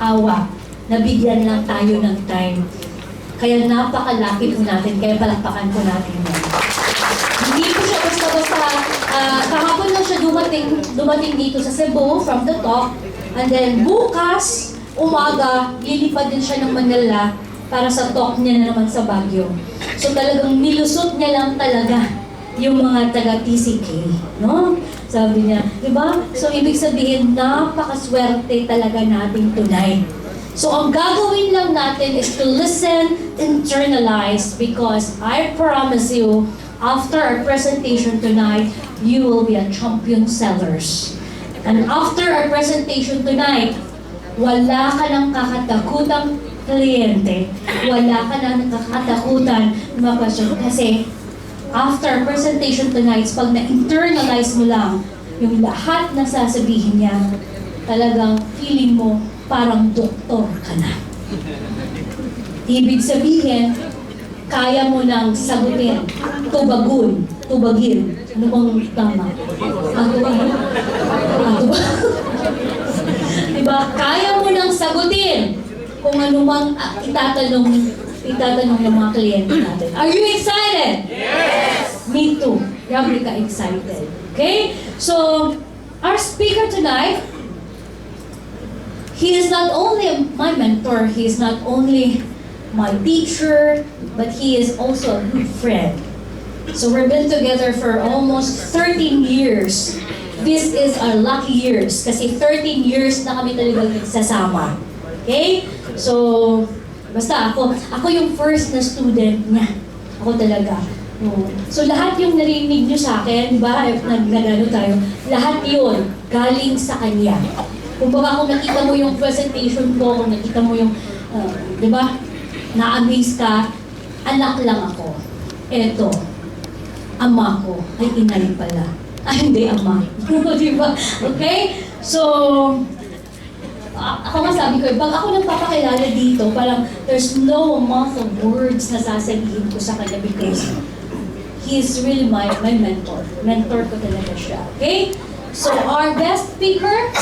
nakakaawa. Nabigyan lang tayo ng time. Kaya napakalapit po natin, kaya palakpakan po natin yan. Hindi po siya basta-basta, kahapon lang siya dumating dito sa Cebu from the talk, and then bukas, umaga, lilipad din siya ng Manila para sa talk niya na naman sa Baguio. So talagang nilusot niya lang talaga yung mga taga-TCK, no? Sabi niya, di ba? So ibig sabihin, napakaswerte talaga natin tonight. So ang gagawin lang natin is to listen, internalize, because I promise you, after our presentation tonight, you will be a champion sellers. And after our presentation tonight, wala ka ng kakatakutang kliyente, wala ka ng kakatakutang mapasyon. Kasi after our presentation tonight, pag na-internalize mo lang yung lahat na sasabihin niya, talagang feeling mo parang doktor ka na. Ibig sabihin, kaya mo nang sagutin, tubagin. Ano bang tama? Diba? Kaya mo nang sagutin kung ano mang itatanong ng mga kliyente natin. Are you excited? Yes! Me too. Grabe ka excited. Okay? So, our speaker tonight, he is not only my mentor, he is not only my teacher, but he is also a good friend. So we've been together for almost 13 years. This is our lucky years kasi 13 years na kami talagang nagsasama. Okay? So, basta ako yung first na student niya. Ako talaga. So lahat yung narinig niyo sa akin, di ba? Nagano tayo. Lahat yun galing sa kanya. Kung kung nakita mo yung presentation ko, kung nakita mo yung, di ba, na-amaze ka, anak lang ako. Eto, ama ko, ay inay pala. Ay, hindi ama. Di ba? Okay? So, ako nga sabi ko, pag ako nagpapakilala dito, parang there's no amount of words na sasabihin ko sa kanya because he is really my mentor. Mentor ko talaga siya. Okay? So our guest speaker,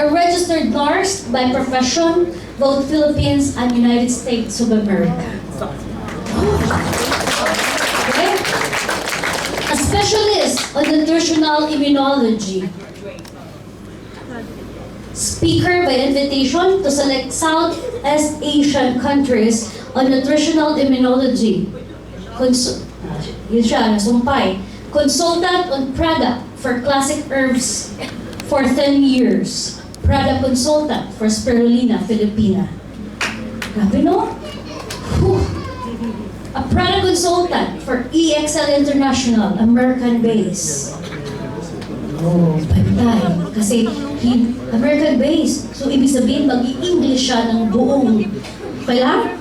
a registered nurse by profession, both Philippines and United States of America. Okay? A specialist on nutritional immunology. Speaker by invitation to select Southeast Asian countries on nutritional immunology. Yun siya, nasumpay. Consultant on product for classic herbs for 10 years. Product consultant for Spirulina Filipina. Grabe, no? Whew. A product consultant for 𝐓𝐚𝐤𝐞 International, American base. Oh, bantay. Kasi American base. So, ibig sabihin, mag-i-English siya ng buong. Kaya?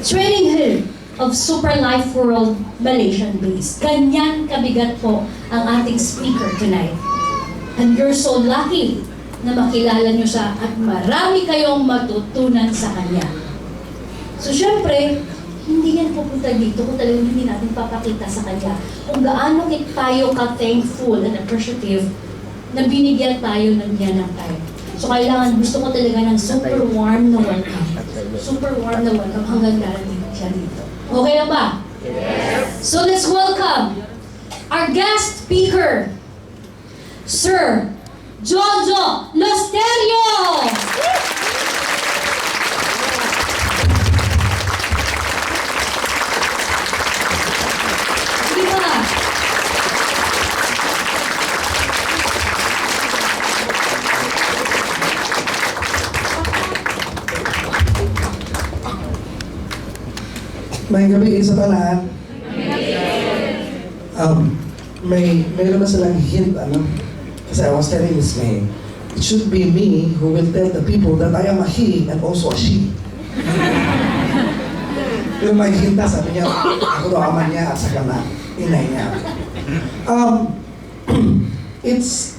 Training head of Super Life World Malaysian base. Ganyan kabigat po ang ating speaker tonight. And you're so lucky na makilala nyo siya at marami kayong matutunan sa kanya. So, syempre, hindi yan pupunta dito kung talagang hindi natin papakita sa kanya kung gaano tayo ka-thankful and appreciative na binigyan tayo ng yan ng time. So, kailangan, gusto ko talaga ng super warm na welcome. Super warm na welcome hanggang darating siya dito. Okay na ba? Yes! So, let's welcome our guest speaker, Sir Jojo Lusterio! May gabi sa tanan. Mayroon na silang hint, ano? Kasi I was telling Miss May, it should be me who will tell the people that I am a he and also a she. Pero may hinta, sabi niya, ako daw ama niya at saka na inay niya. It's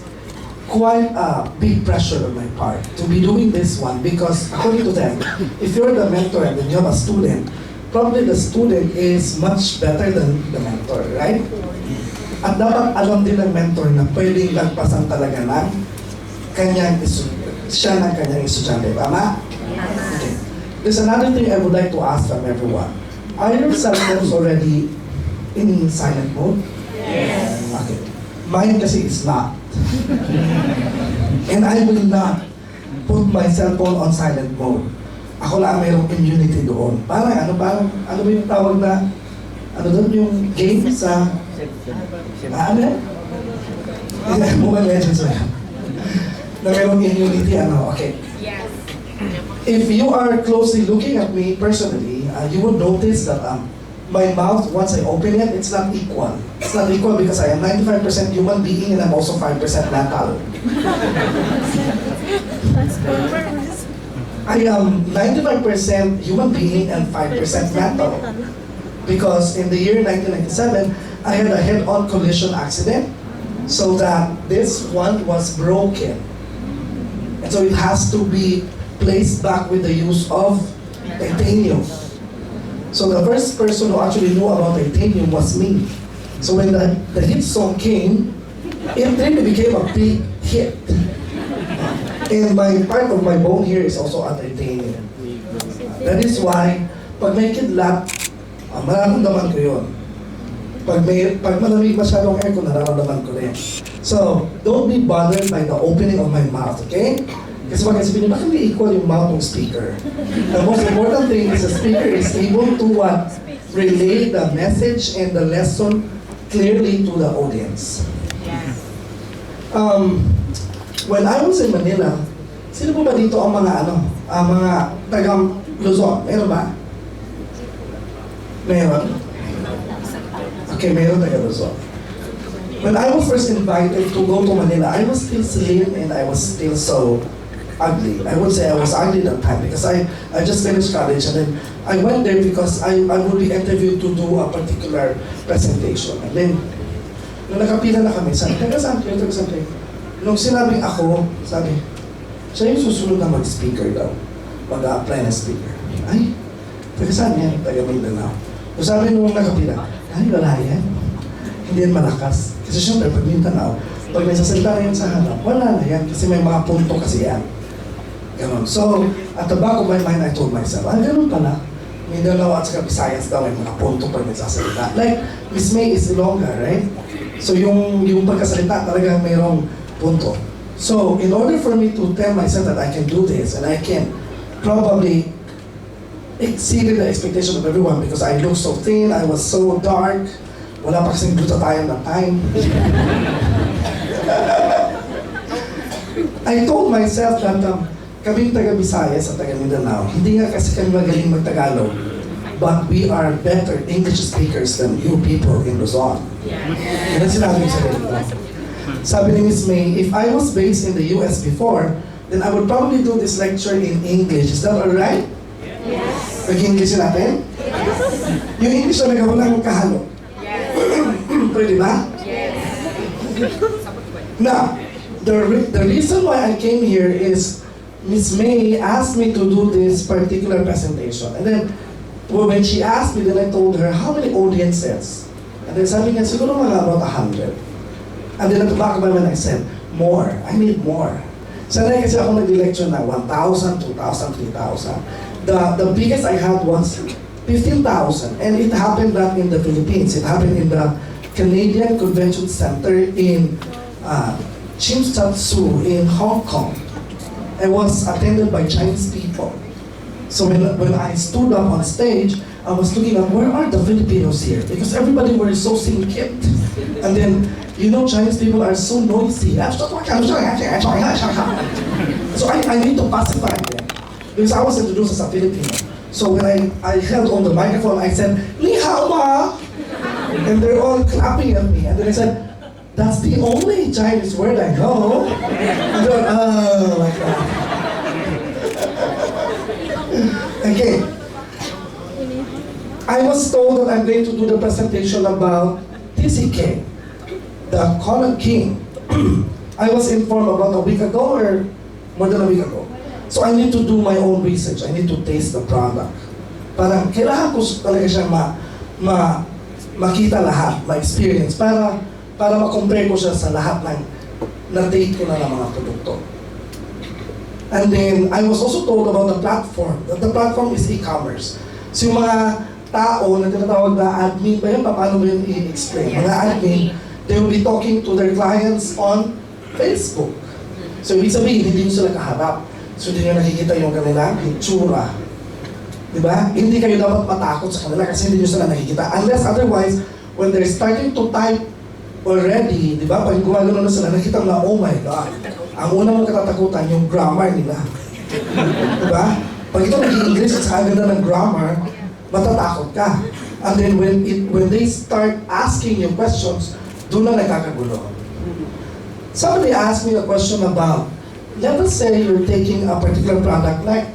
quite a big pressure on my part to be doing this one because according to them, if you're the mentor and then you have a student, probably the student is much better than the mentor, right? At dapat alam din ng mentor na pwedeng lagpasan talaga ng kanyang siya ng kanyang estudyante. Tama? Okay. There's another thing I would like to ask from everyone. Are your cell phones already in silent mode? Yes. Okay. Mine kasi is not. And I will not put my cell phone on silent mode. Ako lang mayroong immunity doon. Parang ano ba yung tawag na, ano doon yung game sa, ano yan? Mobile Legends ba yan? Na mayroong immunity, ano, okay. Yes. If you are closely looking at me personally, you would notice that my mouth, once I open it, it's not equal. It's not equal because I am 95% human being and I'm also 5% mental. I am 95% human being and 5% mental. Because in the year 1997, I had a head-on collision accident so that this one was broken. And so it has to be placed back with the use of titanium. So the first person who actually knew about titanium was me. So when the hit song came, it really became a big hit. And my part of my bone here is also a titanium. That is why, pag may kidlat, mararamdaman ko yun. Pag malamig masyadong aircon, nararamdaman ko rin. So, don't be bothered by the opening of my mouth, okay? Kasi pag sabihin, bakit hindi equal yung mouth ng speaker? The most important thing is the speaker is able to relay the message and the lesson clearly to the audience. When I was in Manila, sino po ba dito ang mga mga tagang Luzon? Meron ba? Meron? Okay, meron taga Luzon. When I was first invited to go to Manila, I was still slim and I was still so ugly. I would say I was ugly that time because I just finished college and then I went there because I would be interviewed to do a particular presentation. And then, nung nakapila na kami, sabi, taga saan kayo, taga saan kayo? Nung sinabing ako, sabi, siya yung susunod na mag-speaker daw. Mag-apply na speaker. Ay, taga saan yan? Taga Mindanao. So sabi nung nakapila, ay, wala yan. Hindi yan malakas. Kasi syempre, pag Mindanao, pag may sasalita na yan sa harap, wala na yan. Kasi may mga punto kasi yan. Ganon. So, at the back of my mind, I told myself, ganon pala. Mindanao at saka Visayas daw may mga punto pag nagsasalita. Like, Miss May is Ilongga, right? So, yung pagkasalita talagang mayroong punto. So, in order for me to tell myself that I can do this, and I can probably exceed the expectation of everyone because I looked so thin, I was so dark, wala pa kasing glutathione that time. I told myself that kaming taga Visayas at taga Mindanao, hindi nga kasi kami magaling mag-Tagalog, but we are better English speakers than you people in Luzon. Yan ang sinabi ko sa sarili ko. Sabi ni Miss May, if I was based in the US before, then I would probably do this lecture in English. Is that alright? Yes. Pag-English natin? Yung English na nagkawalang kahalo. Yes. Pwede ba? Yes. Now, the reason why I came here is Miss May asked me to do this particular presentation. And then, when she asked me, then I told her, how many audiences? And then sabi niya, siguro mga about 100. And then at the back of my mind, I said, more. I need more. Sanay kasi ako nag-lecture na 1,000, 2,000, 3,000. The biggest I had was 15,000. And it happened not in the Philippines. It happened in the Canadian Convention Center in 𝐓𝐚𝐤𝐶 in Hong Kong. It was attended by Chinese people. So when I stood up on stage, I was looking at where are the Filipinos here? Because everybody were so singkit. And then, you know, Chinese people are so noisy. So I need to pacify them. Because I was introduced as a Filipino. So when I held on the microphone, I said, "Ni hao ma!" And they're all clapping at me. And then I said, "That's the only Chinese word I know." And they're like that. Okay. I was told that I'm going to do the presentation about TCK, the common king. I was informed about a week ago or more than a week ago. So I need to do my own research. I need to taste the product. Parang kailangan ko talaga siyang makita lahat, ma-experience, para ma-compare ko siya sa lahat ng na-take ko na ng mga produkto. And then, I was also told about the platform, that the platform is e-commerce. So yung mga tao na tinatawag na admin ba yun? Paano ba yun i-explain? Mga admin, they will be talking to their clients on Facebook. So ibig sabihin, hindi nyo sila kaharap. So hindi nyo nakikita yung kanilang itsura. Diba? Hindi kayo dapat matakot sa kanila kasi hindi nyo sila nakikita. Unless otherwise, when they're starting to type already, diba? Pag gumagano na sila, nakikita na, oh my God. Ang una mong katatakutan, yung grammar nila. Diba? Pag ito nag-i-English at sa ganda ng grammar, matatakot ka. And then when they start asking you questions, doon na nagkakagulo. Somebody asked me a question about, let us say you're taking a particular product like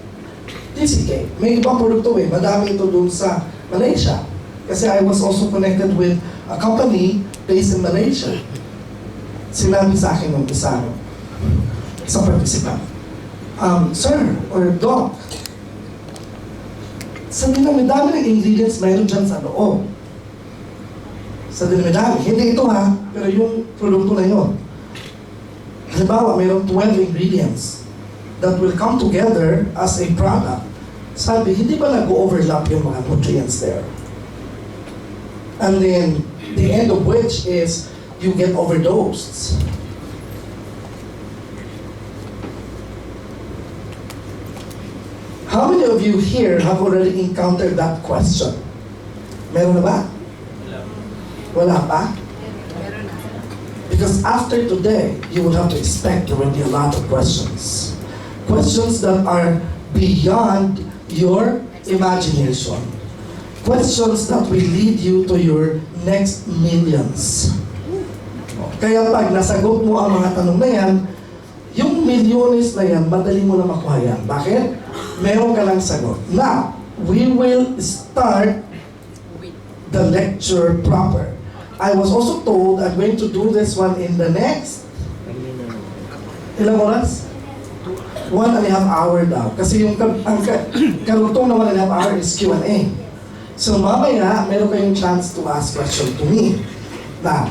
TCK. May ibang produkto madami ito doon sa Malaysia. Kasi I was also connected with a company based in Malaysia. Sinabi sa akin ng isang participant, Sir or Doc, sa dinami-dami ng ingredients mayroon dyan sa loob. Sa dinami-dami. Hindi ito ha, pero yung produkto na yun. Halimbawa, mayroon 12 ingredients that will come together as a product. Sabi, hindi ba nag-overlap yung mga nutrients there? And then, the end of which is, you get overdosed. How many of you here have already encountered that question? Meron na ba? Wala pa? Because after today, you will have to expect there will be a lot of questions. Questions that are beyond your imagination. Questions that will lead you to your next millions. Kaya pag nasagot mo ang mga tanong na yan, yung milyones na yan, madali mo na makuha yan. Bakit? Meron ka lang sagot. Now, we will start the lecture proper. I was also told I'm going to do this one in the next ilang oras? 1.5 hour daw. Kasi yung karugtong na 1.5 hour is Q&A. So mamaya, meron kayong chance to ask question to me. Na,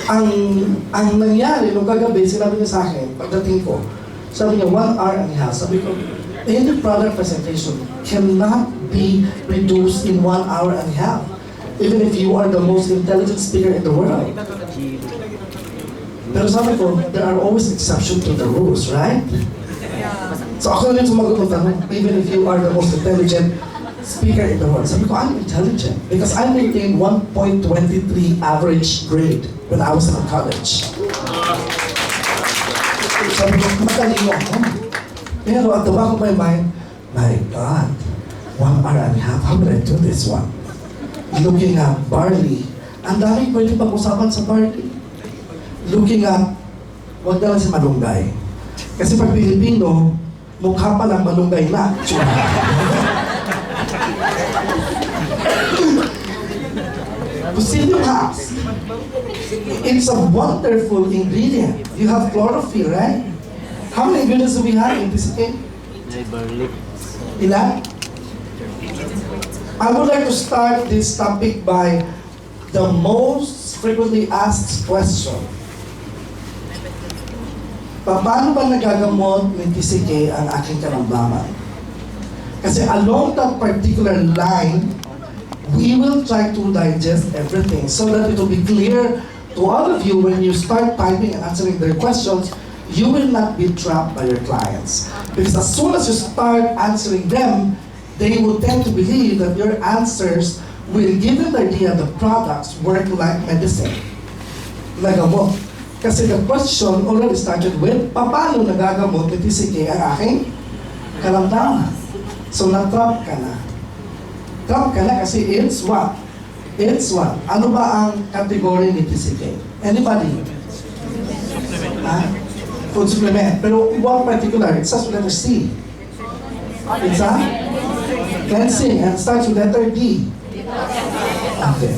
ang nangyari nung kagabi, sinabi niya sa akin, pagdating ko, sabi niya 1.5 hour. Sabi ko, any product presentation cannot be reduced in 1.5 hour. Even if you are the most intelligent speaker in the world. Pero sabi ko, there are always exceptions to the rules, right? So ako na rin sumagot ng tanong, even if you are the most intelligent speaker in the world. Sabi ko, I'm intelligent because I maintained 1.23 average grade when I was in college. Sabi ko, matalino ako. Pero at the back of my mind, my God, 1.5 hour, how would I do this one? Looking at barley. Ang daming pwede pag-usapan sa barley. Looking at, wag na lang si malunggay. Kasi pag Pilipino, mukha pa lang malunggay na. Pusilyo house. It's a wonderful ingredient. You have chlorophyll, right? How many ingredients do we have in this cake? Ilan? I would like to start this topic by the most frequently asked question. Paano ba nagagamot ni TCK ang aking karamdaman? Kasi along that particular line, we will try to digest everything so that it will be clear to all of you when you start typing and answering their questions, you will not be trapped by your clients. Because as soon as you start answering them, they will tend to believe that your answers will give them the idea the products work like medicine. Nagamot. Kasi the question already started with, paano nagagamot ni TCK ang aking karamdaman? So na-trap ka na. Trap ka na kasi it's what? It's what? Ano ba ang category ni TCK? Anybody? Food supplement. Pero one particular, it starts with letter C. It's a cleansing and starts with letter D. Okay.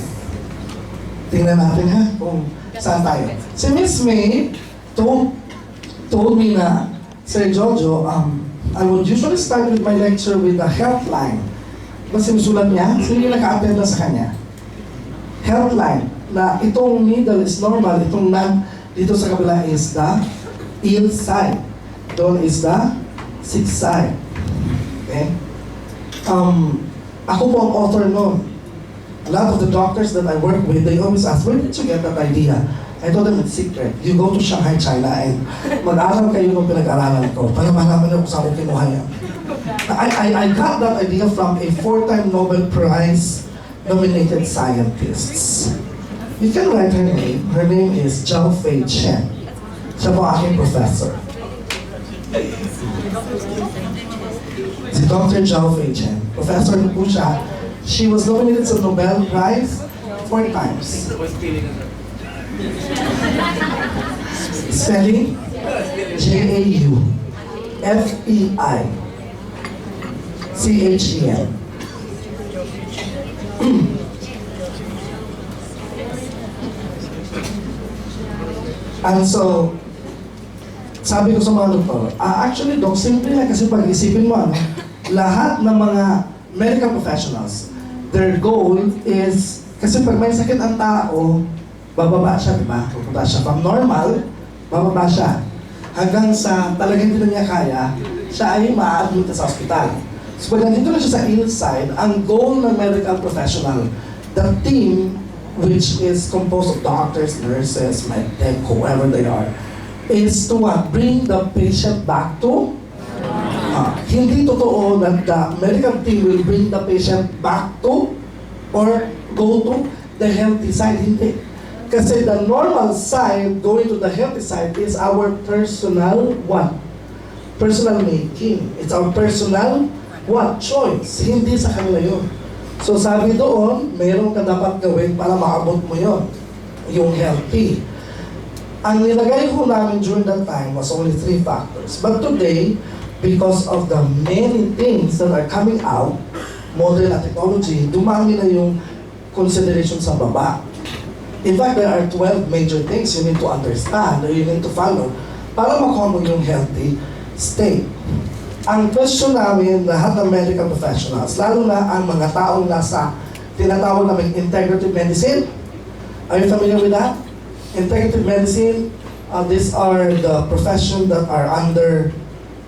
Tingnan natin ha kung saan tayo. Si Miss May told me na, Sir Jojo, I would usually start with my lecture with the health line. Diba sinusulat niya? Sino yung naka-attend na sa kanya? Health line. Na itong needle is normal, itong dito sa kabila is the ill side. Doon is the sick side. Okay? Ako po ang author nun. A lot of the doctors that I work with, they always ask, where did you get that idea? I told them it's secret. You go to Shanghai, China, and mag-aral kayo ng pinag-aralan ko para malaman niyo kung saan ko kinuha yan. I got that idea from a 4-time Nobel Prize nominated scientist. You can write her name. Her name is 𝐓𝐚𝐤𝐞. Siya po aking professor. Si Dr. 𝐓𝐚𝐤𝐞. Professor po siya. She was nominated sa Nobel Prize 4 times. Spelling? 𝐓𝐸ICHEN. And so, sabi ko sa mga doktor, actually, Doc, simple na kasi pag-isipin mo, ano, lahat ng mga medical professionals, their goal is, kasi pag may sakit ang tao, bababa siya, di ba? Pupunta siya from normal, bababa siya. Hanggang sa talagang hindi na niya kaya, siya ay ma-admit sa hospital. So pag nandito na siya sa inside, ang goal ng medical professional, the team, which is composed of doctors, nurses, medtech, whoever they are, is to what? Bring the patient back to hindi totoo that the medical team will bring the patient back to or go to the healthy side. Hindi. Kasi the normal side, going to the healthy side, is our personal what? Personal making. It's our personal what? Choice. Hindi sa kanila yun. So sabi doon, mayroon ka dapat gawin para maabot mo yun. Yung healthy. Ang nilagay ko namin during that time was only 3 factors. But today, because of the many things that are coming out, modern technology, dumami na yung consideration sa baba. In fact, there are 12 major things you need to understand or you need to follow para makuha mo yung healthy state. Ang question namin, lahat ng medical professionals, lalo na ang mga taong nasa tinatawag namin integrative medicine. Are you familiar with that? Integrative medicine, these are the profession that are under,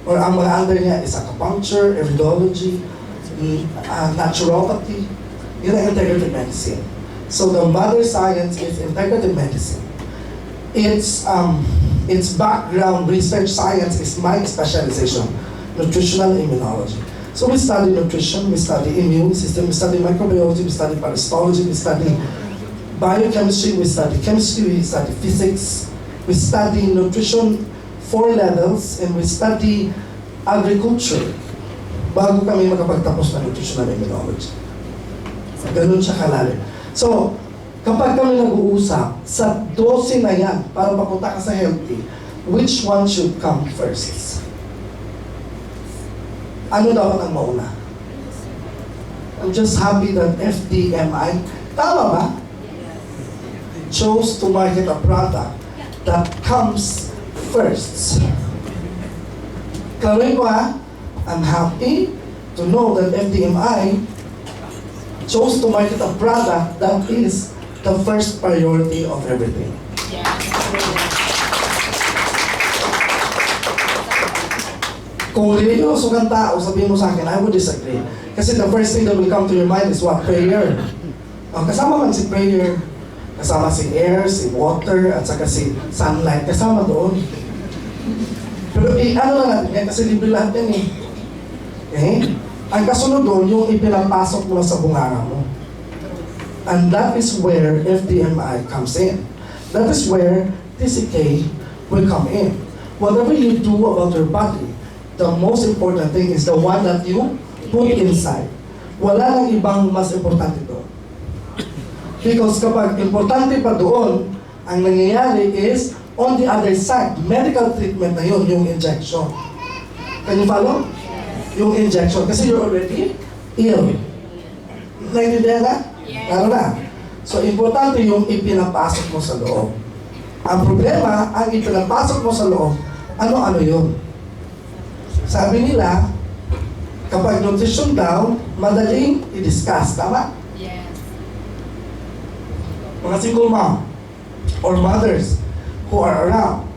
or ang mga under niya is acupuncture, iridology, naturopathy. Yun ang integrative medicine. So the mother science is integrative medicine. Its background research science is my specialization, nutritional immunology. So we study nutrition, we study immune system, we study microbiology, we study parasitology, we study biochemistry, we study chemistry, we study physics, we study nutrition 4 levels, and we study agriculture bago kami makapagtapos ng nutritional immunology. Ganun siya kalalim. So, kapag kami nag-uusap, sa 12 na yan, para papunta ka sa healthy, which one should come first? Ano dapat ang mauna? I'm just happy that FDMI, tama ba? Chose to market a product that comes first. Klaruin ko ha, I'm happy to know that FDMI chose to market a product that is the first priority of everything. Kung religyoso kang tao, sabihin mo sa akin, I would disagree. Kasi the first thing that will come to your mind is what? Prayer. Kasama man si prayer, kasama si air, si water, at saka si sunlight, kasama doon. Pero ano na natin yan, kasi libre lahat yan eh. Okay? Ang kasunod doon, yung ipinapasok mo na sa bunganga mo. And that is where FDMI comes in. That is where TCK will come in. Whatever you do about your body, the most important thing is the one that you put inside. Wala nang ibang mas importante doon. Because kapag importante pa doon, ang nangyayari is, on the other side, medical treatment na yun, yung injection. Can you follow? Yung injection. Kasi you're already ill. Naintindihan na? Lalo na. So, importante yung ipinapasok mo sa loob. Ang problema, ang ipinapasok mo sa loob, ano-ano yun? Sabi nila, kapag nutrition daw, madaling i-discuss. Tama? Yes. Mga single mom or mothers who are around,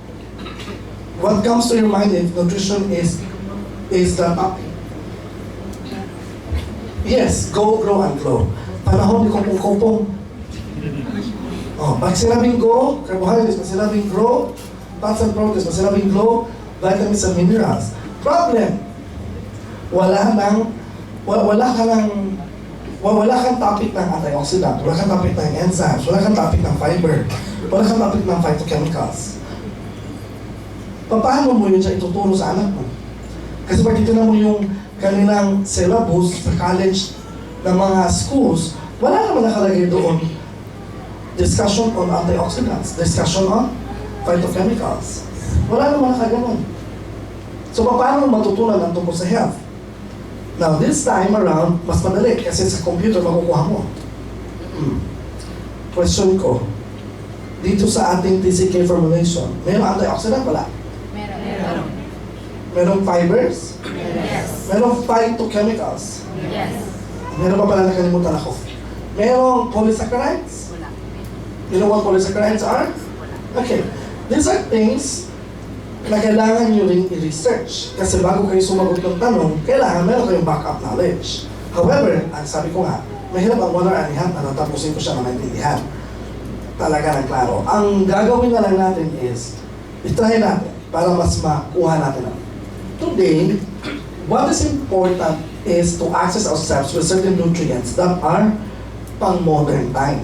what comes to your mind if nutrition is is the yes, go, grow, and glow. Panahon ni kupong-kupong. Oh, pag sinabing go, carbohydrates, pag sinabing grow, fats and proteins, pag sinabing glow, vitamins and minerals. Problem, wala kang topic ng antioxidant, wala kang topic ng enzymes, wala kang topic ng fiber, wala kang topic ng phytochemicals. Paano mo yun siya ituturo sa anak mo? Kasi pag titignan mo yung kanilang syllabus sa college ng mga schools, wala naman nakalagay doon discussion on antioxidants, discussion on phytochemicals. Wala naman nakaganon. So paano mo matutunan ang tungkol sa health? Now this time around, mas madali kasi sa computer makukuha mo. Question ko, dito sa ating TCK formulation, mayroong antioxidant? Wala. Meron. Merong fibers? Yes. Merong phytochemicals? Yes. Meron pa pala nakalimutan ako. Merong polysaccharides? Wala. You know what polysaccharides are? Okay. These are things na kailangan nyo rin i-research. Kasi bago kayo sumagot ng tanong, kailangan meron kayong backup knowledge. However, ang sabi ko nga, mahirap ang 1 hour and a half na natapusin ko siya na maintindihan. Talaga ng klaro. Ang gagawin na lang natin is, itry natin para mas makuha natin. Today, what is important is to access ourselves with certain nutrients that are pang-modern time.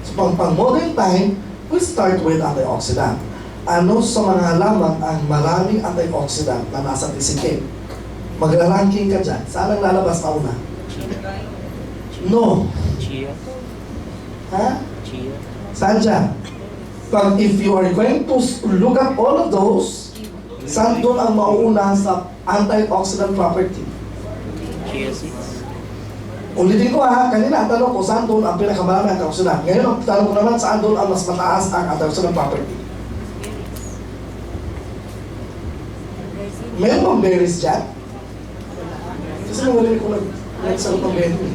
So pang-modern time, we start with antioxidant. Ano sa mga halaman ang maraming antioxidant na nasa TCK? Magra-ranking ka dyan. Saan ang lalabas na una? No. Chia. Ha? Chia. Saan dyan? Pag if you are going to look at all of those, saan doon ang mauuna sa antioxidant property? Chia seeds. Ulitin ko ha, kanina ang tanong ko saan doon ang pinakamarami antioxidant. Ngayon ang tanong ko naman saan doon ang mas mataas ang antioxidant property. Meron bang berries dyan? Kasi nawalin ko nagsagot ng berries.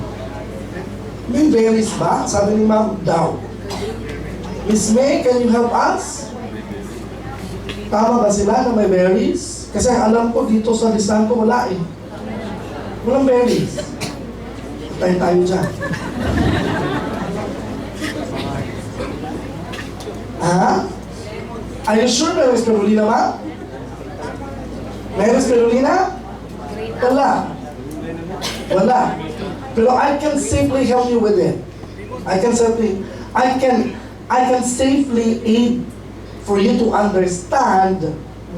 May berries ba? Sabi ni Ma'am daw. Miss May, can you help us? Tama ba sila na may berries? Kasi alam ko dito sa listahan ko wala eh. Walang berries. Tayo tayo dyan. Ha? Are you sure may spirulina ba? May spirulina? Wala. Wala. Pero I can safely help you with it. I can safely aid for you to understand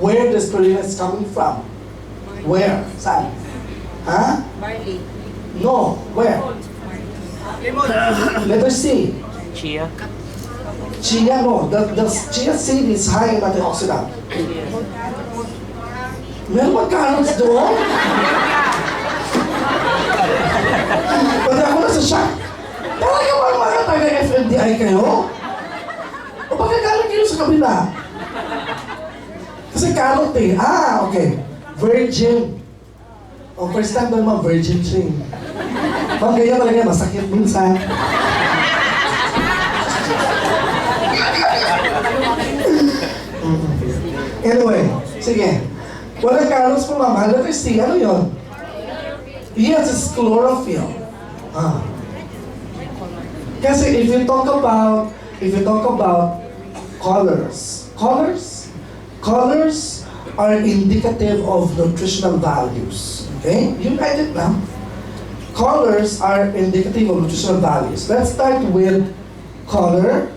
where the spirulina is coming from. Where? Saan? Ha? Barley. No. Where? Letter C. Chia. Chia, no. The chia seed is high in antioxidant. Meron ba carrots doon? Pwede ako na sa shock. Talaga ba mga taga-FMDI kayo? O baka galing kayo sa kabila? Kasi carrot eh. Ah, okay. Virgin. O first time doon mga virgin string. Pag ganyan talaga, masakit minsan. Anyway, sige. Walang carrots po ma'am. Letter C, ano yun? Yes, it's chlorophyll. Ah. Kasi if you talk about colors are indicative of nutritional values. Okay? You write it now. Colors are indicative of nutritional values. Let's start with color.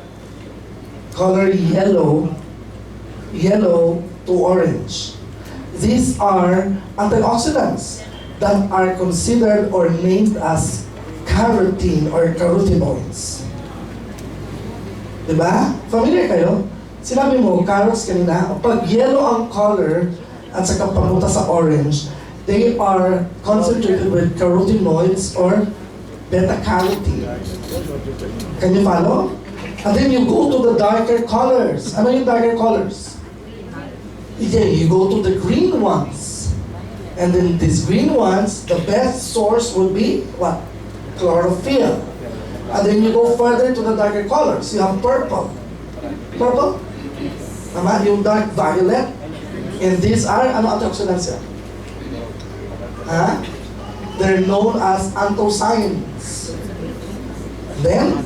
Color yellow to orange. These are antioxidants that are considered or named as carotene or carotenoids. Diba? Familiar kayo? Sinabi mo, carrots kanina, pag yellow ang color at saka papunta sa orange, they are concentrated with carotenoids or beta-carotene. Can you follow? And then you go to the darker colors. Ano yung darker colors? Yeah, you go to the green ones. And then these green ones, the best source would be what? Chlorophyll. And then you go further to the darker colors. You have purple. Purple? Tama? Yung dark violet. And these are, ano antioxidants yan? Huh? They're known as anthocyanins. Then,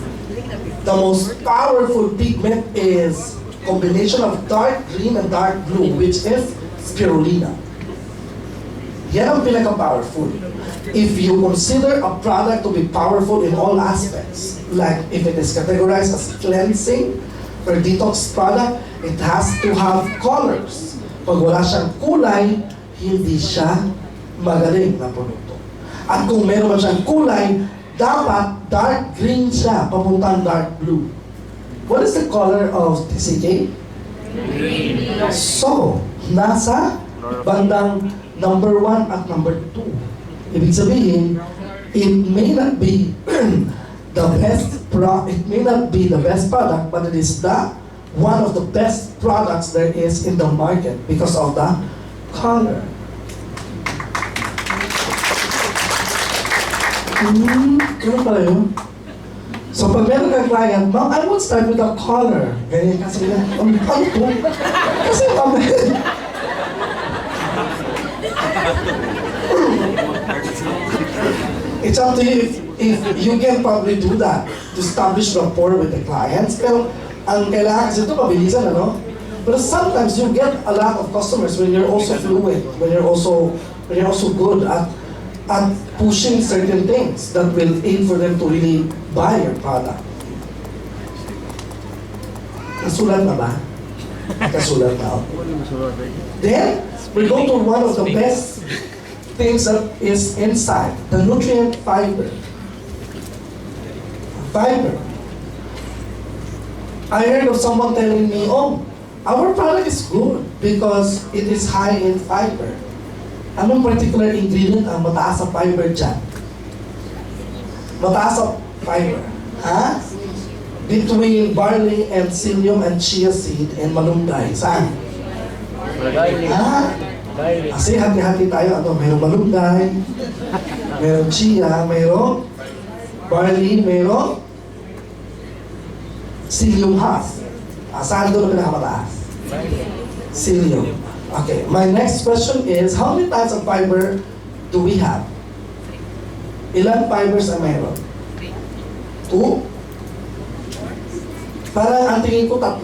the most powerful pigment is combination of dark green and dark blue, which is spirulina. Yan ang pinaka-powerful. If you consider a product to be powerful in all aspects, like if it is categorized as cleansing or detox product, it has to have colors. Pag wala siyang kulay, hindi siya magaling na produkto. At kung meron man siyang kulay, dapat dark green siya, papuntang dark blue. What is the color of TCK? Green. So, nasa bandang number 1 at number 2. Ibig sabihin, it may not be the best product, but it is one of the best products there is in the market because of the color. Ganun pala yun. So pag meron kang client, ma'am, I will start with the color. Ganyan kasi na, ano to? Kasi ma'am, it's up to you if you can probably do that to establish rapport with the clients. Pero ang kailangan kasi ito mabilisan, ano? But sometimes you get a lot of customers when you're also fluent, when you're also good at pushing certain things that will aid for them to really buy your product. Nasulat na ba? Kasulat na. Then, we go to one of the best things that is inside, the nutrient fiber. Fiber. I heard of someone telling me, oh, our product is good because it is high in fiber. Anong particular ingredient ang mataas sa fiber dyan? Mataas sa fiber. Ha? Between barley and psyllium and chia seed and malunggay. Saan? Ha? Kasi hati-hati tayo. Ano? Mayroong malunggay, mayroong chia, mayroong barley, mayroong psyllium husk. Saan doon na pinakamataas? Psyllium. Okay, my next question is, how many types of fiber do we have? Ilan fibers ang mayroon? 2? Parang ang tingin ko 3.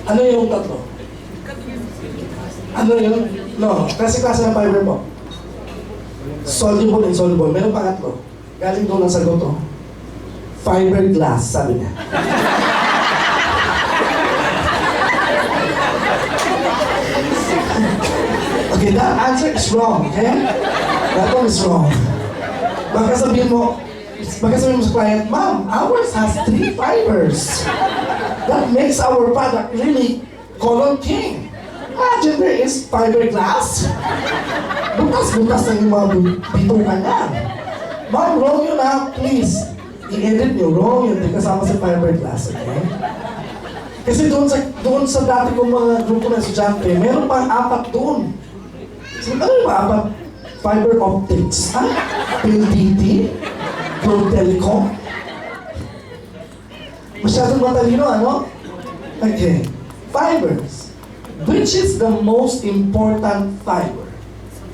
Ano yung 3? Ano yun? No, klase-klase ng fiber po. Soluble, insoluble. Meron pa 3. Galing doon ang sagot to. Fiberglass, sabi niya. Okay, that answer is wrong, okay? That one is wrong. Baka sabihin mo sa client, ma'am, ours has 3 fibers. That makes our product really color king. Imagine there is fiberglass. Butas-butas na yung mga bitukan niya. Ma'am, wrong yun ha, please. I-edit nyo, wrong yun, di kasama sa fiberglass, okay? Kasi doon sa dati kong mga grupo ng estudyante, meron pang 4 doon. So, ano yung mga fiber optics? Ha? PLDT? Pro Telecom? Masyadong matalino, ano? Okay. Fibers. Which is the most important fiber?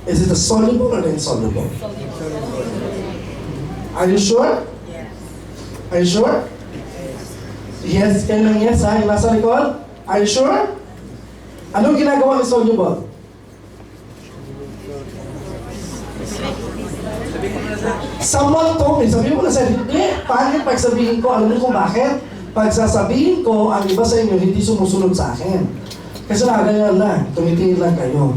Is it the soluble or the insoluble? Are you sure? Yes. Are you sure? Yes, kayo ng yes ha, yung nasa likod? Are you sure? Anong ginagawa ni soluble? Someone told me, sabihin mo na sir, hindi, pangit pagsabihin ko, alam mo kung bakit? Pag sasabihin ko, ang iba sa inyo, hindi sumusunod sa akin. Kasi ganyan lang, tumitingin lang kayo.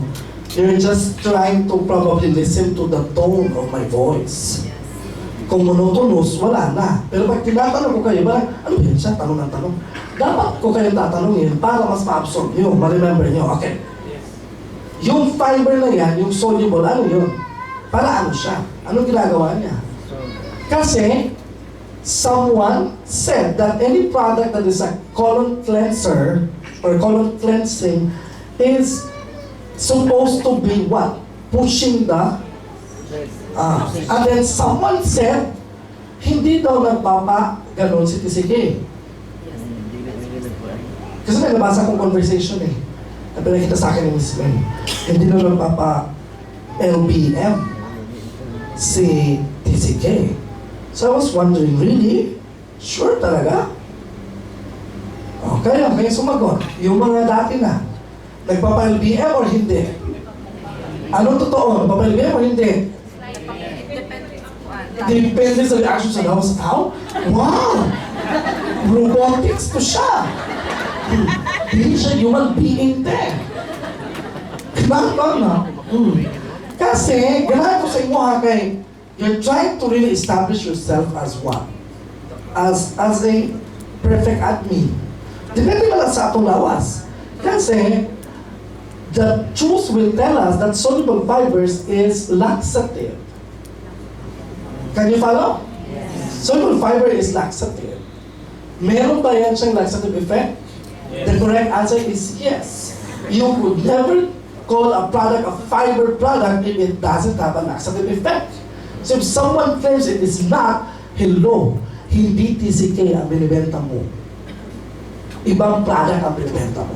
You're just trying to probably listen to the tone of my voice. Kung monotonous, wala na. Pero pag tinatanong ko kayo, parang, ano yun siya? Tanong ng tanong. Dapat ko kayo tatanungin para mas ma-absorb nyo, ma-remember nyo. Okay. Yung fiber na yan, yung soluble, ano yun? Para ano siya? Anong ginagawa niya? Kasi, someone said that any product that is a colon cleanser or colon cleansing is supposed to be what? Pushing the and then someone said, hindi daw nagpapa-ganon si TCK. Kasi may nabasa kong conversation eh. Na pinakita sa akin ni Miss May. Hindi daw nagpapa LBM, si TCK. So I was wondering, really? Sure talaga? Okay, sumagot. Yung mga dati na, nagpapa-LBM or hindi? Anong totoo? Nagpapa-LBM or hindi? Depende sa reaction sa tao. Wow! Robotics to siya. Hindi siya human being din. Diba? Kasi, ganahan ko sa inyo ha, kay you're trying to really establish yourself as what? As a perfect admin. Depende ba lang sa atong lawas. Kasi, the truth will tell us that soluble fibers is laxative. Can you follow? Yes. Soluble fiber is laxative. Meron ba yan siyang laxative effect? Yes. The correct answer is yes. You would never call a product a fiber product if it doesn't have a laxative effect. So if someone claims it is not, hello, hindi TCK ang binibenta mo. Ibang product ang binibenta mo.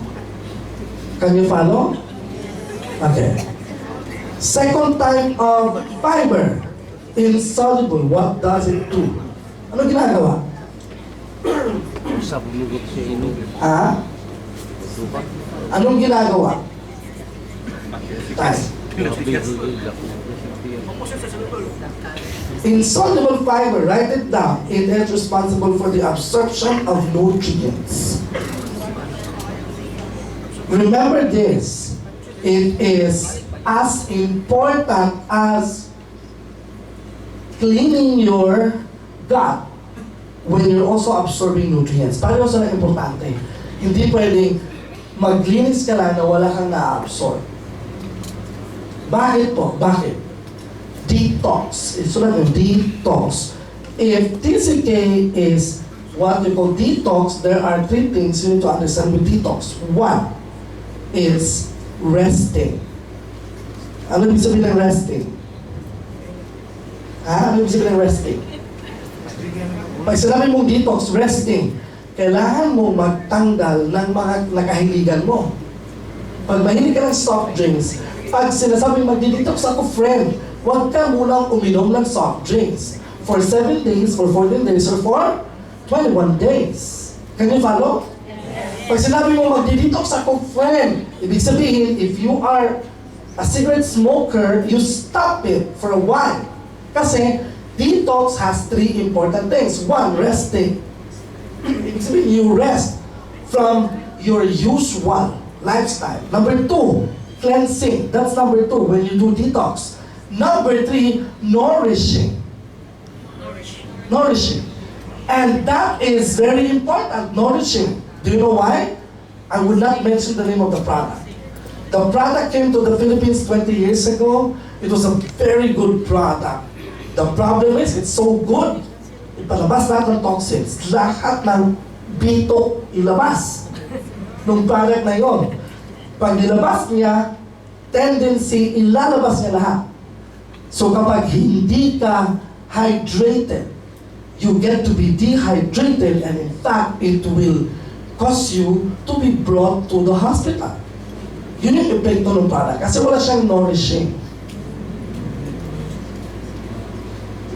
Can you follow? Okay. Second type of fiber, insoluble. What does it do? Ano ginagawa? Ha? Anong ginagawa? Insoluble fiber, write it down. It is responsible for the absorption of nutrients. Remember this. It is as important as cleaning your gut when you're also absorbing nutrients. Pareho sila importante. Hindi pwedeng maglinis ka lang na wala kang na-absorb. Bakit po? Bakit? Detox. Isulat yung detox. If TCK is what we call detox, there are three things you need to understand with detox. One is resting. Ano ibig sabihin ng resting? Ano ibig sabihin ng resting? Pag sinabi mong detox, resting, kailangan mo magtanggal ng mga nakahiligan mo. Pag mahilig ka ng soft drinks, pag sinasabing magdi-detox ako, friend, huwag ka munang uminom ng soft drinks for 7 days, for 14 days, or for 21 days. Can you follow? Yes. Pag sinabi mo magdi-detox ako, friend, ibig sabihin, if you are a cigarette smoker, you stop it for a while. Kasi detox has 3 important things. 1, resting. Ibig sabihin, you rest from your usual lifestyle. Number 2, cleansing. That's number 2 when you do detox. Number 3, nourishing. Nourishing. And that is very important, nourishing. Do you know why? I would not mention the name of the product. The product came to the Philippines 20 years ago. It was a very good product. The problem is, it's so good. Ipalabas lahat ng toxins. Lahat ng bito ilabas ng product na yon. Pag nilabas niya, tendency, ilalabas niya lahat. So kapag hindi ka hydrated, you get to be dehydrated, and in fact, it will cause you to be brought to the hospital. Yun yung epekto ng product. Kasi wala siyang nourishing.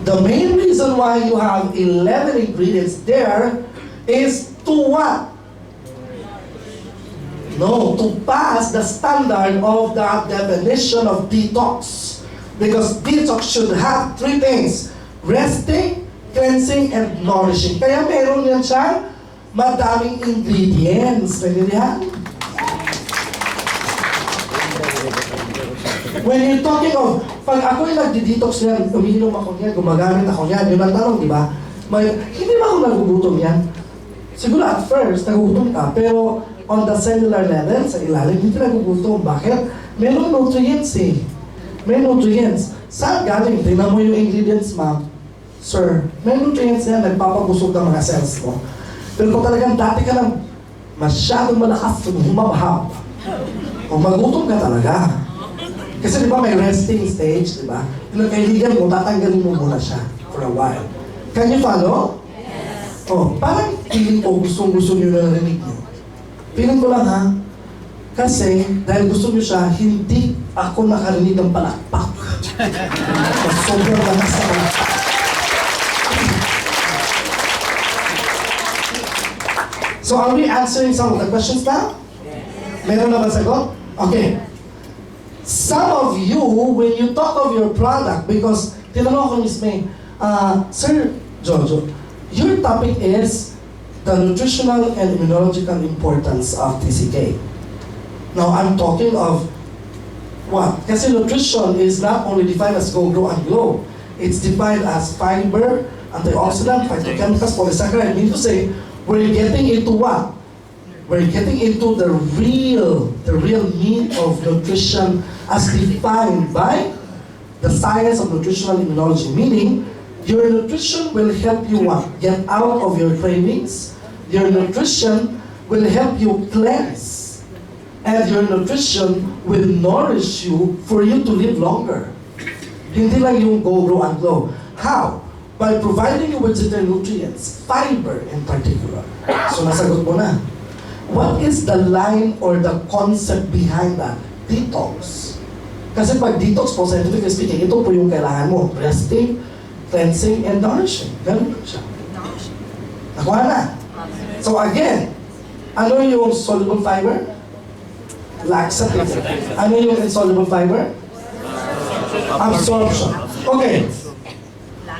The main reason why you have 11 ingredients there is to what? No, to pass the standard of the definition of detox. Because detox should have 3 things: resting, cleansing, and nourishing. Kaya meron yan siyang madaming ingredients. Naintindihan? When you're talking of, pag ako yung nagdi-detox yan, umiinom ako yan, gumagamit ako yan, yun ang tanong, di ba? Hindi ba ako nagugutom yan? Siguro at first, nagugutom ka, pero on the cellular level, sa ilalim, hindi nagugutom. Bakit? Meron nutrients eh. May nutrients. Saan galing? Tingnan mo yung ingredients, ma'am. Sir, may nutrients yan, nagpapabusog ng mga cells mo. Pero kung talagang dati ka lang masyadong malakas, humabahab, o magutom ka talaga. Kasi di ba may resting stage, di ba? Yung kaibigan mo, tatanggalin mo muna siya for a while. Can you follow? Yes. Oh, parang feeling ko, gustong-gusto nyo na narinig nyo. Feeling ko lang ha, Kasi, dahil gusto niyo siya, hindi ako nakarinig ng palakpak. So, sobrang lakas sa palakpak. So, are we answering some of the questions now? Meron na ba sagot? Okay. Some of you, when you talk of your product, because, tinanong ako ni Miss May, Sir Jojo, your topic is the nutritional and immunological importance of TCK. Now, I'm talking of what? Kasi nutrition is not only defined as 𝐓𝐚𝐤𝐞. It's defined as fiber, antioxidant, phytochemicals, polysaccharide. I mean to say, we're getting into what? We're getting into the real meat of nutrition as defined by the science of nutritional immunology. Meaning, your nutrition will help you what? Get out of your cravings. Your nutrition will help you cleanse. And your nutrition will nourish you for you to live longer. Hindi lang yung go, grow, and glow. How? By providing you with certain nutrients, fiber in particular. So nasagot mo na. What is the line or the concept behind that? Detox. Kasi pag detox po, scientifically speaking, ito po yung kailangan mo. Resting, cleansing, and nourishing. Ganun siya. Nakuha na. So again, ano yung soluble fiber? Laxative. Ano yung insoluble fiber? Absorption. Okay.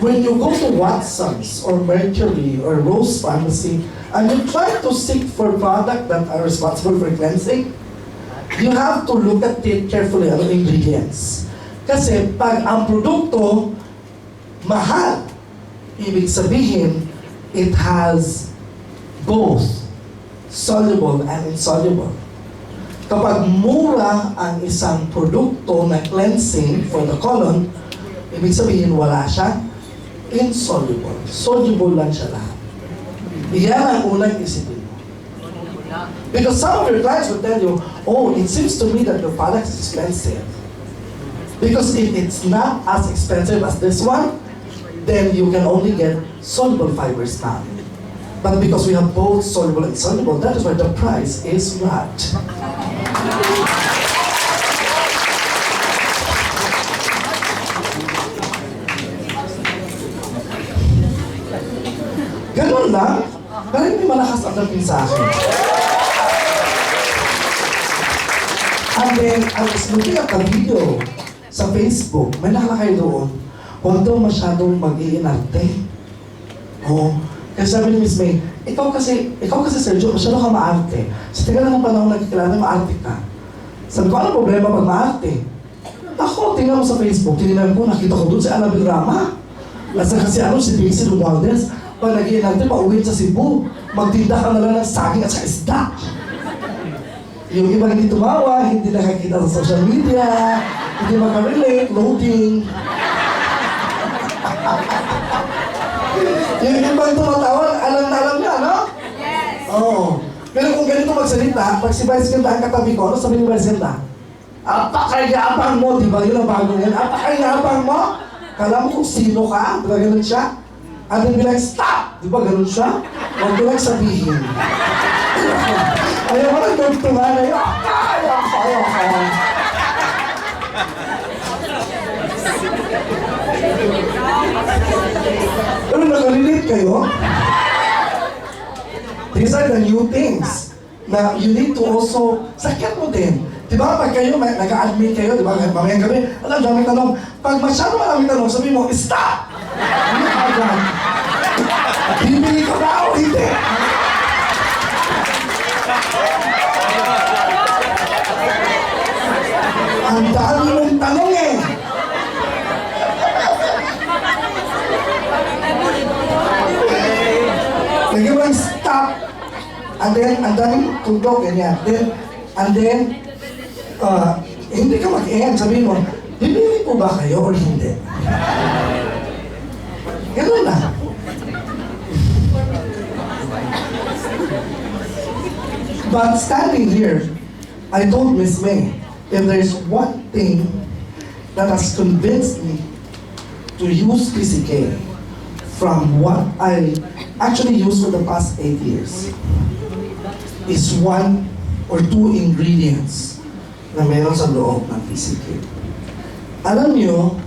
When you go to Watson's or Mercury or Rose Pharmacy and you try to seek for products that are responsible for cleansing, you have to look at it carefully, ano ingredients. Kasi pag ang produkto mahal, ibig sabihin, it has both soluble and insoluble. Kapag mura ang isang produkto na cleansing for the colon, ibig sabihin wala siya insoluble. Soluble lang siya lahat. Iyan ang unang isipin mo. Because some of your clients will tell you, oh, it seems to me that your product is expensive. Because if it's not as expensive as this one, then you can only get soluble fibers now. But because we have both soluble and insoluble, that is why the price is right. Ganun lang, pero hindi malakas ang dating sa akin. And then, I was looking at a video sa Facebook, may nakalakay doon, huwag daw masyadong mag-iinarte. Oo. Kasi sabi ni Miss May, ikaw kasi Sir Jojo, masyado ka maarte. Sa tagal ng panahon nagkikilala, maarte ka. Sabi ko, ano problema pag maarte? Ako, tingnan mo sa Facebook, tinignan ko, nakita ko doon si Annabel Rama. Nasa kasi si Daisy Romualdez. Pag nag-iinarte, pauwi sa Cebu, magtinda ka na lang ng saging at sa isda. Yung iba hindi tumawa, hindi nakakita sa social media, hindi makarelate, loading. Yung ibang tumatawa, alam niya, no? Yes. Oo. Pero kung ganito magsalita, pag si Vice Ganda ang katabi ko, ano sabi ni Vice Ganda? Apakayabang mo, di ba? Yun ang bago yan. Apakayabang mo? Kala mo kung sino ka? Di ba ganun siya? And then be like, stop! Di ba ganun siya? Huwag ko lang sabihin. Ayaw ko lang tugtungan na yun. Ayaw. Pero nakarelate kayo? These are the new things na you need to also, sakyan mo din. Di ba pag kayo, nag-admit kayo, di ba, mamayang gabi, alam, daming tanong. Pag masyado maraming tanong, sabi mo, stop! Ano ka dyan? Bibili ko na o hindi? Ang dami mong tanong eh! Lagi mo lang stop. And then, ang daming tugtog, ganyan. And then, hindi ka mag-end. Sabihin mo, bibili po ba kayo or hindi? Ganun na. But standing here, I told Miss May, if there's one thing that has convinced me to use TCK from what I actually used for the past 8 years is one or 2 ingredients na meron sa loob ng TCK. Alam nyo,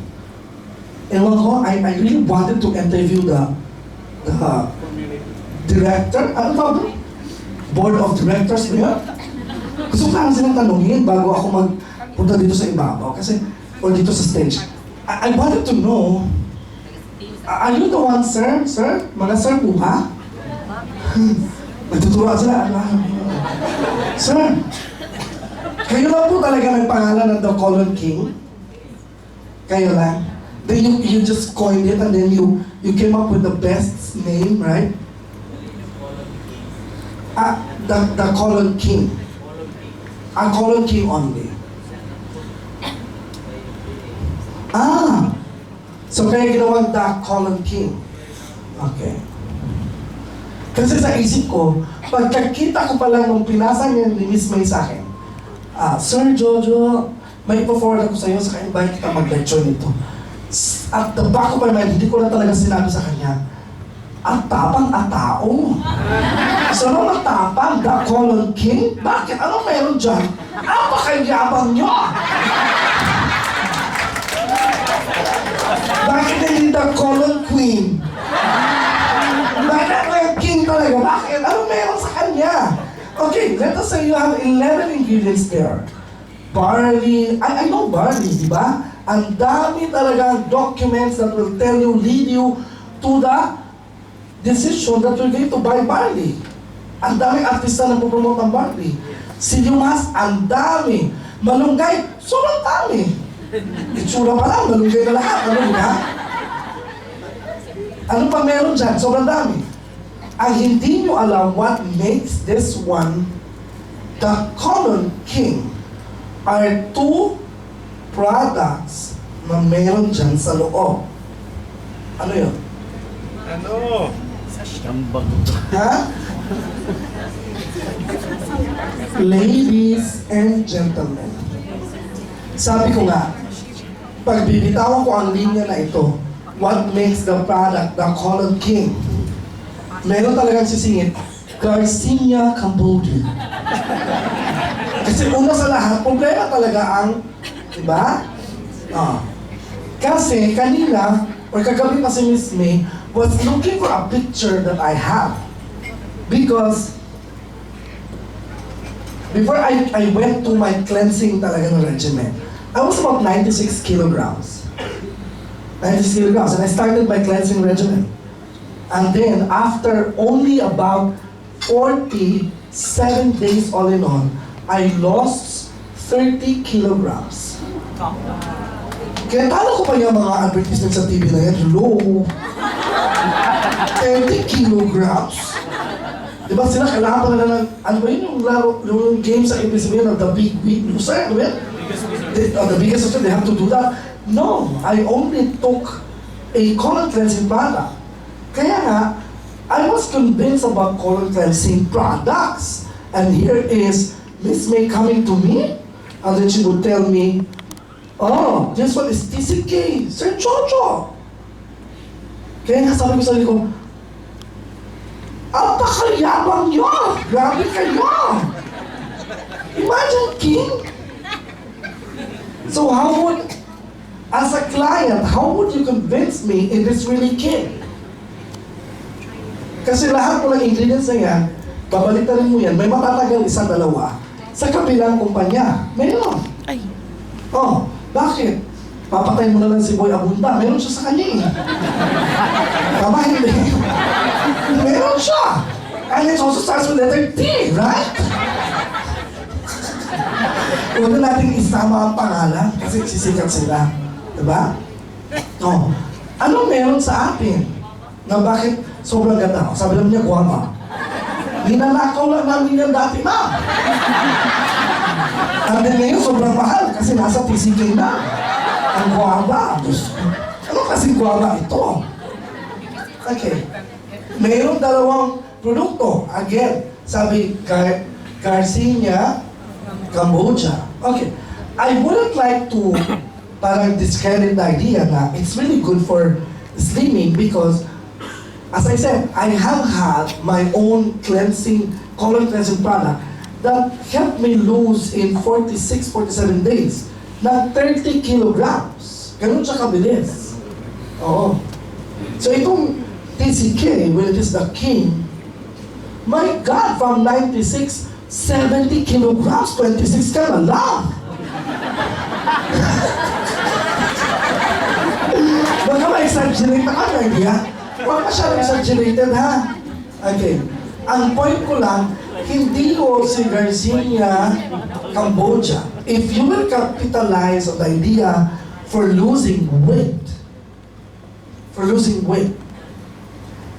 ewan ko, I really wanted to interview the director, ano ba? Board of Directors niya. Gusto ko lang silang tanungin bago ako magpunta dito sa ibabaw kasi, or dito sa stage. I wanted to know, are you the one, sir? Sir? Mga sir po ba? Nagtutuwa sila. Sir, kayo lang po talaga nagpangalan ng The Colon King? Kayo lang? Then you just coined it and then you came up with the best name, right? The Colon King. A Colon King only. So kaya ginawang The Colon King. Okay. Kasi sa isip ko, pagkakita ko pa lang nung pinasa niya ni Miss May sa akin, Sir Jojo, may ipo-forward ako sa iyo, saka invite kita mag-lecture nito. At the back of my mind, hindi ko na talaga sinabi sa kanya, ang tapang at tao. So ano matapang? The Colon King? Bakit? Anong meron dyan? Apakayabang nyo! Bakit hindi The Colon Queen? Bakit may king talaga? Bakit? Anong meron sa kanya? Okay, let us say you have 11 ingredients there. Barley, I know barley, di ba? Ang dami talaga documents that will tell you, lead you to the decision that you're going to buy barley. Ang dami artista na pupromote ng barley. Silimas, ang dami. Malunggay, sobrang dami. Itsura pa lang, malunggay na lahat. Ano ba? Ano pa meron dyan? Sobrang dami. Ang hindi nyo alam what makes this one the Colon King are 2 products na meron dyan sa loob. Ano yun? Ano? Ha? Ladies and gentlemen, sabi ko nga, pag bibitawan ko ang linya na ito, what makes the product the Colon King? Meron talagang sisingit, 𝐓𝐚𝐤𝐞. Kasi una sa lahat, problema talaga ang, di ba? Kasi kanina, or kagabi pa si Miss May, was looking for a picture that I have. Because, before I went to my cleansing talaga ng regimen, I was about 96 kilograms. 96 kilograms, and I started my cleansing regimen. And then, after only about 47 days all in all, I lost 30 kilograms. Kaya talo ko pa yung mga advertisement sa TV na yan, hello, 30 kilograms. Diba sila kailangan pa nila ng, ano ba yun yung laro, yung game sa ABC ng The Big Loser, ano ba yan? The biggest loser, they have to do that. No, I only took a colon cleansing product. Kaya nga, I was convinced about colon cleansing products. And here is Miss May coming to me, and then she would tell me, oh, this one is TCK, Sir Jojo. Kaya nga sabi ko sa sarili ko, ang pakayabang nyo! Grabe kayo! Imagine, King! So how would, as a client, how would you convince me it is really King? Kasi lahat mo ng ingredients na yan, babalitarin mo yan, may matatagal isang dalawa sa kabilang kumpanya. Meron. Ay. Oh, bakit? Papatayin mo na lang si Boy Abunda. Meron siya sa kanya eh. Tama, hindi. Meron siya. And it also starts with letter T, right? Huwag na natin isama ang pangalan kasi sisikat sila. Diba? Oh, ano meron sa atin? Na bakit sobrang ganda? Sabi lang niya, guwama. Ninanakaw lang namin yan dati, ma'am. And then ngayon, sobrang mahal kasi nasa TCK na. Ang guwaba. Ano kasing guwaba ito? Okay. Mayroong dalawang produkto. Again, sabi, 𝐓𝐚𝐤𝐞. Okay. I wouldn't like to parang discredit the idea na it's really good for slimming because as I said, I have had my own colon cleansing product that helped me lose in 46, 47 days na 30 kilograms. Ganun siya kabilis. Oo. So itong TCK, when it is the king, my God, from 96, 70 kilograms, 26 ka na lang. Baka ma-exaggerate na kami, ha? Huwag masyadong exaggerated, ha? Okay. Ang point ko lang, hindi ko si Garcia Cambodia. If you will capitalize on the idea for losing weight,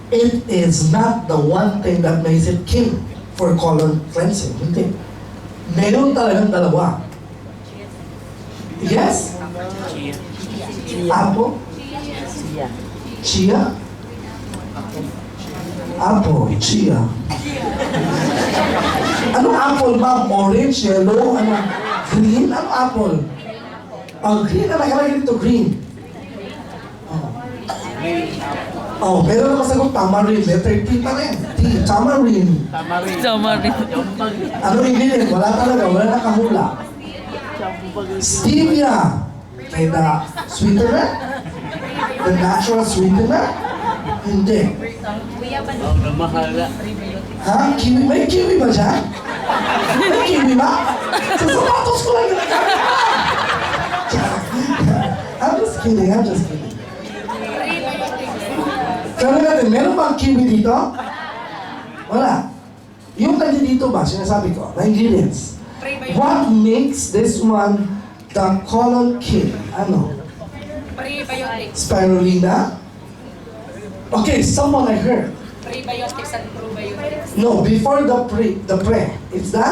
it is not the one thing that makes it king for colon cleansing. Hindi. Meron talagang dalawa. Yes? Apple? Chia? Apple, chia. Anong apple, ma'am? Orange, yellow, ano? Green? Anong apple? Oh, green. Ano nakalagay dito? Green. Oh, pero naman sagot, tamarind. Letter T pa rin. T, tamarind. Ano ingredient? Wala talaga. Wala nakahula. Stevia. May the sweetener? The natural sweetener? Hindi. Ha? Kiwi? May kiwi ba dyan? May kiwi ba? Sa sapatos ko lang yung nagamit. I'm just kidding. Sabi natin, meron bang kiwi dito? Wala. Yung nandito ba, sinasabi ko, na ingredients. What makes this one the colon king? Ano? Prebiotics. Spirulina? Okay, someone I heard. Prebiotics and probiotics. No, before the pre. It's the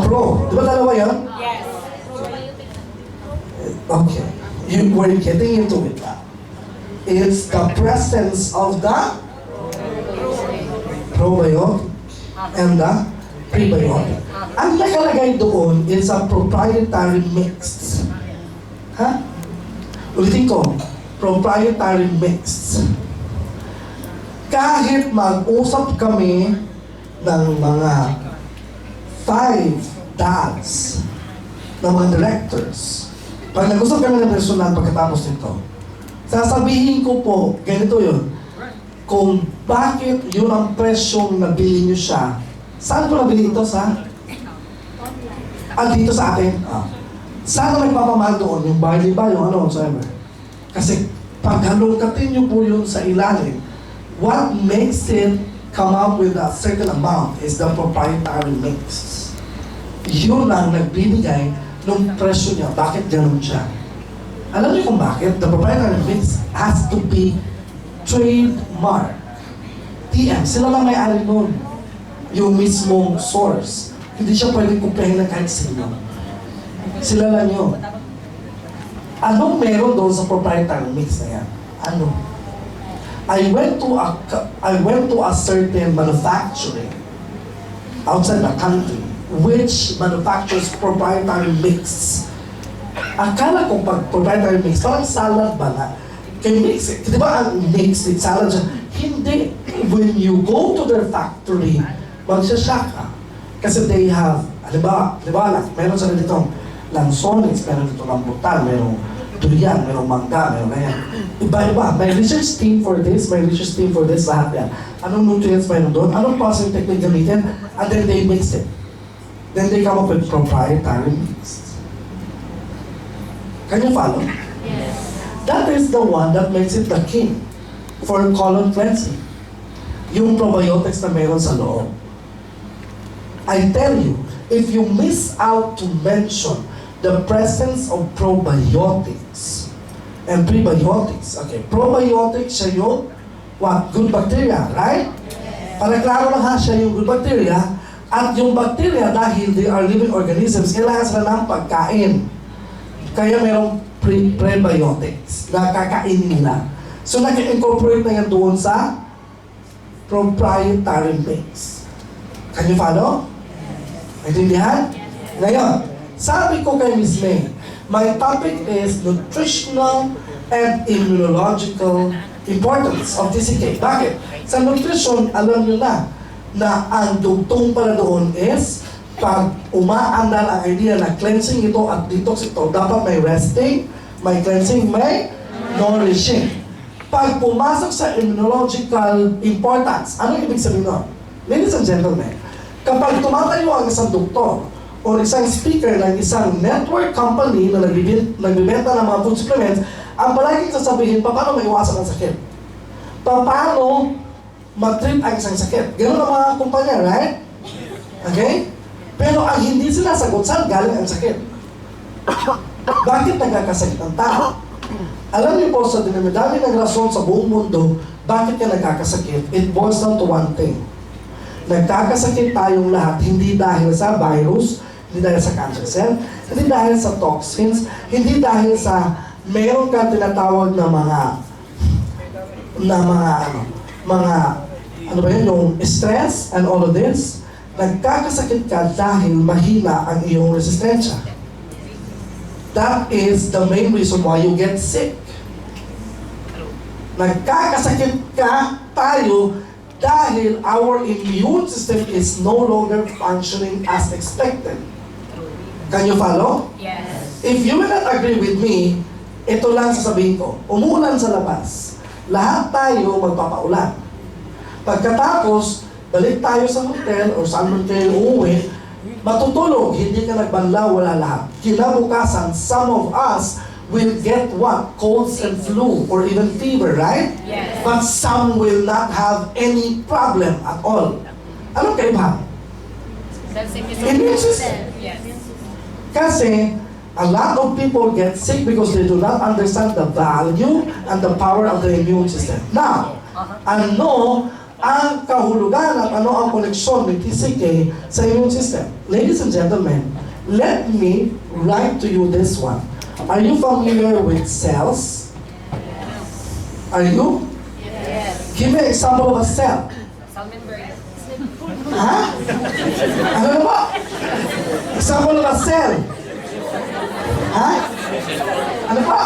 pro. Di ba dalawa yun? Yes. Okay. We're getting into it now. It's the presence of the probiotic and the prebiotic. Ang nakalagay doon is a proprietary mix. Ha? Ulitin ko, proprietary mix. Kahit mag-usap kami ng mga 5 dads, ng mga directors, pag nag-usap kami ng personal pagkatapos nito, sasabihin ko po, ganito yun, kung bakit yun ang presyong nabili nyo siya. Saan ko nabili ito? Dito sa atin. Sana nagpapamahal doon, yung barley ba, yung ano, whatsoever. Kasi pag halongkatin nyo po yun sa ilalim, what makes it come out with a certain amount is the proprietary mix. Yun ang nagbibigay ng presyo niya. Bakit ganun siya? Alam niyo kung bakit? The proprietary mix has to be trademark. TM, sila lang may-ari nun. Yung mismong source. Hindi siya pwedeng kumplahin ng kahit sino. Sila lang yun. Anong meron doon sa proprietary mix na yan? Ano? I went to a certain manufacturing outside the country which manufactures proprietary mix. Akala ko pag proprietary mix, parang salad ba na? Kaya mix it. Di ba ang mix it salad siya? Hindi. When you go to their factory, magsashock ka. Kasi they have, di ba, meron sila ditong lansones, meron ditong rambutan, merong durian, merong mangga, merong ganyan. Iba-iba. May research team for this, lahat yan. Anong nutrients meron doon? Anong processing technique gamitin? And then they mix it. Then they come up with proprietary mix. Can you follow? Yes. That is the one that makes it the king for colon cleansing. Yung probiotics na meron sa loob. I tell you, if you miss out to mention the presence of probiotics and prebiotics, okay, probiotics siya yung what? Good bacteria, right? Para klaro lang ha, siya yung good bacteria. At yung bacteria, dahil they are living organisms, kailangan sila ng pagkain. Kaya merong prebiotics na kakainin nila. So nag-incorporate na yan doon sa proprietary mix. Can you follow? Naintindihan? Ngayon, sabi ko kay Ms. May, my topic is nutritional and immunological importance of TCK. Bakit? Sa nutrition, alam nyo na na ang dugtong pala doon is pag umaandar ang idea na cleansing ito at detox ito, dapat may resting, may cleansing, may nourishing. Pag pumasok sa immunological importance, ano ibig sabihin nun? Ladies and gentlemen, kapag tumatayo ang isang doktor o isang speaker ng isang network company na nagbibenta ng mga food supplements, ang palaging sasabihin, paano maiwasan ang sakit? Paano mag-treat ang isang sakit? Ganun ang mga kumpanya, right? Okay? Pero ang hindi sinasagot, saan galing ang sakit? Bakit nagkakasakit ang tao? Alam niyo po, sa dinamidami ng rason sa buong mundo, bakit ka nagkakasakit? It boils down to one thing. Nagkakasakit tayong lahat, hindi dahil sa virus, hindi dahil sa cancer cell, hindi dahil sa toxins, hindi dahil sa meron ka tinatawag na ano ba yun, yung stress and all of this. Nagkakasakit ka dahil mahina ang iyong resistensya. That is the main reason why you get sick. Nagkakasakit ka tayo dahil our immune system is no longer functioning as expected. Can you follow? Yes. If you will not agree with me, ito lang sasabihin ko. Umuulan sa labas. Lahat tayo magpapaulan. Pagkatapos, balik tayo sa hotel o saan man kayo uuwi, matutulog, hindi ka nagbanlaw, wala lahat. Kinabukasan, some of us will get what? Colds and flu or even fever, right? Yes. But some will not have any problem at all. Anong kaibahan? Immune system. Yes. Kasi, a lot of people get sick because they do not understand the value and the power of the immune system. Now, ano ang kahulugan at ano ang koneksyon ng TCK sa immune system? Ladies and gentlemen, let me write to you this one. Are you familiar with cells? Are you? Yes. Give me an example of a cell. Salmonberry. Ha? Ano na ba? Example of a cell. Ha? Ano pa?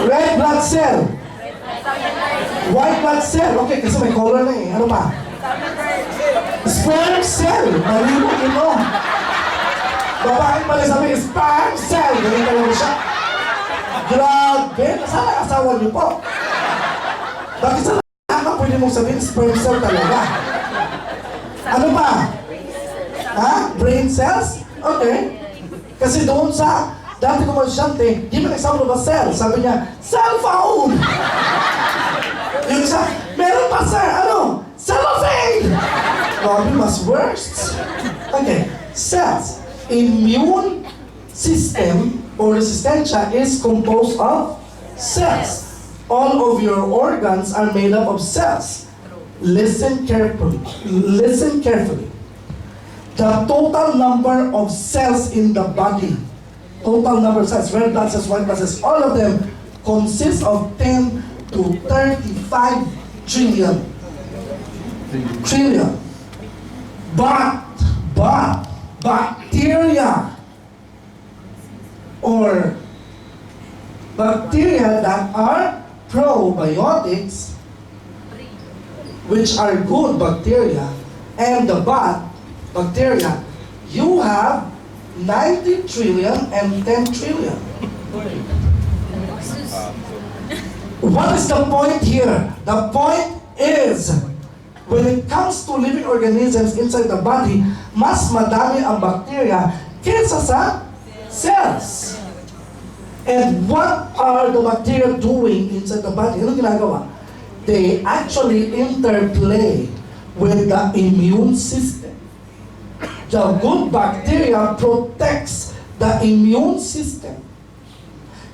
Red blood cell. White blood cell. Okay, kasi may color na eh. Ano pa? Sperm cell. Malino ino. Babae pala sabi, sperm cell. Ganun talaga siya. Grabe. Saan ang asawa niyo po? Bakit sa lahat na pwede mong sabihin, sperm cell talaga? Ano pa? Ha? Brain cells? Okay. Kasi doon sa dati ko masyante, give me an example of a cell. Sabi niya, cell phone! Yung isa, meron pa sir, ano? Cellophane! Grabe, mas worst. Okay, cells. Immune system or resistensya is composed of cells. All of your organs are made up of cells. Listen carefully. Listen carefully. The total number of cells in the body, total number of cells, red blood cells, white blood cells, all of them consist of 10 to 35 trillion. But bacteria or bacteria that are probiotics, which are good bacteria, and the bad bacteria, you have 90 trillion and 10 trillion. What is the point here? The point is, when it comes to living organisms inside the body, mas madami ang bacteria kaysa sa cells. And what are the bacteria doing inside the body? Ano ginagawa? They actually interplay with the immune system. The good bacteria protects the immune system.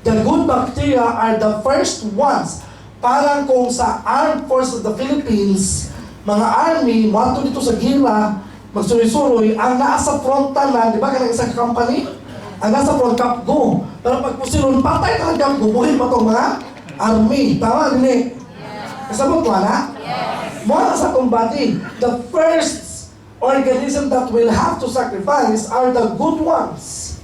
The good bacteria are the first ones. Parang kung sa Armed Forces of the Philippines, mga army, mato dito sa gila, magsuroy-suroy, ang nasa frontalan, di ba ka ng isang company? Ang nasa front cap go. Pero pag pusilon, patay ka ng cap go, buhay pa itong mga army. Tama, hindi? Kasabot mo na? Yes. Mula sa itong body, the first organism that will have to sacrifice are the good ones.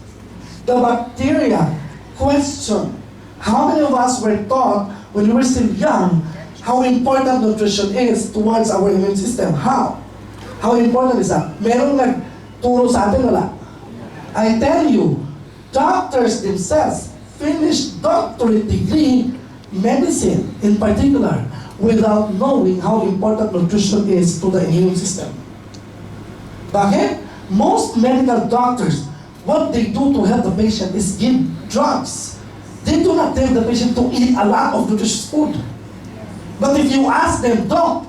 The bacteria. Question, how many of us were taught when we were still young how important nutrition is towards our immune system? How? How important is that? Merong nagturo sa atin, wala? I tell you, doctors themselves finish doctorate degree, medicine in particular, without knowing how important nutrition is to the immune system. Bakit? Most medical doctors, what they do to help the patient is give drugs. They do not tell the patient to eat a lot of nutritious food. But if you ask them, Doc,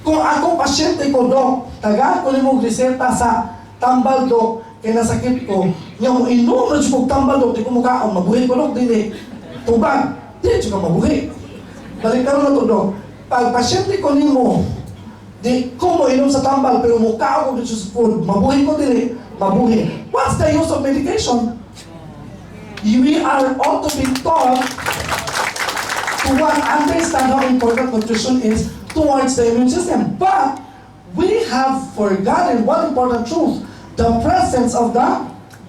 kung ako pasyente ko, Doc, tagaan ko ni mong reseta sa tambal, Doc, kaya nasakit ko, nga mo inom na siya kong tambal, Doc, di ko mukhaon, mabuhi ko, Doc, dili. Tubag, di siya ka mabuhi. Balik na rin na to, Doc. Pag pasyente ko ni mo, di ko mo inom sa tambal, pero mukhaon ko dito sa food, mabuhi ko, dili, mabuhi. What's the use of medication? We are all to be taught to understand how important nutrition is towards the immune system. But we have forgotten one important truth, the presence of the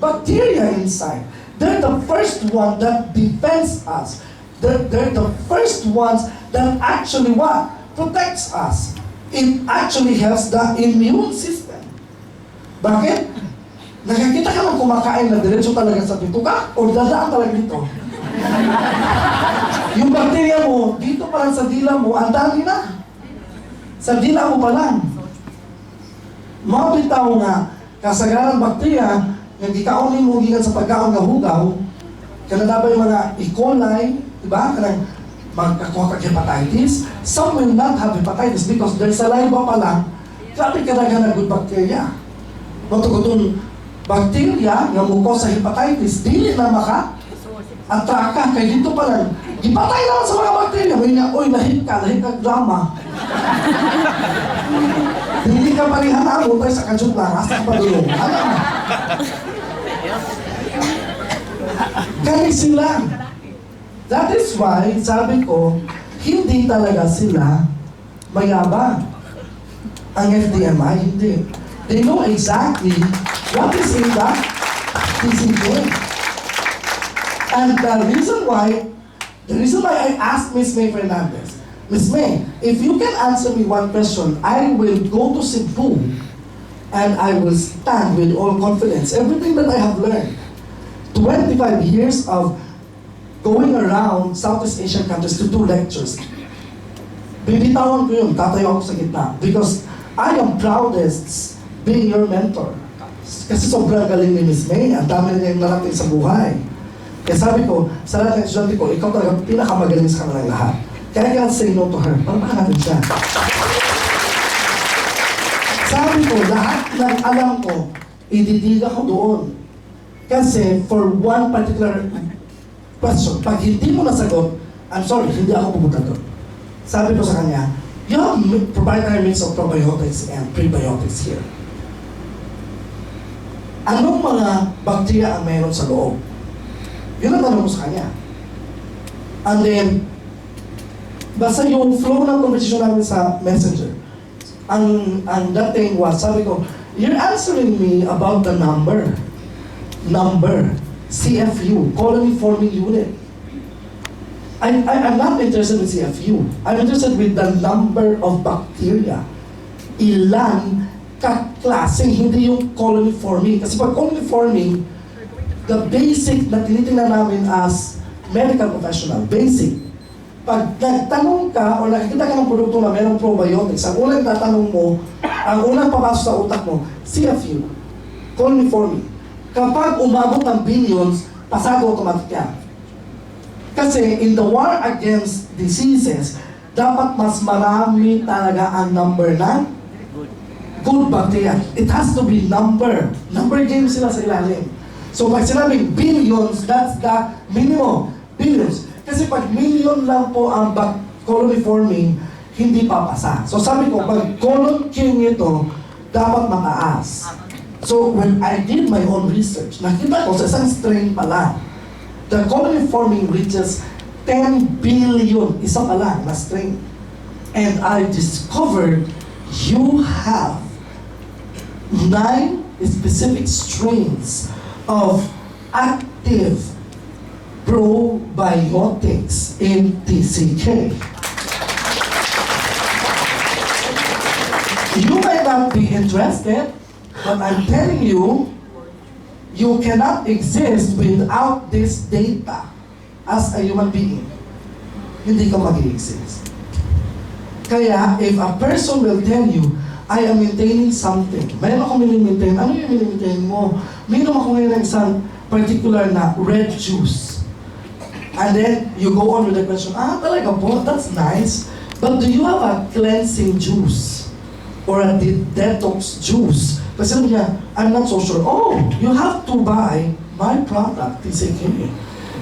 bacteria inside. They're the first one that defends us. They're the first ones that actually what? Protects us. It actually helps the immune system. Bakit? Nakakita ka lang kumakain na diretso talaga sa bituka o dadaan talaga dito? Yung bakterya mo, dito pa lang sa dila mo, ang dami na. Sa dila mo pa lang. Mabitaw nga, kasagaran bakterya, nga gikaonin mo gikan sa pagkaon nga hugaw, kanada ba yung mga E. coli, diba? Kanang magkakuha ka hepatitis. Some will not have hepatitis because their saliva pa lang, grabe kadaga na good bacteria. Matugod bacteria nga muko sa hepatitis, dili na maka-atraka. Kaya dito pa lang, ipatay naman sa mga bacteria. May nga, oy, lahit ka drama. Hindi ka parihan mo, tayo sa kadyot lang, hasta ka padulong. Ano? Kaya sila. That is why, sabi ko, hindi talaga sila mayabang. Ang FDMI, hindi. They know exactly what is in the TCK. And the reason why I asked Ms. May Fernandez, Ms. May, if you can answer me one question, I will go to Cebu and I will stand with all confidence. Everything that I have learned, 25 years of going around Southeast Asian countries to do lectures, bibitawan ko yun, tatayo ako sa gitna. Because I am proudest being your mentor. Kasi sobrang galing ni Ms. May, ang dami na niyang narating sa buhay. Kaya sabi ko, sa lahat ng estudyante ko, ikaw talaga pinakamagaling sa kanilang lahat. Kaya I can't say no to her. Palpakan natin siya. Sabi ko, lahat ng alam ko, ididiga ko doon. Kasi for one particular question, pag hindi mo nasagot, I'm sorry, hindi ako pupunta doon. Sabi ko sa kanya, you have proprietary mix of probiotics and prebiotics here. Anong mga bacteria ang mayroon sa loob? Yun ang tanong ko sa kanya. And then, basta yung flow ng conversation namin sa Messenger, ang dating was, sabi ko, you're answering me about the number, CFU, colony forming unit. I'm not interested in CFU. I'm interested with the number of bacteria. Ilan kaklaseng, hindi yung colony forming. Kasi pag colony forming, the basic na tinitingnan namin as medical professional, basic. Pag nagtanong ka o nakikita ka ng produkto na mayroong probiotics, ang unang tatanong mo, ang unang papasok sa utak mo, CFU, colony forming. Kapag umabot ng billions, pasado automatic yan. Kasi in the war against diseases, dapat mas marami talaga ang number ng good bacteria. It has to be number. Number game sila sa ilalim. So pag sinabing billions, that's the minimum. Billions. Kasi pag million lang po ang colony forming, hindi papasa. So sabi ko, pag colon 𝐤𝐚𝐤𝐞, dapat mataas. So when I did my own research, nakita ko sa isang strain pa lang, the colony forming reaches 10 billion, isa pa lang na strain. And I discovered you have 9 specific strains of active probiotics in TCK. You might not be interested, but I'm telling you, you cannot exist without this data as a human being. Hindi ka mag-exist. Kaya, if a person will tell you, I am maintaining something. Mayroon akong mini-maintain. Ano yung mini-maintain mo? Mayroon ako ngayon ng isang particular na red juice. And then, you go on with the question, talaga po, that's nice. But do you have a cleansing juice? Or a detox juice? Kasi sabi niya, I'm not so sure. Oh, you have to buy my product, TCK.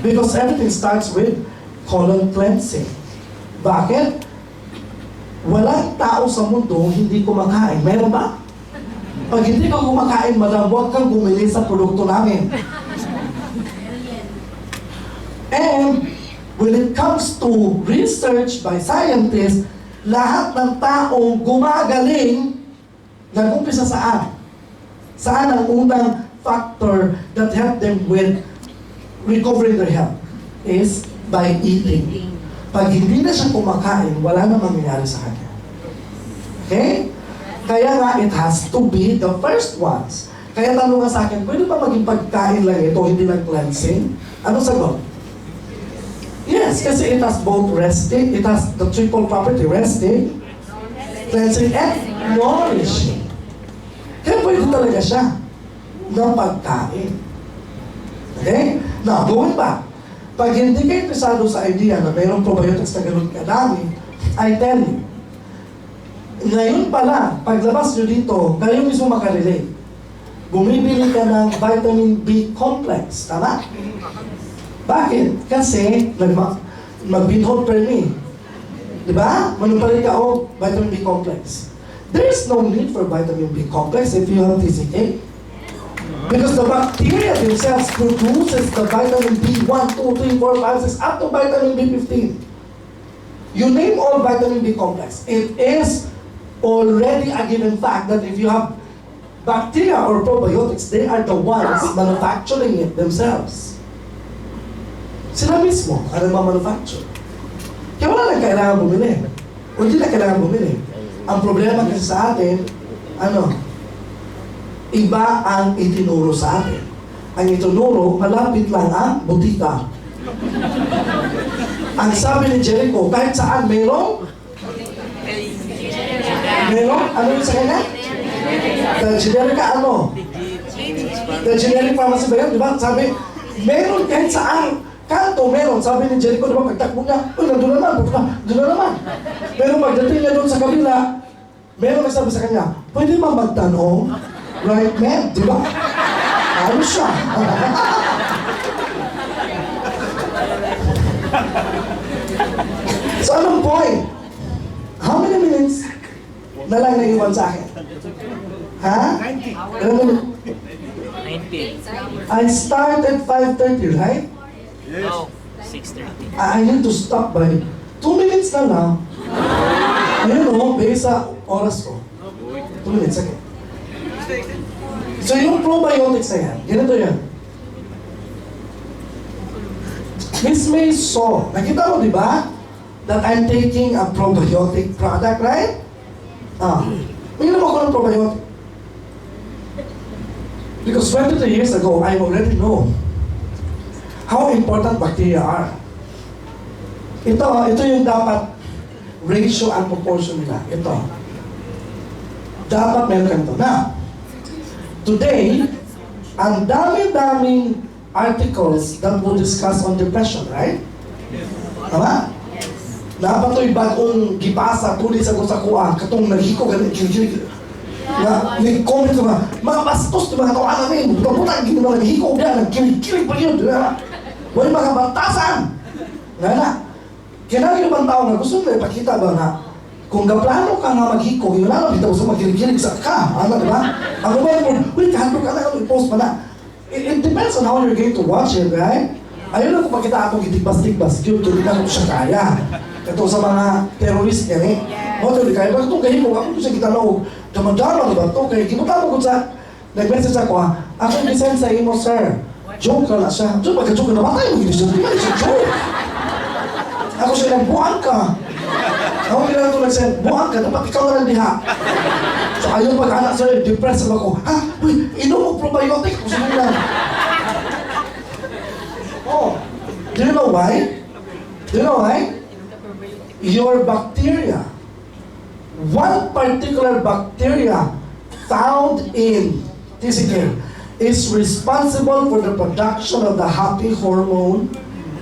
Because everything starts with colon cleansing. Bakit? Walang tao sa mundo hindi kumakain. Meron ba? Pag hindi ka kumakain, madam, huwag kang bumili sa produkto namin. And when it comes to research by scientists, lahat ng taong gumagaling, nag-umpisa saan? Saan ang unang factor that help them with recovering their health? Is by eating. Pag hindi na siya kumakain, wala na mangyayari sa kanya. Okay? Kaya nga, it has to be the first ones. Kaya tanong nga sa akin, pwede ba maging pagkain lang ito, hindi lang cleansing? Anong sagot? Yes, kasi it has both resting, it has the triple property, resting, cleansing, and nourishing. Kaya pwede talaga siya ng pagkain. Okay? Now, going back. Pag hindi kayo interesado sa idea na mayroong probiotics na ganun kadami, I tell you, ngayon pa lang, paglabas nyo dito, kayo mismo makarelate. Bumibili ka ng vitamin B complex, tama? Bakit? Kasi mag-binhold per me. Diba? Manupalit ka o vitamin B complex. There's no need for vitamin B complex if you have TCK. Because the bacteria themselves produces the vitamin B1, 2, 3, 4, 5, 6, up to vitamin B15. You name all vitamin B complex. It is already a given fact that if you have bacteria or probiotics, they are the ones manufacturing it themselves. Sila mismo ang nagmamanufacture. Kaya wala lang kailangan bumili. O hindi na kailangan bumili. Ang problema kasi sa atin, iba ang itinuro sa atin. Ang itinuro, malapit lang ang butika. Ang sabi ni Jericho, kahit saan mayroong? Mayroong? Ano yung sa kanya? The generic ano? The generic pharmacy ba yan? Diba? Sabi, mayroon kahit saan. Kanto, meron. Sabi ni Jericho, diba, pagtakbo niya, nandun naman, doon na naman. Pero pagdating niya doon sa kabila, meron nagsabi sa kanya, pwede ba magtanong? Right, man? Di ba? Ayos siya. So, anong point? How many minutes na lang naiwan sa akin? Ha? 90. 90. I started 5:30, right? No, 6:30. I need to stop by 2 minutes na lang. Ayun o, based sa oras ko. 2 minutes, okay. So yung probiotics na yan, ganito yan. Miss May saw, nakita mo di ba? That I'm taking a probiotic product, right? Minum ako ng probiotic. Because 22 years ago, I already know how important bacteria are. Ito yung dapat ratio and proportion nila. Ito. Dapat meron ganito. Now, today, ang dami-daming articles that will discuss on depression, right? Tama? Dapat to'y bagong gibasa, tulis ako sa kuha, katong naghiko, ganun, na, nag-comment ko na, mga bastos, di ba, katawan namin, buta-buta, hindi naman naghiko, nagkilig-kilig pa yun, di ba? May mga batasan! Nga kailangan yung ibang tao na gusto nila ipakita ba na kung gaplano ka nga maghiko, yun na lang, kita mo sa magkilig-kilig sa ka, di ba? Ang mga wait, kahalo ka na, i-post pa na. It depends on how you're going to watch it, right? Ayun lang kung makita akong gitigbas-tigbas, yun, hindi na ko siya kaya. Ito sa mga terrorist yan eh. O, hindi kaya, bakit itong kahiko, ako siya kita na damadama, diba ito? Kaya ginuta mo ko sa, nag-message ako ha, ako yung design sa imo, sir. Joke ka na siya. Joke, magka-joke ka na, matay mo, hindi siya joke. Ako siya, buwan ka. Ako kailangan ito nag-send, buwan ka, dapat ikaw na lang diha. So ayaw pag-anak sir, depressed ako. Ha? Uy, inom mo probiotic. Gusto mo lang. Oh, do you know why? Do you know why? Your bacteria, one particular bacteria found in TCK is responsible for the production of the happy hormone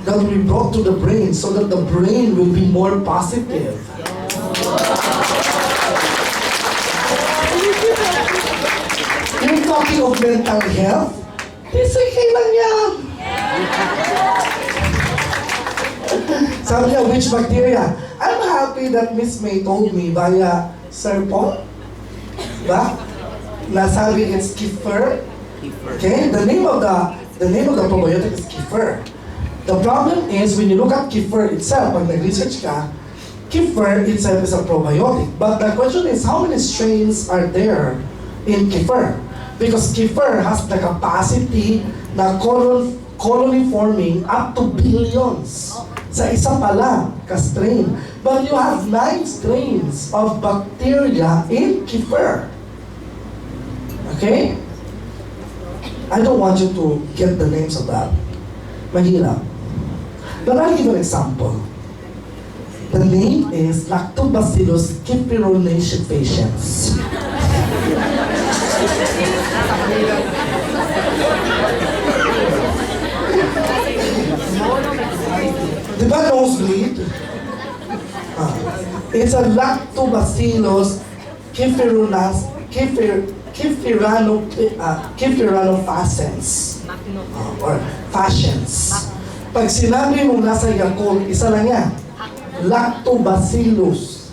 that we brought to the brain so that the brain will be more positive. You're talking of mental health? TCK lang yan. Sabi niya, which bacteria? I'm happy that Miss May told me via Sir Paul. Ba? Nasabi it's kefir. Okay? The name of the probiotic is kefir. The problem is when you look at kefir itself, pag nag-research ka, kefir itself is a probiotic. But the question is, how many strains are there in kefir? Because kefir has the capacity na colony forming up to billions sa isa pa lang ka-strain. But you have 9 strains of bacteria in kefir. Okay? I don't want you to get the names of that. Mahirap. But I'll give an example. The name is Lactobacillus cephalonacefaciens. Diba nosebleed? It's a Lactobacillus cephalofaciens. Or fasciens. Pag sinabi mong nasa Yakult, isa lang yan. Lactobacillus.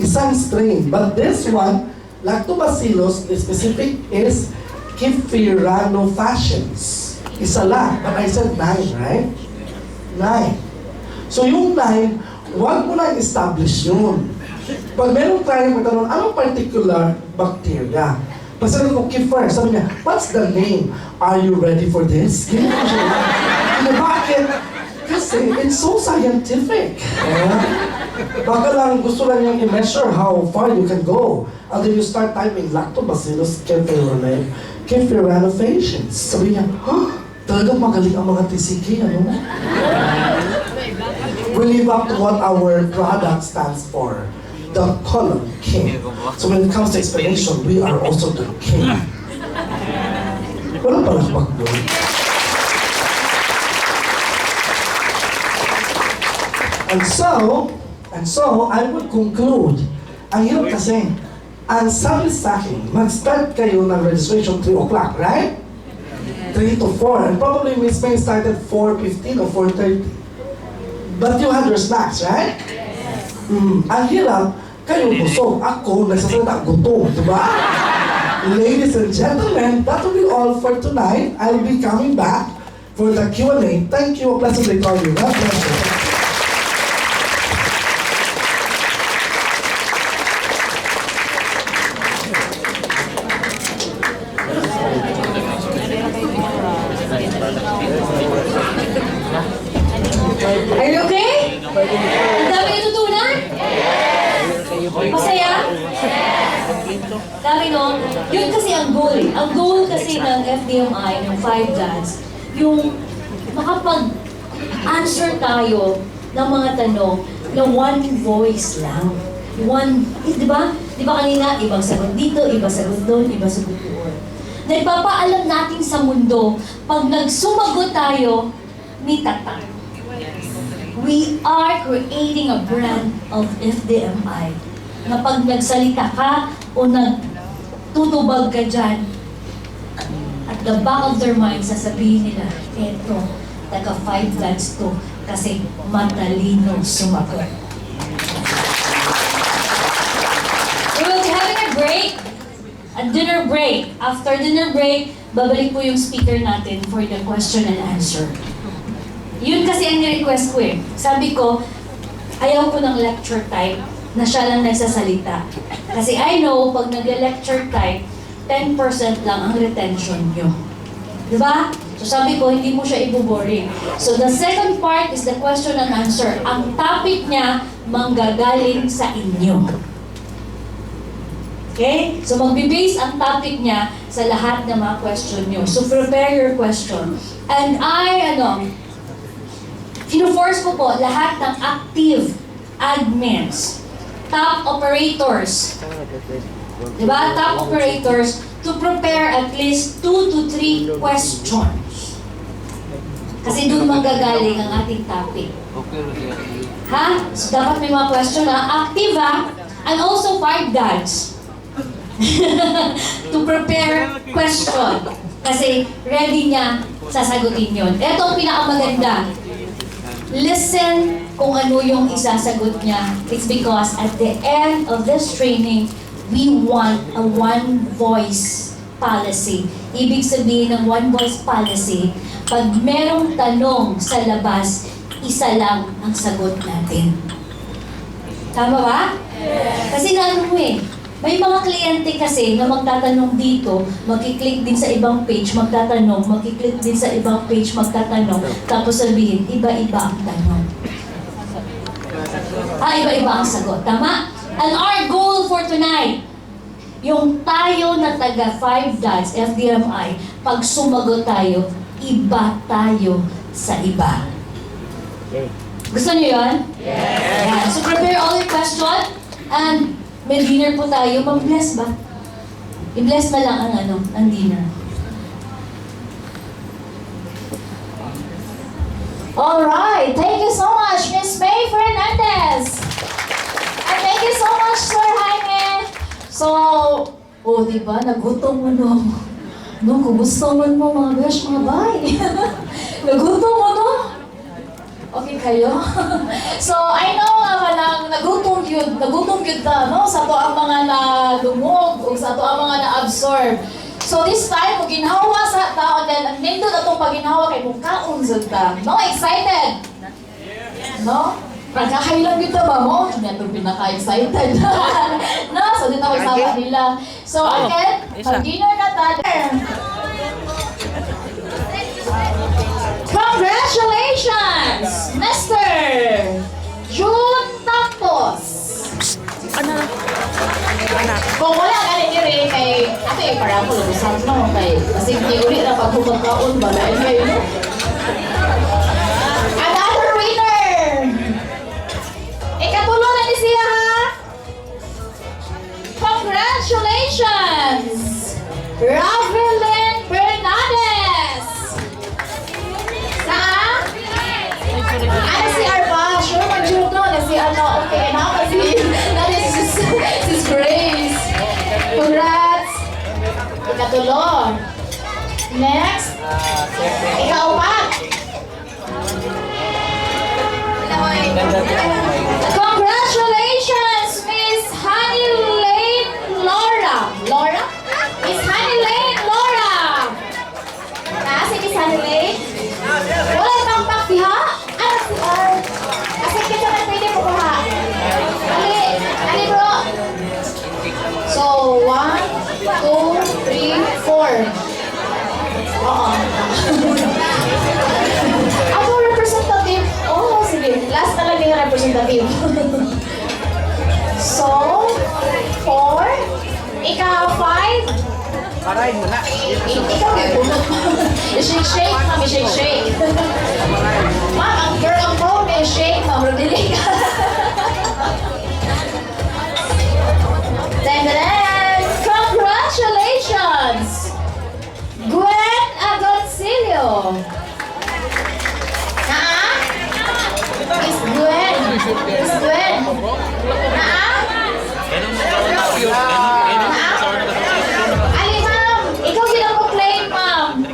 Isang strain. But this one, Lactobacillus, the specific is cephalofaciens. Isa lang. But I said 9, right? 9. So yung 9, huwag mo na establish yun. Pag meron tayo magtanong, anong particular bacteria? Pag sabi ko, kefir, sabi niya, what's the name? Are you ready for this? Bakit? Kasi it's so scientific. Baka lang gusto lang niyang i-measure how far you can go. And then you start typing Lactobacillus cephalofaciens. Sabi niya, talagang magaling ang mga TCK, ano? We live up to what our product stands for. The colon king. So when it comes to explanation, we are also the king. Wala palang bakdoon. And so, I would conclude, ang hirap kasi, ang sabi sa akin, mag-start kayo ng registration 3 o'clock, right? 3 to 4, and probably Miss May started 4:15 or 4:30. But you had your snacks, right? Ang hirap, kayo busog. Ako, nagsasalita, gutom, diba? Ladies and gentlemen, that will be all for tonight. I'll be coming back for the Q&A. Thank you. A pleasant day to you. God bless you. Are you okay? Ang dami natutunan? Masaya? Dami, no? Yun kasi ang goal. Ang goal kasi ng FDMI, ng 5 Dads, yung makapag-answer tayo ng mga tanong na one voice lang. Di ba? Di ba kanina, ibang sagot dito, ibang sagot doon, ibang sagot doon. Nagpapaalam natin sa mundo, pag nagsumagot tayo, may tatak. We are creating a brand of FDMI na pag nagsalita ka o nagtutubag ka dyan, at the back of their mind, sasabihin nila, eto, taga 5 Dads to kasi matalino sumagot. We will be having a break, a dinner break. After dinner break, babalik po yung speaker natin for the question and answer. Yun kasi ang ni-request ko eh. Sabi ko, ayaw ko ng lecture type na siya lang nagsasalita. Kasi I know, pag nag-lecture type, 10% lang ang retention nyo. Diba? So sabi ko, hindi mo siya ibuboring. So the second part is the question and answer. Ang topic niya, manggagaling sa inyo. Okay? So magbe-base ang topic niya sa lahat ng mga question niyo. So prepare your question. And fino-force ko po lahat ng active admins, top operators, diba? Top operators to prepare at least 2 to 3 questions. Kasi doon manggagaling ang ating topic. Ha? So dapat may mga question na active ha? And also 5 dads. To prepare question. Kasi ready niya sasagutin yun. Ito ang pinakamaganda. Listen kung ano yung isasagot niya. It's because at the end of this training, we want a one-voice policy. Ibig sabihin ng one-voice policy, pag merong tanong sa labas, isa lang ang sagot natin. Tama ba? Kasi may mga kliyente kasi na magtatanong dito, magkiklik din sa ibang page, magtatanong, magkiklik din sa ibang page, magtatanong, tapos sabihin, iba-iba ang tanong. Iba-iba ang sagot. Tama? And our goal for tonight, yung tayo na taga 5 dads, FDMI, pag sumagot tayo, iba tayo sa iba. Gusto niyo yun? Yes! Yeah. So prepare all your questions, and may dinner po tayo. Mag-bless ba? I-bless ba lang ang dinner? Alright, thank you so much, Miss May Fernandez. And thank you so much, Sir Jaime. So, diba, nagutom mo kumusta man mo mga besh, mga bay? Nagutom mo Okay kayo? So, I know nga lang, nagutom yun ka, no? Sa to ang mga nadumog, o sa to ang mga na-absorb. So, this time, ginhawa sa tao, then, nindot atong pagginhawa kay mong kaunzod ta. No? Excited? No? Pagkakailang yun ba mo? Hindi itong pinaka-excited. No? So, dito ako isawa nila. So, again, pag-dinner na tayo. Congratulations, Mr. June Tampos. Kung wala ka rin kay para ako lumusap no kay kasi hindi ulit na pagpupagkaon ba dahil kayo no? Another winner! Ikatulong na ni siya ha? Congratulations! Ravelin Bernadez! Si Arba, sure mag-judo na si okay, na si Grace. Congrats! Ikatulo. Next. Ikaw pa. Congratulations, Miss Honeylane Laura. Laura? Miss Honeylane Laura. Si Miss Honeylane? Wala kang paktiha? Kasi kita na pwede po ha. Ali bro. So, 1, 2, 3, 4. Ako representative. Sige. Last na lang yung representative. So, 4. Ikaw, 5. Parahin mo na. Ikaw yung bunot mo. I-shake, ma'am. I-shake. Ma'am, ang girl ang phone, i-shake, ma'am. Rodili ka. Then, congratulations! Gwen Agoncillo. Miss Gwen. Miss Gwen. Ali, ma'am. Ikaw ginang complain, ma'am.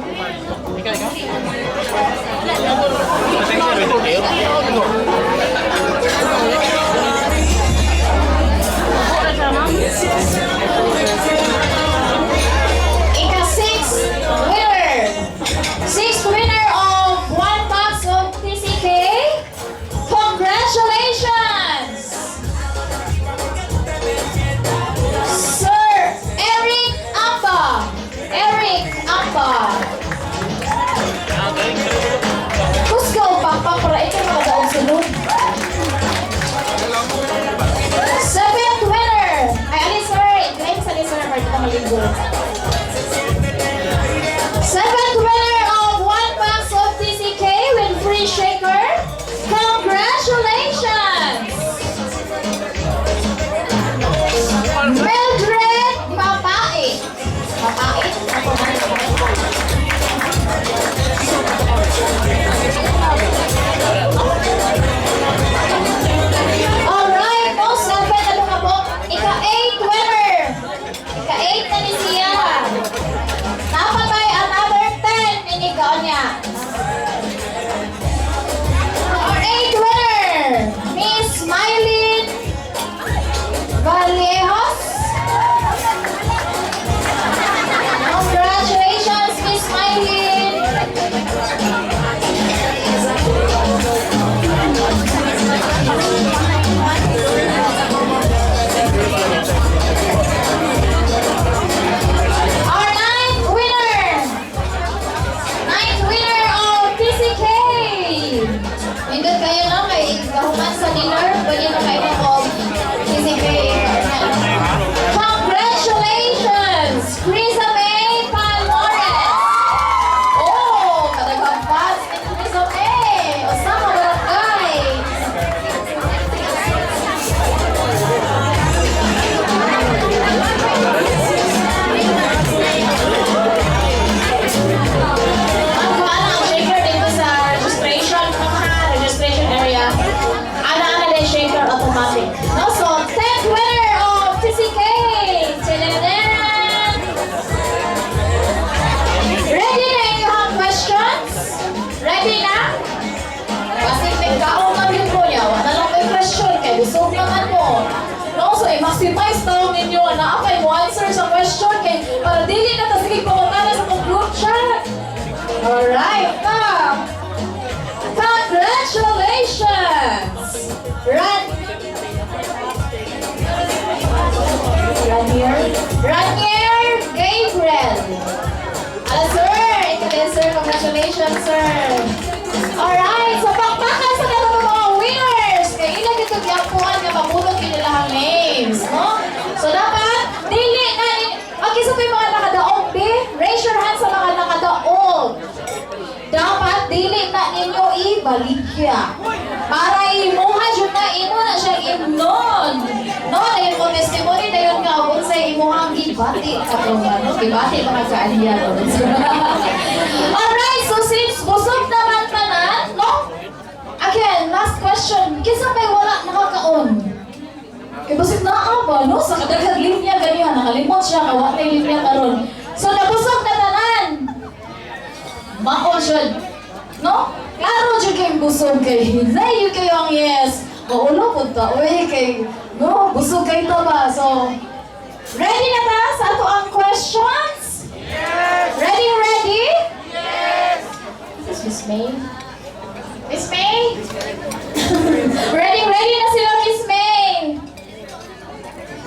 Alright, congratulations! Ranier Gabriel. Sir, ito din sir, congratulations sir. Alright, so pakpakan sa mga winners. Kaya ilang ito giyapuan nga mabulog kinilang names, no? So dapat, dili na, okay, so yung mga nakadaog, raise your hand sa mga nakadaog. Dapat, dili na ninyo ibaligya. Para imuha dyan na, imo na siya imnon. No, na yung testimony na yun nga, kung sa imuhang gibati. Gibati mga kaaliya. Alright, so since busog naman tanan, no? Again, last question. Kisa may wala nakakaon? Kaya busog na ba, no? Sa kadagdag linya ganyan, nakalimot siya, kawa na yung linya karon. So, nabusog na tanan. Maon siya, no? Klaro dyan kayong busog kay Hinay, yun kayo ang yes. Maulo po ta, uy kay, no? Busog kayo ta ba? So, ready na ta sa ato ang questions? Yes! Ready? Yes! This is Miss May. Miss May? ready na sila, Miss May.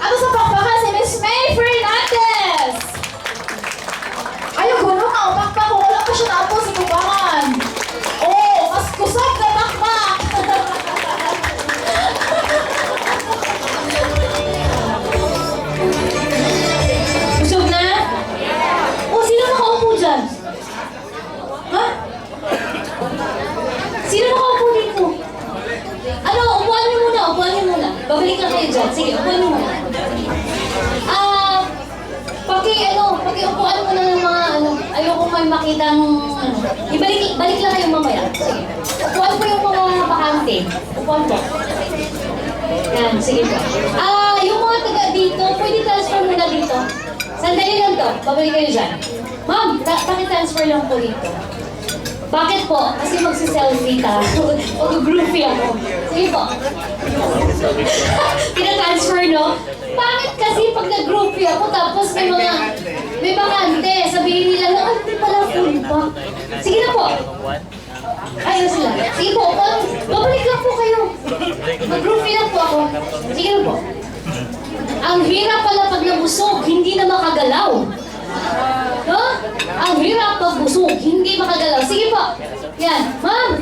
Ano sa pakpakan si Miss May Fernandez? Ayaw, gulo ka, pakpak ko, wala pa siya naapo sa tubangan. Oh, mas kusog na pakpak. Kusog na? Oh, sino nakaupo dyan? Ha? Sino nakaupo dito? Ano, upuan niyo muna. Babalik lang kayo dyan. Sige, upuan niyo muna. Pakiupuan mo na ng mga ayoko may makitang balik lang kayo mamaya. Sige. Upuan po yung mga bakante. Upuan po. Yan, sige po. Yung mga taga dito, pwede transfer muna dito. Sandali lang to, babalik kayo dyan. Ma'am, paki-transfer lang po dito. Bakit po? Kasi magsi-selfie ka. Mag-groupie ako. Sige po. Tina-transfer, no? Bakit kasi pag nag-groupie ako tapos may bakante, sabihin nila na, di pala full pack. Sige na po. Ayun sila. Sige po, babalik lang po kayo. Mag-groupie lang po ako. Sige na po. Ang hirap pala pag nabusog, hindi na makagalaw. No? Ang hirap pag busog, hindi makagalaw. Sige po. Yan. Ma'am.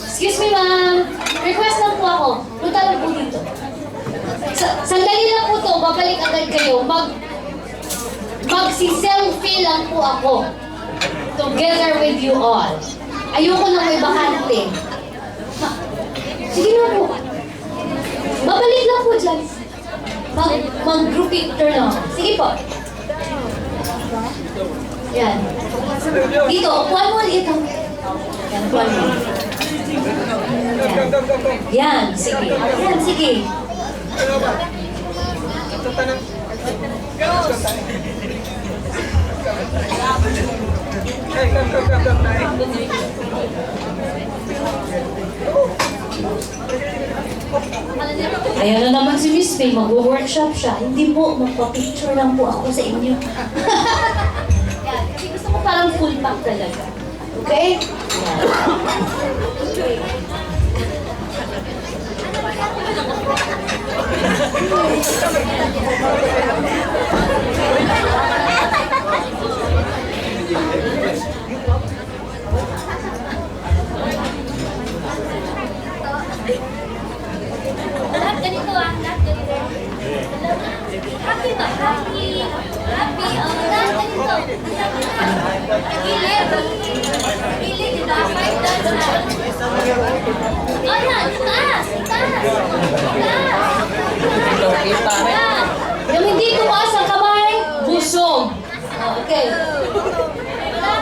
Excuse me, ma'am. Request lang po ako. Punta lang po dito. Sandali lang po to. Babalik agad kayo. Magsi-selfie lang po ako. Together with you all. Ayoko na may bakante. Sige na po. Babalik lang po dyan. Mag-group picture lang. Sige po. Yan. Dito, upuan mo ulit. Yan, upuan mo. Yan, sige. Yan, sige. Ayan na naman si Miss May, mag-workshop siya. Hindi po, magpa-picture lang po ako sa inyo. Yan, kasi gusto ko parang full pack talaga. Okay? Yan. Okay. Lahat ganito lahat ganito. Happy ba? Happy, lahat ganito. Gilid, diba? 5 dots na. Itaas. Yung hindi tumaas ang kamay, busog. Okay. Wala.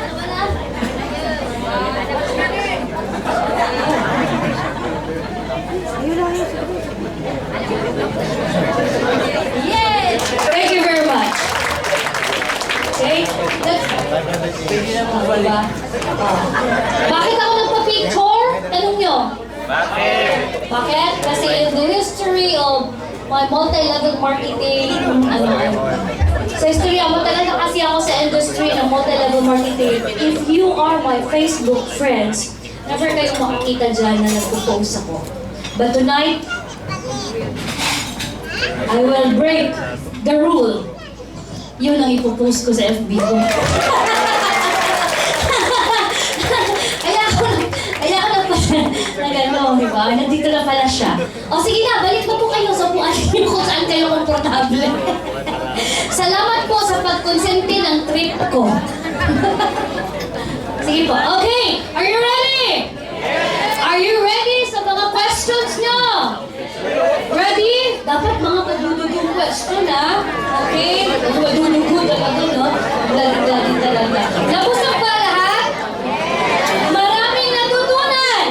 Yes! Thank you very much. Okay? Diba? Bakit ako nagpa-picture? Tanong nyo. Bakit? Kasi in the history of my multi-level marketing, Sa istorya, matagal na kasi ako sa industry ng multi-level marketing. If you are my Facebook friends, never kayong makakita dyan na nagpo-post ako. But tonight, I will break the rule. Yun ang ipopost ko sa FB ko. Kaya ako na pala na gano'n, di ba? Nandito na pala siya. O sige na, balik na po kayo sa puan niyo kung saan kayo komportable. Salamat po sa pagkonsente ng trip ko. Sige po. Okay, are you ready? Are you ready sa mga questions nyo? Ready? Dapat mga padudugong question, ha? Okay? Padudugo talaga, no? Lagi talaga. Nabusog ba lahat? Maraming natutunan?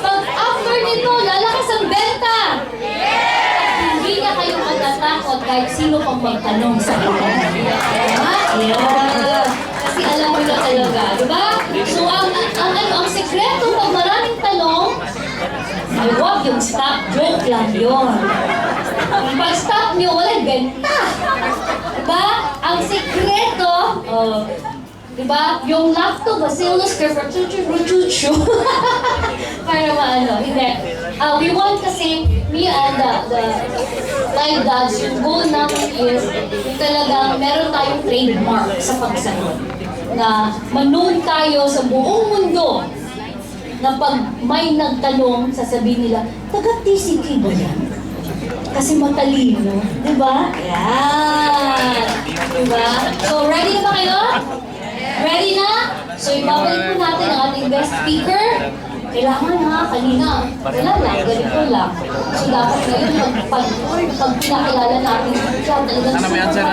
Pag after nito, lalakas ang benta? Hindi na kayo matatakot kahit sino pang magtanong sa inyo. Ha? Yeah. Kasi alam mo na talaga, di ba? So, ang sekreto pag maraming tanong, ay wag yung stop, joke lang yun. Pag stop nyo, walang benta. Diba? Ang sekreto, diba? Yung lactobacillus kerfuchuchu. Para maano, hindi. We want kasi, me and the live dads, yung goal namin is, yung talagang meron tayong trademark sa pagsagot. Na ma-known tayo sa buong mundo na pag may nagtanong, sasabihin nila, taga-TCK ba yan? Kasi matalino, di ba? Yan! Di ba? So, ready na ba kayo? Ready na? So, ibabalik po natin ang ating best speaker. Kailangan ha, kanina, wala lang, ganito lang. So, dapat ngayon, pag pinakilala natin, siya talagang talaga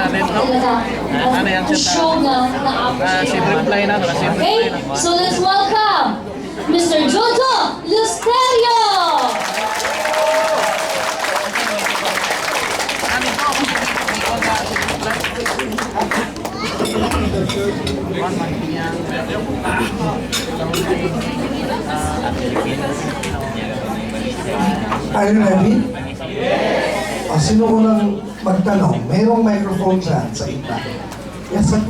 show na okay? So, let's welcome Mr. Jojo Lusterio! Are you ready? Yes! Sino unang magtanong? Mayroong microphone dyan sa ita. Yes, sir.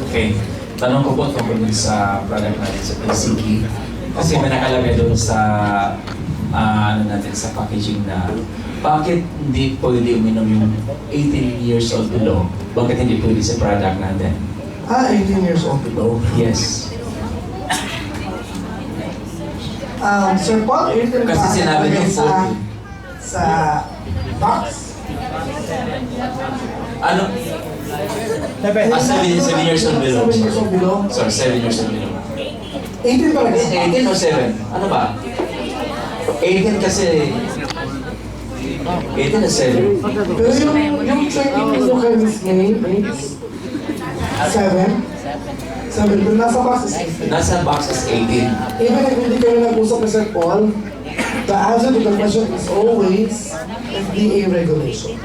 Okay. Tanong ko po tungkol sa product natin sa TCK. Kasi may nakalagay doon sa ano natin sa packaging na bakit hindi pwede uminom yung 18 years old below? Bakit hindi pwede sa product natin? 18 years old below. Yes. Sir Paul, 18 Kasi sinabi niyo sa box. Ano? 7 years old below. 7 years old below. Sorry, 7 years old below. 18 talaga. 18 o 7? Ano ba? 18 kasi... 18 o 7? Pero yung training nito kay Miss May, is 7. 7. Pero nasa box is 18. Nasa box is 18. Even if hindi kayo nag-usap ni Sir Paul, the answer to the question is always FDA regulation.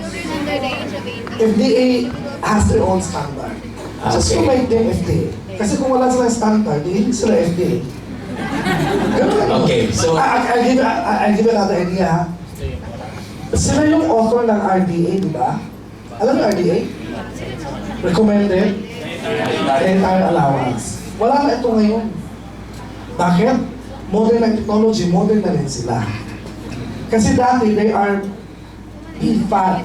FDA has their own standard. Just to make them FDA. Kasi kung wala silang standard, hindi sila FDA. Okay, so... I'll give another idea, ha? Sila yung author ng RDA, di ba? Alam mo RDA? Recommended Entire Allowance. Wala na ito ngayon. Bakit? Modern na technology, modern na rin sila. Kasi dati, they are BFAD,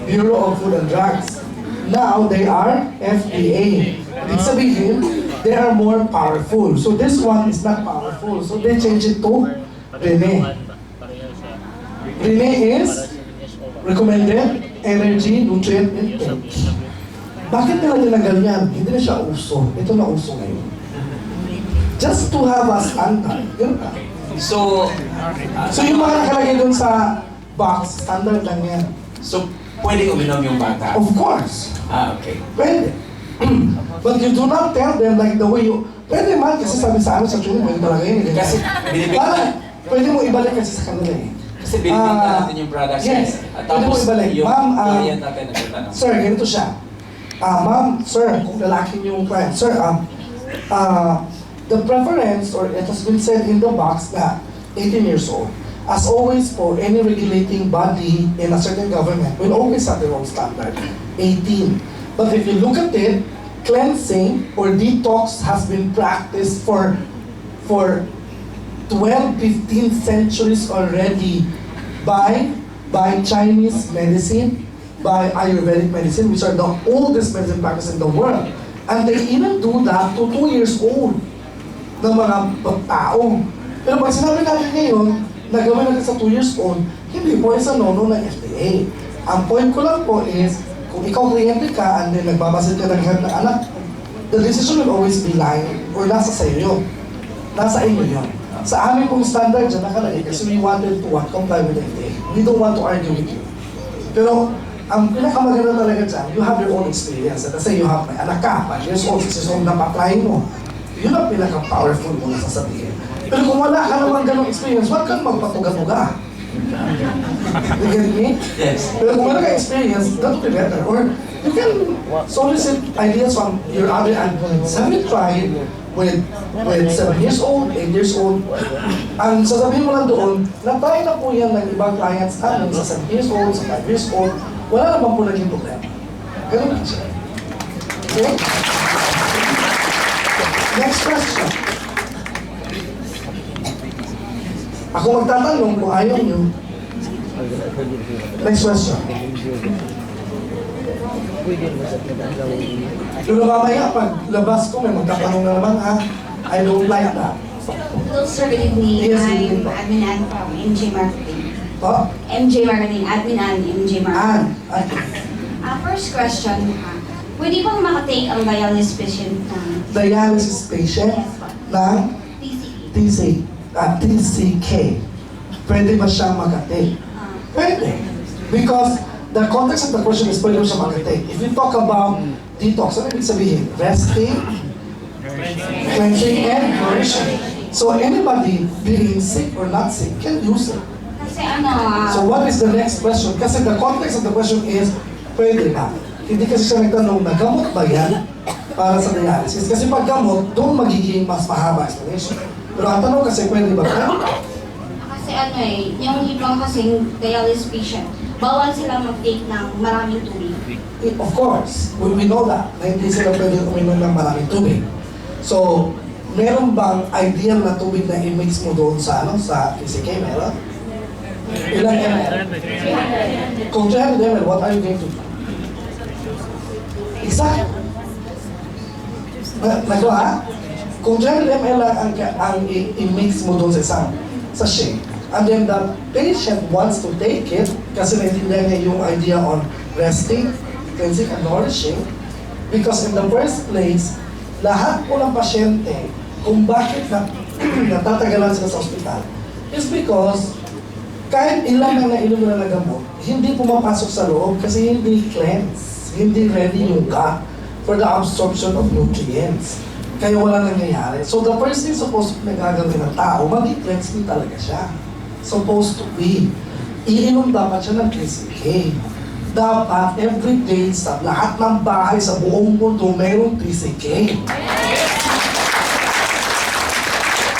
Bureau of Food and Drugs. Now, they are FDA. Ibig sabihin, they are more powerful. So this one is not powerful. So they change it to Rene. Rene is recommended energy nutrient intake. Bakit nila nilagay yan? Hindi na siya uso. Ito na uso ngayon. Just to have a standard. Yun ka. So yung mga nakalagay dun sa box, standard lang yan. So, pwede uminom yung bata? Of course. Okay. Pwede. But you do not tell them like the way you... Pwede man kasi sabi sa amin sa training, pwede talaga yun. Kasi Parang, pwede mo ibalik kasi sa kanila eh. Kasi binibigyan natin yung products. Yes. At Pwede mo tapos ibalik. yung Ma'am, client natin nagtatanong. Sir, ganito siya. Ma'am, sir, kung lalaki yung client, sir, the preference, or it has been said in the box na 18 years old. as always po, any regulating body in a certain government will always have their own standard, 18. But if you look at it, cleansing or detox has been practiced for 12, 15 centuries already by Chinese medicine, by Ayurvedic medicine, which are the oldest medicine practice in the world. And they even do that to 2 years old ng mga tao. Pero pag sinabi natin ngayon, na gawin natin sa 2 years old, hindi po isa no-no ng FDA. Ang point ko lang po is, kung ikaw kliyente ka and then nagbabasit ka ng health ng anak, the decision will always be lying or nasa sa iyo. Nasa inyo yun. Sa amin pong standard dyan nakalagay kasi we wanted to comply with the FDA. We don't want to argue with you. Pero ang pinakamaganda talaga dyan, you have your own experience. Let's say you have may anak ka, 5 years old, 6 years old, na-apply mo. Yun ang pinaka-powerful mo na sasabihin. Pero kung wala ka naman ganong experience, huwag kang magpatuga-tuga. You get me? Yes. Pero kung wala ka experience, that would be better. Or you can solicit ideas from your other advocates. Have you tried with 7 years old, 8 years old? Ang sasabihin mo lang doon, na-try na po yan ng ibang clients namin sa 7 years old, sa 5 years old. Wala naman po naging problema. Ganun lang siya. Okay? Next question. Ako magtatanong kung ayaw nyo. Next question. Pero mamaya, pag labas ko, may magtatanong na naman, I don't like that. Hello sir, good evening. Yes, good I'm evening po. Admin Ann from MJ Marketing. Po? MJ Marketing, Admin Ann, MJ Marketing. First question, pwede bang makatake ang dialysis patient ng Dialysis patient ng TCK? TCK. Pwede ba siyang mag-take? Pwede. Because the context of the question is pwede ba siya mag-take. If we talk about detox, ano ibig sabihin? Resting, cleansing, and nourishing. So anybody being sick or not sick can use it. Kasi So what is the next question? Kasi the context of the question is, pwede ba? Hindi kasi siya nagtanong na gamot ba yan para sa dialysis? Kasi pag gamot, doon magiging mas mahaba explanation. Pero ang tanong kasi, pwede ba? kasi yung ibang kasing dialysis patient, bawal sila mag-take ng maraming tubig. Of course, we know that, na hindi sila pwede uminom ng maraming tubig. So, meron bang ideal na tubig na i-mix mo doon sa sa TCK? Meron? Ilang ml? Kung 300 ml, what are you going to do? Exact. Nagawa? Kung 300 ml lang ang i-mix mo doon sa isang sachet, and then the patient wants to take it kasi naintindihan niya yung idea on resting, cleansing, and nourishing, because in the first place, lahat po ng pasyente, kung bakit natatagalan sila sa ospital, is because kahit ilan na nainom na ng gamot, hindi pumapasok sa loob kasi hindi cleanse, hindi ready yung gut for the absorption of nutrients. Kaya wala nangyayari. So the first thing supposed to nagagawin ng tao, mag-cleanse din talaga siya. Supposed to be. Iinom dapat siya ng TCK. Dapat every day sa lahat ng bahay sa buong mundo mayroong TCK.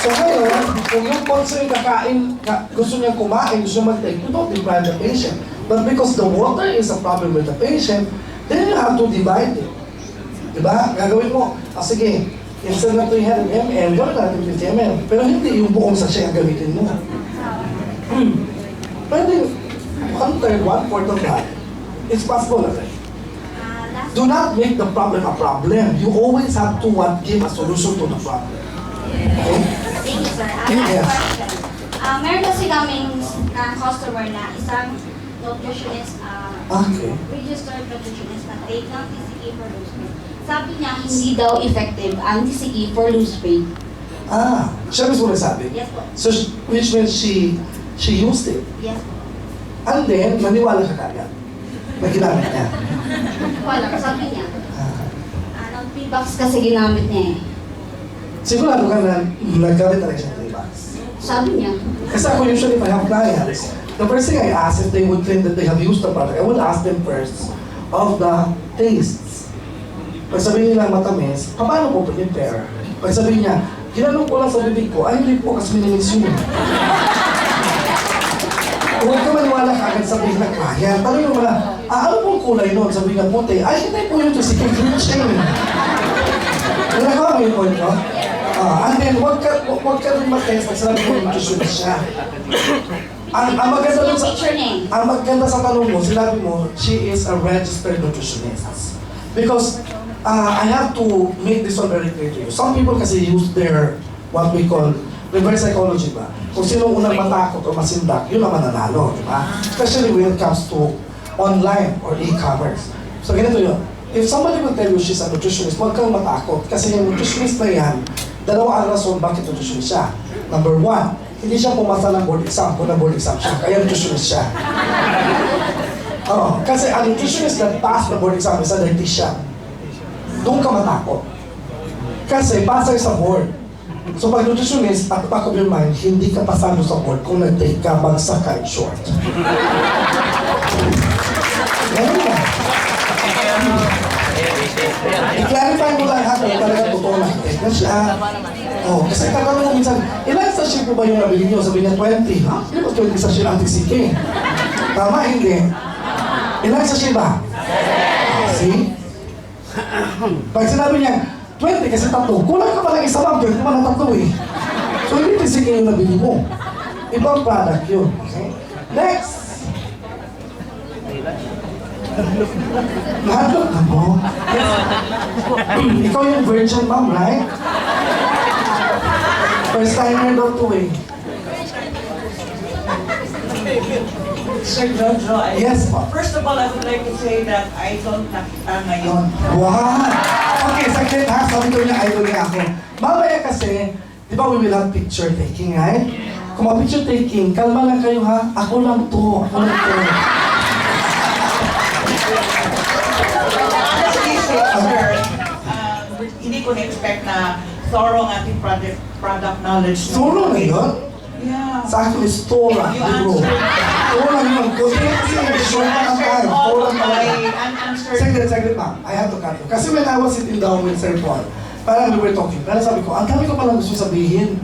So ngayon, kung yung concern gusto niya kumain, gusto niya mag-take, you don't deprive the patient. But because the water is a problem with the patient, then you have to divide it. Diba? Gagawin mo, sige, instead of 300 ml, gawin natin 50 ml. Pero hindi yung buong sachet ang gamitin mo. Pwede, 1/3, 1/4 of that. It's possible, right? Do not make the problem a problem. You always have to give a solution to the problem. Okay? Thank you, sir. Yes. Last question. Meron kasi kaming customer na isang nutritionist, Okay. registered nutritionist na take ng TCK for loose weight. Sabi niya, hindi daw effective ang TCK for loose weight. Siya mismo nagsabi? Yes po. So, which means she used it. Yes po. And then, maniwala ka kagad. Na ginamit niya. Wala, sabi niya. P-box kasi ginamit niya eh. Sigurado ka na naggamit talaga siya ng T-box. Sabi niya. Kasi ako usually, if I have clients, the first thing I ask if they would claim that they have used the product, I would ask them first of the tastes. Pag sabihin nila matamis, paano po prepare? Pag sabihin niya, ginanong ko lang sa bibig ko, ay hindi po kasi minimix yun. Huwag ka maniwala kagad sabihin na client. Tanong mo na, ano pong kulay nun? Sabihin na puti. Ay, hindi po yung TCK green chain. Nagawa mo yung point ko? And then, huwag ka rin matest pag sinabi mo yung nutritionist siya. Ang maganda dun sa, ang maganda sa tanong mo, sinabi mo, she is a registered nutritionist. Because I have to make this one very clear to you. Some people kasi use their, what we call, reverse psychology ba? Kung sinong unang matakot o masindak, yun ang mananalo, di ba? Especially when it comes to online or e-commerce. So ganito yun. If somebody will tell you she's a nutritionist, huwag kang matakot. Kasi yung nutritionist na yan, dalawa ang rason bakit nutritionist siya. Number one, hindi siya pumasa ng board exam kung na board exam siya, kaya nutritionist siya. Kasi ang nutritionist that pass the board exam is a dietitian. Doon ka matakot. Kasi pasay sa board. So pag nutritionist, at back of your mind, hindi ka pasado sa board kung nag-take ka bagsak ka short. Ganun lang. I-clarify mo lang ha, kung talaga totoo na take na siya. Kasi tatanong mo minsan, ilang sachet po ba yung nabili nyo? Sabi niya 20. Ha? Hindi ba 20 sachet ang TCK? Tama, hindi. Ilang sachet ba? See? Pag sinabi niya, 20 kasi tatlo, kulang ka pa lang isa lang, 20 pa na tatlo eh. So hindi TCK yung nabili mo. Ibang product yun. Okay? Next! Nahanap na mo? Ikaw yung virgin mom, right? First timer daw to eh. Sir Jojo, Yes, ma'am. first of all, I would like to say that idol nakita ngayon. Wow! Okay, saglit ha. Sabi ko niya, idol niya ako. Mamaya kasi, di ba we will have picture taking, right? Kung picture taking, kalma lang kayo ha. Ako lang to. Ako lang to. Honestly, sir, hindi ko na-expect na thorough ang ating product knowledge. Solo na yun? Yeah. Sa akin is Tora, You bro. answered Tora yun. Kasi short na ang time. all Tora of na my lang. unanswered. Saglit ma'am. I have to cut you. Kasi when I was sitting down with Sir Paul, parang we were talking. Parang sabi ko, ang dami ko palang gusto sabihin.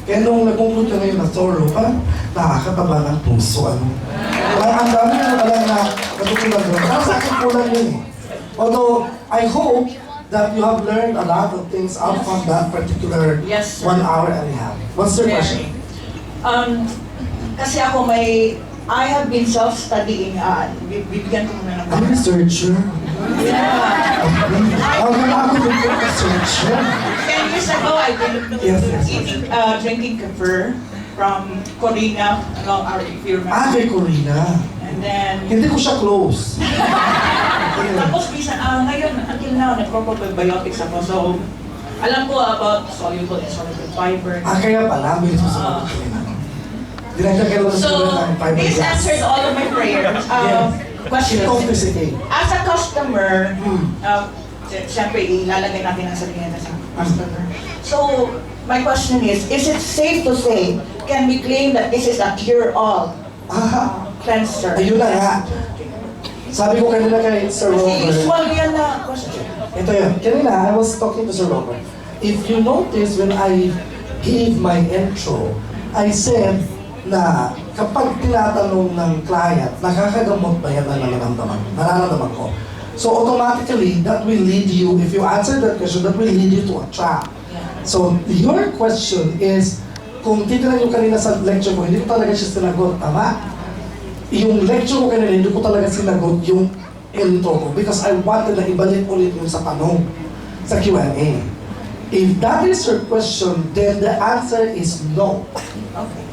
Kaya nung nag-conclude ka ngayon na Toro, parang nakakataba ng puso. Parang ang dami ko palang na natutunan doon. Parang sa akin kulang yun eh. Although, I hope that you have learned a lot of things out from that particular Yes, sir. 1 hour and a half. What's your question? Kasi ako I have been self-studying. Bibigyan ko muna ng I'm a researcher. Yeah. Ako din po researcher. 10 years ago, I've been Yes. drinking kefir from Corina, if you remember. Kay Corina. And then, Hindi ko siya close. tapos ngayon, until now, nagpo-probiotics ako. So, alam ko about soluble and insoluble fiber. Kaya pala, bilis mo sa mga dinagdagan mo sa So, ng fiber this glass. answers all of my prayers. Questions. Confiscate. As a customer, siyempre, ilalagay natin ang sarili natin sa customer. So, my question is it safe to say, can we claim that this is a cure-all cleanser? Ayun na nga. Sabi ko kanina kay Sir Kasi Robert. usual yan na question. Ito yun. Kanina, I was talking to Sir Robert. If you notice, when I gave my intro, I said na kapag tinatanong ng client, nakakagamot ba yan na nararamdaman ko? So automatically, that will lead you, if you answer that question, that will lead you to a trap. So your question is, kung titignan nyo kanina sa lecture ko, hindi ko talaga siya sinagot, tama? Yung lecture ko kanina, hindi ko talaga sinagot yung intro ko because I wanted na ibalik ulit yung sa tanong, sa Q&A. If that is your question, then the answer is no. Okay.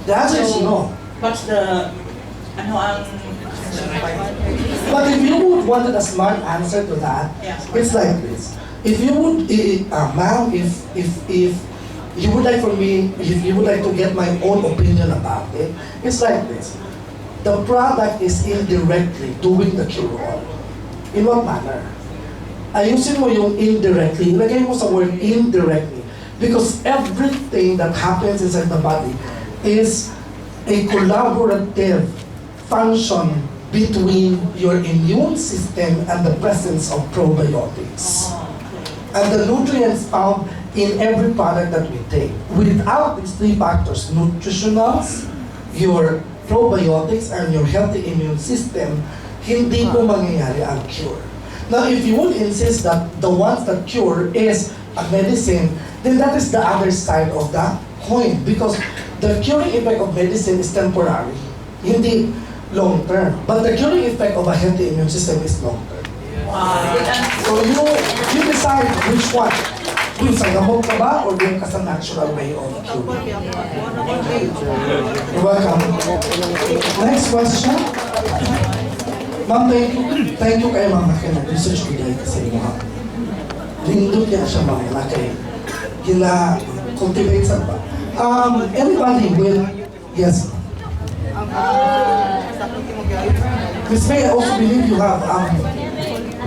The answer is no. What's the, But if you would wanted a smart answer to that, Yeah. it's like this. If you would, ma'am, if you would like for me, if you would like to get my own opinion about it, it's like this. The product is indirectly doing the cure-all. In what manner? Ayusin mo yung indirectly, ilagay mo sa word indirectly. Because everything that happens inside the body is a collaborative function between your immune system and the presence of probiotics. And the nutrients found in every product that we take. Without these three factors, nutritionals, your probiotics and your healthy immune system, hindi po mangyayari ang cure. Now, if you would insist that the ones that cure is a medicine, then that is the other side of the coin. Because the curing effect of medicine is temporary, hindi long-term. But the curing effect of a healthy immune system is long-term. So you decide which one. Yung sa gamot ka ba or yung ka sa natural way of curing? You're welcome. Next question. Ma'am, thank you kayo ma'am na nag-research ko dahil sa inyo ha. Lindot niya siya ma'am na kayo. Gina-cultivate sa ba? Anybody will, yes. Miss May, I also believe you have,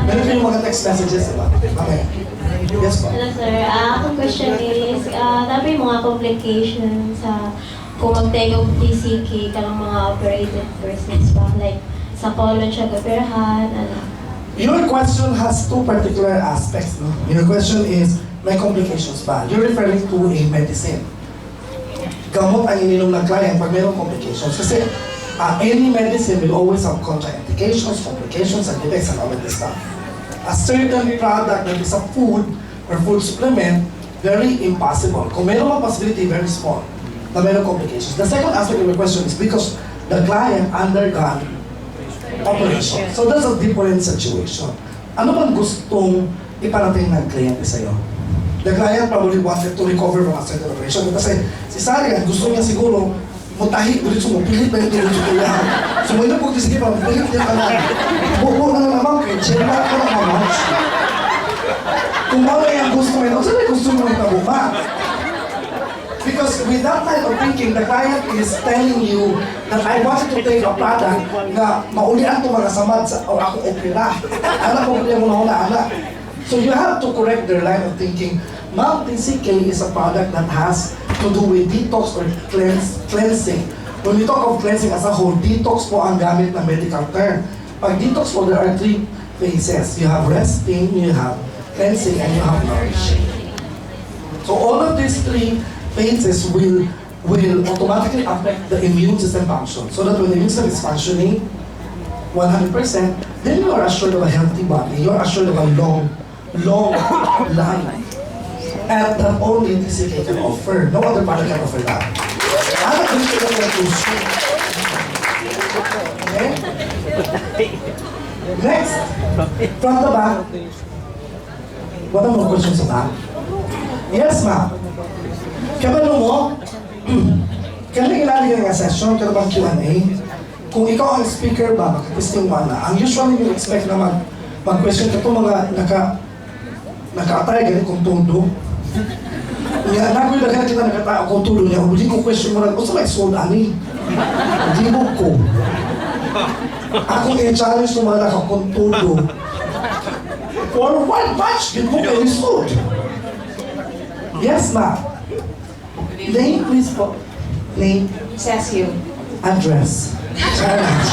meron kayong mga text messages, diba? Okay. Yes, ma'am. Hello sir, akong question is, nabi mga complications sa kung mag-take of TCK ka ng mga operated persons ba? Like, sa colon siya gapirahan, ano? Your question has two particular aspects. No? Your question is, may complications ba? You're referring to a medicine. Gamot ang ininom ng client pag mayroong complications. Kasi any medicine will always have contraindications, complications, and effects and all of this stuff. A certain product that is a food or food supplement, very impossible. Kung mayroong mga possibility, very small, na mayroong complications. The second aspect of your question is because the client undergone operation. So that's a different situation. Ano bang gustong iparating ng kliyente sa'yo? The client probably wanted to recover from a certain operation. Kasi si Sarian, gusto niya siguro mutahi, ulit pilit na yung tulog sa kuyahan. So may napag sige pa, pilit niya ka na. Buko na naman kayo, check na ako na naman. Kung wala yung gusto mo, saan may gusto mo itabuma? Because with that kind of thinking, the client is telling you that I wanted to take a product na maulian to mga samad sa, o ako opera. Anak mo kaya mo na una, anak. So you have to correct their line of thinking. Ma'am, TCK is a product that has to do with detox or cleansing. When we talk of cleansing as a whole, detox po ang gamit na medical term. Pag detox po, there are three phases. You have resting, you have cleansing, and you have nourishing. So all of these three phases will automatically affect the immune system function. So that when the immune system is functioning 100%, then you are assured of a healthy body. You are assured of a long life. And that only TCK can offer. No other product can offer that. I'm not going to get into okay? Next, from the back. What are more questions about? Yes, ma'am. Kabalo mo, kailan ilalagay nga session, kaya bang Q&A? Kung ikaw ang speaker ba, makatesting mo na. Ang usually you expect na mag-question ka ito mga naka-atay, ganit kung tundo. Nga, nagoy na ganit kita nakatao kung tundo niya, hindi ko question mo lang, o sa may sold ani? Hindi mo ko. Akong i-challenge ng mga nakakontudo. For what much did mo kayo sold? Yes, ma'am. Name, please po. Name. Cecil. Address. Challenge.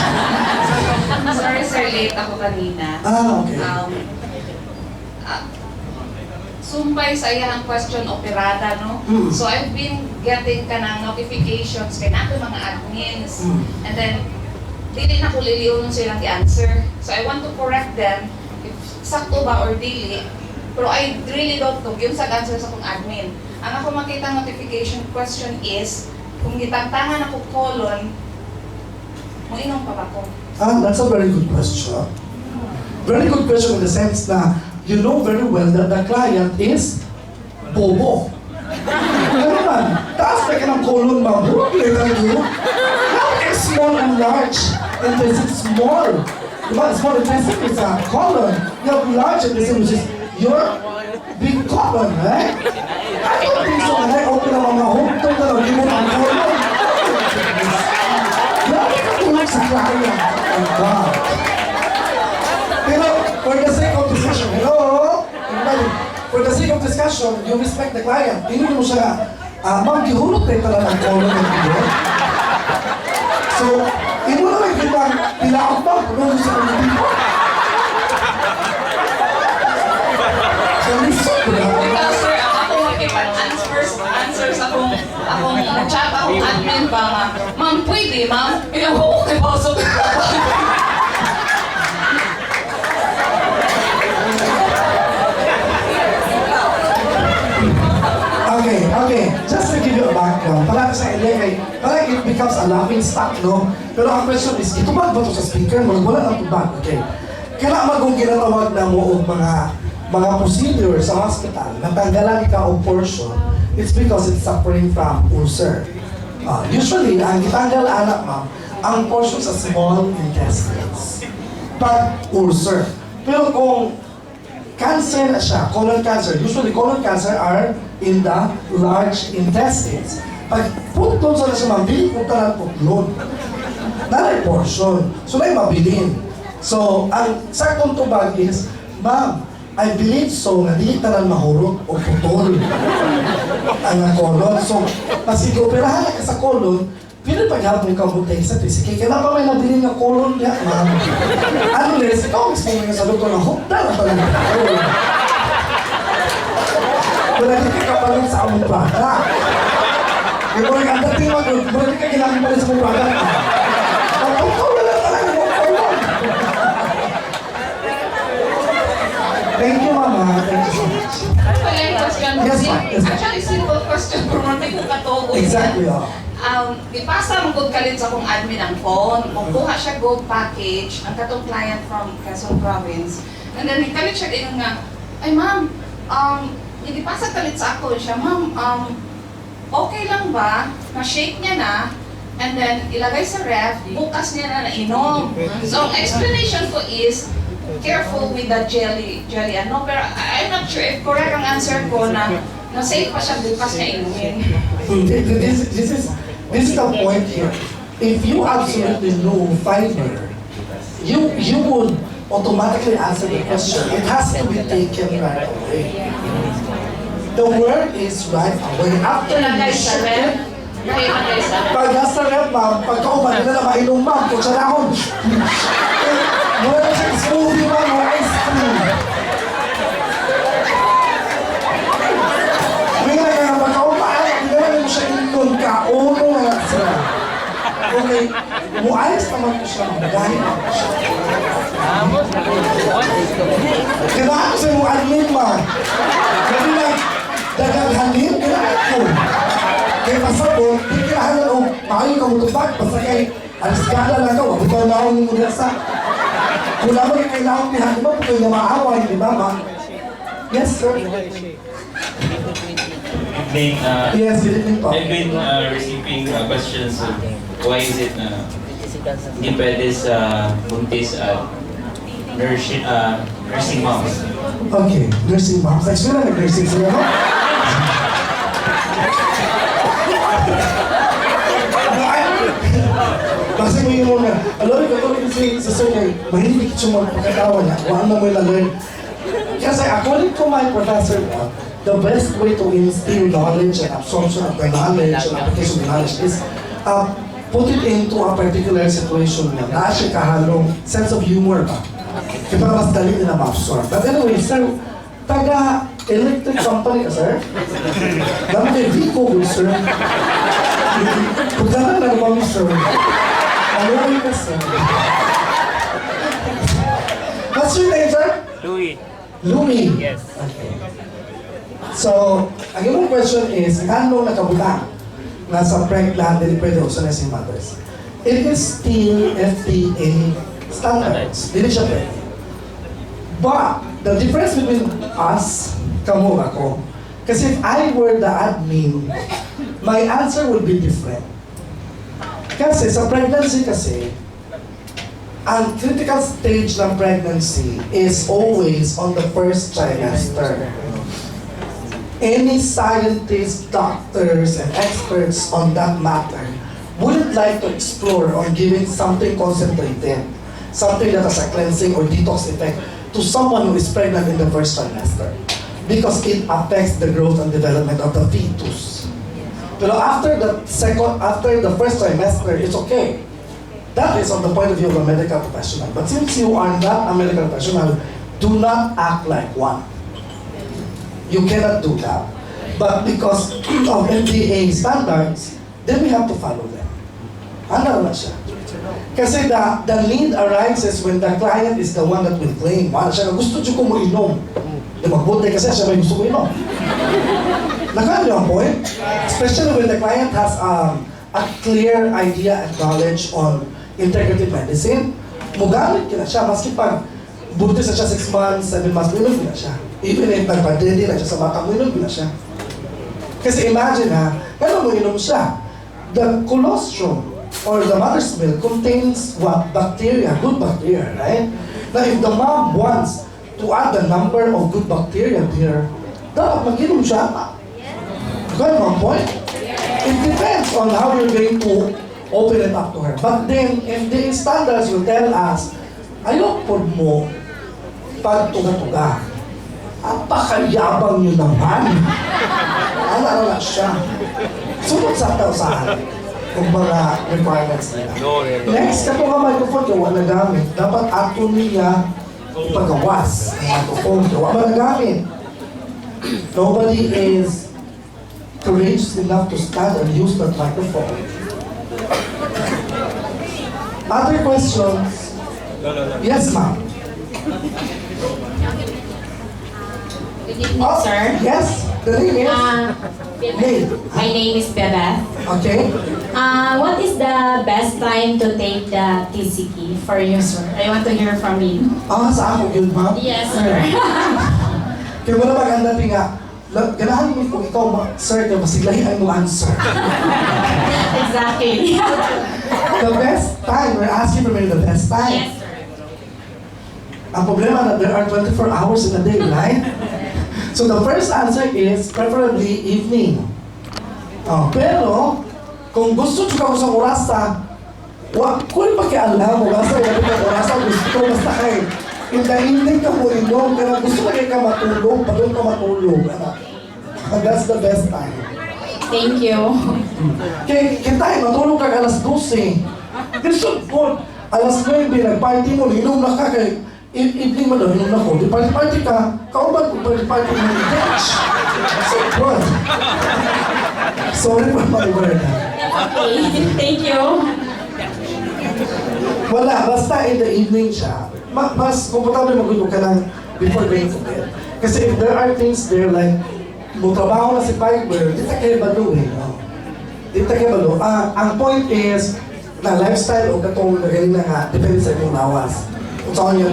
Sorry sir, late ako kanina. Okay. Sumpay sa iyang question operada, no? So I've been getting ka ng notifications kay nato mga admins. And then, dili na ko liliunon silang i-answer. So I want to correct them if sakto ba or dili. Pero I really don't know yung sa answer sa kong admin. Ang ako makita notification question is, kung gitantangan ako colon, mo inom pa ba ko? That's a very good question. Very good question in the sense na you know very well that the client is bobo. Ano man, taas na ka ng colon, maburog lang yun. How is small and large? Intestine small. Diba? Small intestine is a colon. You have large intestine, which is your big colon, right? I don't think so. I open up my home, don't know, give me my colon. Grabe ka tulog sa client. Oh God. Pero, for the sake of discussion, for the sake of discussion, you respect the client. Tingin mo siya, ma'am, gihulot kayo talaga ng colon ng video. So, ino na lang kitang pilaot ba? Kung ano sa pagkakita. So, listen ko na. Because sir, ako makipag-answer sa akong chat, akong admin question pa nga, ma'am, pwede, ma'am? Oo, okay, pasok. Okay. Just to give you a background, parang sa LA, parang it becomes a laughing stock, no? Pero ang question is, itubag ba ito sa speaker? Wala ang tubag, okay? Kailangan magong ginatawag na mo og mga procedure sa hospital, natanggalan ka o portion, it's because it's suffering from ulcer. Usually, ang gitanggal anak, ma'am, ang portion sa small intestines. Pag ulcer. Pero kung cancer na siya, colon cancer. Usually, colon cancer are in the large intestines. Pag putlon sa na siya, ma'am, dili po talang putlon. Nanay portion. So, na mabilin. So, ang saktong tubag is, ma'am, I believe so, nga dili talang mahurot o putol ang colon. So, mas ig-operahan ka sa colon, pero paghapon ka butay sa TCK, kaya pa may nabilin nga colon niya, ma'am. Unless, ikaw mismo nga sa doktor na hukta na pala ng colon. Wala di ka kapalit sa among bata. Kaya kung ang dating mag-good, wala di ka ginamit pa rin sa among bata. Ikaw na lang talaga ng colon. Thank you, Mama. Thank you so much. Wala yung question. Yes, ma'am. Yes, ma'am. Actually, simple question, pero hindi ko katugon. Exactly, Ipasa mo good kalit sa akong admin ang phone. Magkuha siya gold package, ang katong client from Quezon Province. And then, kalit siya din nga, ay ma'am, ipasa kalit sa ako siya, ma'am, okay lang ba? Na-shake niya na, and then ilagay sa ref, bukas niya na nainom. So, ang explanation ko is, careful with the jelly, ano, pero I'm not sure if correct ang answer ko na safe pa siya bukas niya inumin. This is the point here. If you absolutely know fiber, you would automatically answer the question. It has to be taken right away. The word is right away. After Ilagay you sa ship ref, it, ilagay sa ref. pag nasa ref, ma'am, pagkauman, hindi na mainom, ma'am, kung siya na akong, wala na siya smoothie, ma'am, o ice cream. May nga kaya pagkauman, hindi na siya inon ka, uno nga siya. Okay, muayos naman ko siya, dahil ako siya. Kailangan ko sa mong admin, ma'am. Kasi lang, dagaghanin, kailangan ko. Kaya pasabot, di kailangan o maayon ka mutubag, basta kay aliskala lang ka, wag ikaw naon mo muna sa. Kung naman kailangan niya, di ba, kung kayo maaway, di ba, ma'am? Yes, sir. Evening, Yes, good evening po. I've been receiving questions of why is it na hindi pwede sa buntis at nursing moms. Okay, nursing moms. Actually, nag-nursing sila, no? Kasi mo yung muna, alam ko kasi sa sir kay, mahilig siya magpagkatawa niya, kung ano mo yung learn. Kasi according to my professor, the best way to instill knowledge and absorption of the knowledge and application of knowledge is put it into a particular situation niya. Na siya kahalong sense of humor ba? Kaya para mas dali nila ma-absorb. But anyway, sir, taga-electric company ka, sir? Dami kayo, Vico, good sir. Pagdaman na naman, sir. Ano ka, sir? What's your name, sir? Louis. Louis. Yes. Okay. So, ang iyong question is, ano nakabutang nasa pregnant dili pwede usan na si mothers? It is still FDA standards. Dili siya pwede. But, the difference between us, kamo ako, kasi if I were the admin, my answer would be different. Kasi sa pregnancy kasi, ang critical stage ng pregnancy is always on the first trimester. Any scientists, doctors, and experts on that matter wouldn't like to explore on giving something concentrated, something that has a cleansing or detox effect to someone who is pregnant in the first trimester, because it affects the growth and development of the fetus. Pero after the first trimester, it's okay. That is on the point of view of a medical professional. But since you are not a medical professional, do not act like one. You cannot do that. But because of FDA standards, then we have to follow them. Ano na siya? Kasi the need arises when the client is the one that will claim. Wala siya, gusto siya ko mo inom. Di magbuti kasi siya may gusto ko inom. Nakano yung point? Especially when the client has a clear idea and knowledge on integrative medicine, mugamit ka na siya. Maski pag buntis na siya 6 months, 7 months, inom na siya. Even if nagpa-ready na siya sa bata, inom na siya. Kasi imagine ha, kailan mo inom siya? The colostrum or the mother's milk contains what? Bacteria, good bacteria, right? Now if the mom wants to add the number of good bacteria here, dapat mag-inom siya. Got my point? It depends on how you're going to open it up to her. But then, if the standards will tell us, ayok po mo pag tuga-tuga. Apakayabang nyo naman. Ano na siya. Sunod sa tausahan kung mga requirements nila. Next, kato nga microphone, gawa na gamit. Dapat ato niya ipagawas ang microphone. Gawa ba na gamit? Nobody is courageous enough to stand and use that microphone. Other questions? Yes, ma'am. Good evening, sir. Yes, the name is? Hey. My name is Bebeth. Okay. What is the best time to take the TCK for you, sir? I want to hear from you. Sa ako yun, ma'am? Yes, sir. Kaya mo na maganda nga, ganahan mo kung ikaw, sir, kaya masiglahian mo answer. Exactly. The best time, we're asking for the best time. Yes, sir. Ang problema na there are 24 hours in a day, right? So the first answer is preferably evening. Pero, kung gusto ko sa orasa, kung pakialam mo, basta yung orasa, gusto ko, basta kayo. In the evening ka mo inom, kaya gusto na ka matulog, pag doon ka matulog. And that's the best time. Thank you. Kaya tayo, matulog ka alas 12. Gusto po, alas 9, nag-party mo, inom na ka, kaya evening mo daw, inom na ko. Di party-party ka, kauban ko party-party mo, bitch! So good. Sorry for my word. Okay. Thank you. Wala, basta in the evening siya. Mas komportable magulog ka lang before going to bed. Kasi if there are things there like, trabaho na si Piper, di ta kayo balo eh. No? Di ta kayo balo. Ang point is, na lifestyle o katong nagaling na nga, depende sa inyong lawas. Kung saan yung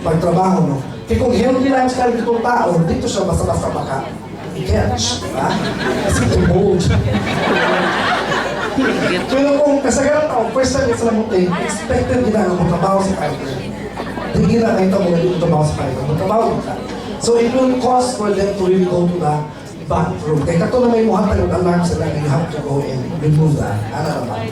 pagtrabaho, no? Kaya kung healthy lifestyle ditong tao, dito siya basta-basta maka i-catch, diba? Kasi tumod. Pero kung kasagaran tao, first time sa lamutin, expected gina nga trabaho si Piper. Hindi na kayo mo na trabaho si Piper. Trabaho ka. So it will cost for them to really go to the bathroom. Kaya kato na may muhatag ng alarm sila na you have to go and remove that. Ano naman?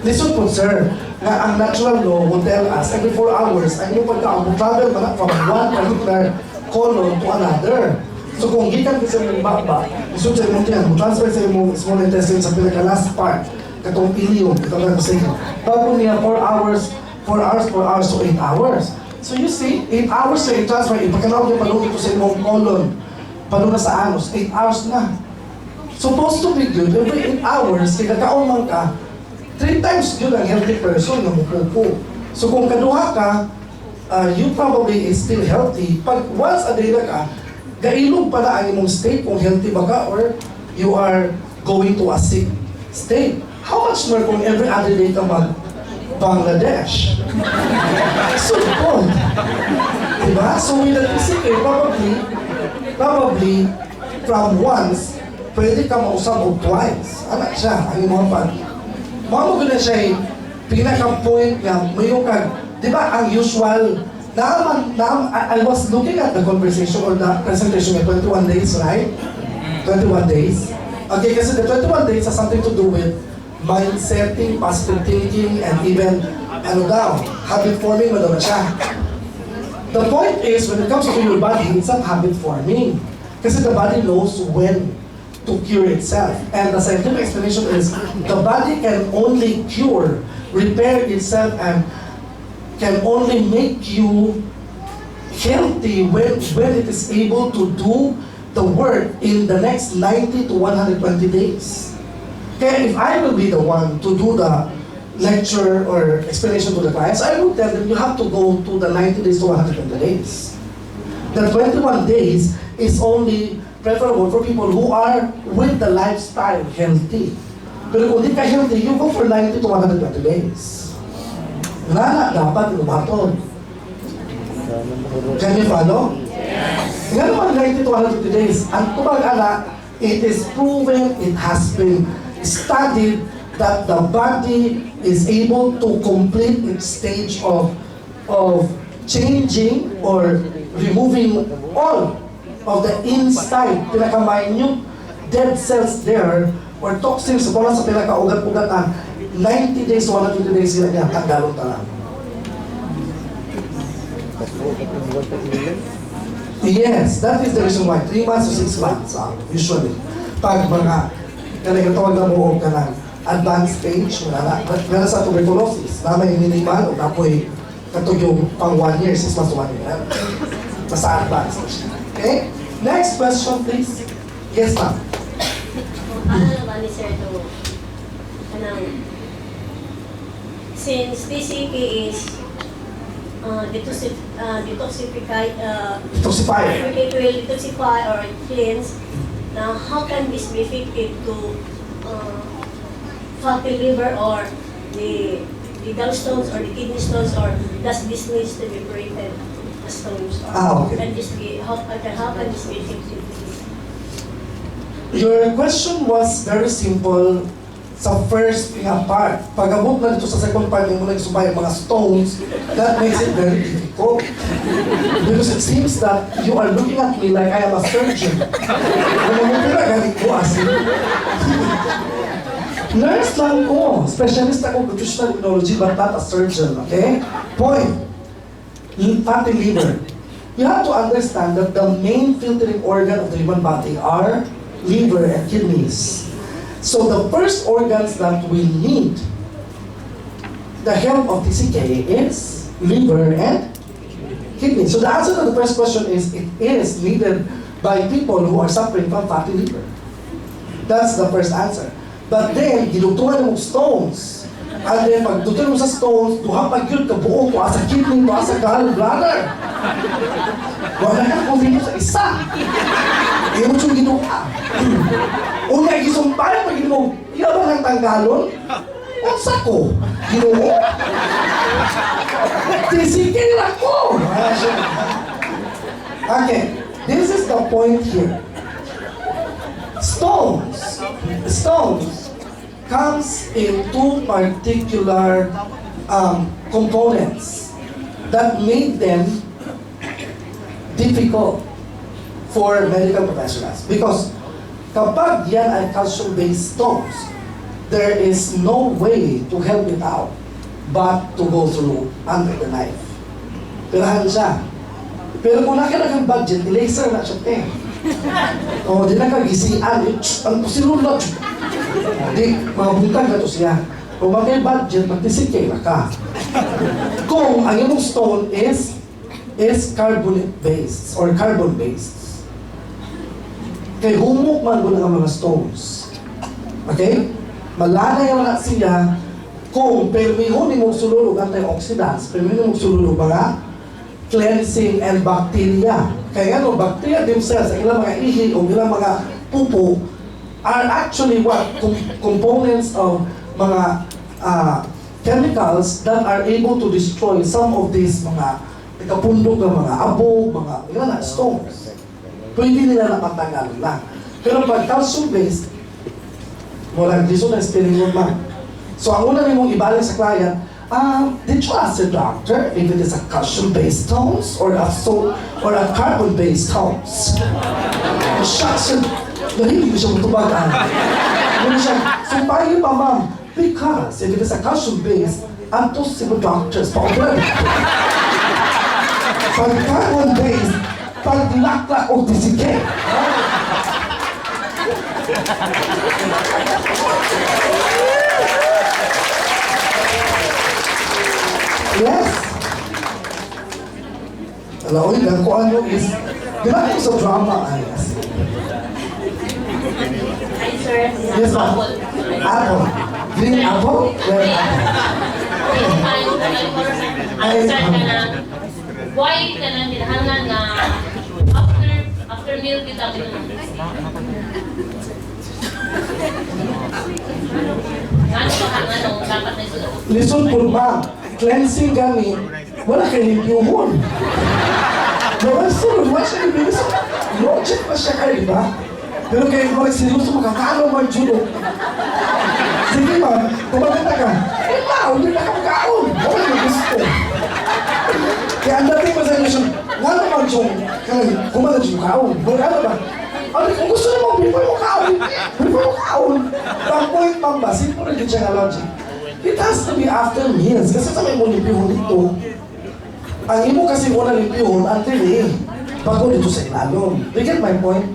Listen po, sir, nga ang natural law will tell us every 4 hours, ang inyong pagkaon, travel man from one particular colon to another. So kung gikan ka sa inyong baba, isun sa inyong tiyan, transfer sa inyong small intestine sa pinaka-last part, katong ilium, katong nagpasigil. Bago niya 4 hours, 4 hours to 8 hours. So you see, 8 hours sa i-transfer, ipagkanawag yung palungin ko sa inyong colon, palunga sa anus, 8 hours na. Supposed to be good, every 8 hours, kaya kakaon man ka, 3 times yun ang healthy person na mupupo. So kung kaduha ka, you probably is still healthy. Pag once a day na ka, gailog pala ang imong state kung healthy ba ka or you are going to a sick state. How much more kung every other day ka mag-Bangladesh? So good. Diba? So with the TCK, probably from once, pwede ka mausap o twice. Anak siya, ang imong pag. Mga na siya pinaka-point nga, mayroon kag, di ba ang usual, I was looking at the conversation or the presentation at 21 days, right? 21 days. Okay, kasi the 21 days has something to do with mindsetting, positive thinking, and even, habit forming, na siya. The point is, when it comes to your body, it's not habit forming. Kasi the body knows when to cure itself. And the scientific explanation is the body can only cure, repair itself, and can only make you healthy when it is able to do the work in the next 90 to 120 days. Kaya if I will be the one to do the lecture or explanation to the clients, I will tell them you have to go to the 90 days to 120 days. The 21 days is only preferable for people who are with the lifestyle healthy. Pero kung di ka healthy, you go for 90 to 120 days. Wala na, dapat inumatod. Can you follow? Yes. Nga naman 90 to 120 days. Ang kumag-ala, it is proven, it has been studied that the body is able to complete its stage of changing or removing all of the inside, pinaka-minute dead cells there, or toxins mula sa pinaka-ugat-ugatan, 90 days to 120 days sila niya, tanggalon ta lang. Yes, that is the reason why 3 months to 6 months, usually. Pag mga tawag na buog ka ng advanced stage, wala sa tuberculosis, na may minimal o napoy katog yung pang 1 year, 6 months to 1 year. Basta advanced stage. Okay? Next question, please. Yes, ma'am. Ano naman ni Sir to, since TCK is detoxify, it will detoxify or cleanse, now how can this be effective to fatty liver or the gallstones or the kidney stones, or does this needs to be operated as stones? Okay. Can this be, how can this be effective? Your question was very simple sa first part. Pag-abot na dito sa second part, yung muna yung mga stones, that makes it very difficult. Because it seems that you are looking at me like I am a surgeon. Ano mo pinagaling ko asin? Nurse lang ko. Specialist ako, nutritional immunology, but not a surgeon, okay? Point. Fatty liver. You have to understand that the main filtering organ of the human body are liver and kidneys. So the first organs that we need the help of TCK is liver and kidney. So the answer to the first question is it is needed by people who are suffering from fatty liver. That's the first answer. But then, gilutuan mo stones. And then, pag dutuan mo sa stones, duha pag yun ka buo ko sa kidney mo, sa gallbladder. Wala ka kung dito sa isa. Iyon mo yung ginawa. Una, isumpay, pag mo, iyan ba ng tanggalon? Unsa ko? Ginoo? Tisikin ako! Okay, this is the point here. Stones comes in two particular components that made them difficult for medical professionals. Because kapag yan ay calcium-based stones, there is no way to help it out but to go through under the knife. Pirahan siya. Pero kung nakilagang budget, laser na siya eh. O, di na kagisian, ang kusilulot. Di, mabuntag na to siya. Kung may budget, mag-TCK na ka. Kung ang iyong stone is carbonate-based or carbon-based. Kaya humok man mo ng mga stones. Okay? Malanay na siya kung permihon ni mong sululog antioxidants, permihon ni mong sululog mga cleansing and bacteria. Kaya ano, bacteria themselves, ang ilang mga ihi o ilang mga pupo are actually what? Components of mga chemicals that are able to destroy some of these mga kapundok ng mga abog, mga ilan na stones. Pwede nila napatanggal lang. Pero pag calcium-based, walang diso na experiment man. So ang una nimong ibalik sa client, did you ask the doctor if it is a calcium-based stones or a carbon-based stones? Shucks, hindi ko siya matubagan. Hindi siya, sumpahin pa ma'am, because if it is a calcium-based, antos si doctors pa already. Pag carbon-based, pag dilakla o TCK. Yes. Alam mo, kung ano is, ginagawa sa drama, ayos. Hi, sir. Yes, ma'am. Apple. Green apple? Red apple. Answer ka na. Why ka na nilhangan na after meal kita ano dapat na isuot? Listen po ba? Cleansing gani, wala kayo limpyuhon. Diba? So, wala siya limpyuhon. Logic pa siya kayo, diba? Pero kayo mga seryoso, makakalo mga judo. Sige ba, kumaganda ka. Eh ba, hindi na ka magkaon. Wala na gusto. Kaya ang dating mo sa inyo, wala naman yung kumaganda yung kaon. Wala na ba? Ano, kung gusto mo, before mo kaon. Before mo kaon. Pang point pang ba, simple rin siya nga logic. It has to be after meals. Kasi sa may mo limpyuhon dito, ang imo kasi wala limpyuhon, until eh. Bago dito sa ilalong. Do you get my point?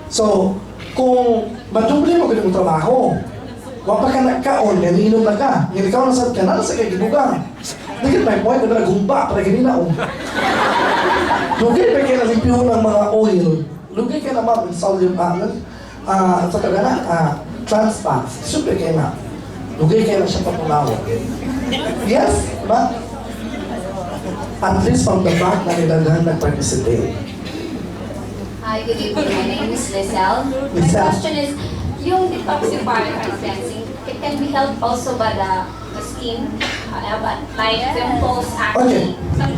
So, kung madubli mo ganun mong trabaho, wala pa ka nagkaon, yan iinom na ka. Yan ikaw nasad ka, nasa kayo ginugang. Do you get my point? Diba nagumba, para ganina o. Lugay pa kayo nalimpyuhon ng mga oil. Lugay ka naman, sodium, sa kagana, trans fats. Siyempre kayo na. Lugay kayo na siya papunaw. Yes, ba? At least from the back na nilaghan nag-participate. Hi, good evening. My name is Lizelle. My question is, yung detoxifying and cleansing, it can be helped also by the skin, like pimples, acne. Some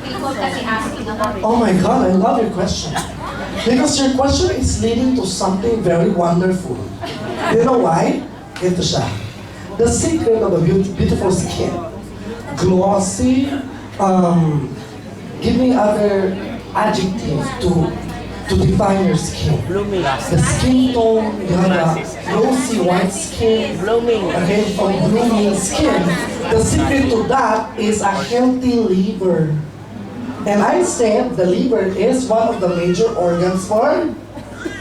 people kasi asking about it. Oh my God, I love your question. Because your question is leading to something very wonderful. You know why? Ito siya. The secret of a beautiful skin. Glossy, give me other adjectives to define your skin. Blooming. The skin tone, you have a rosy white skin, Blooming. okay, from blooming skin. The secret to that is a healthy liver. And I said the liver is one of the major organs for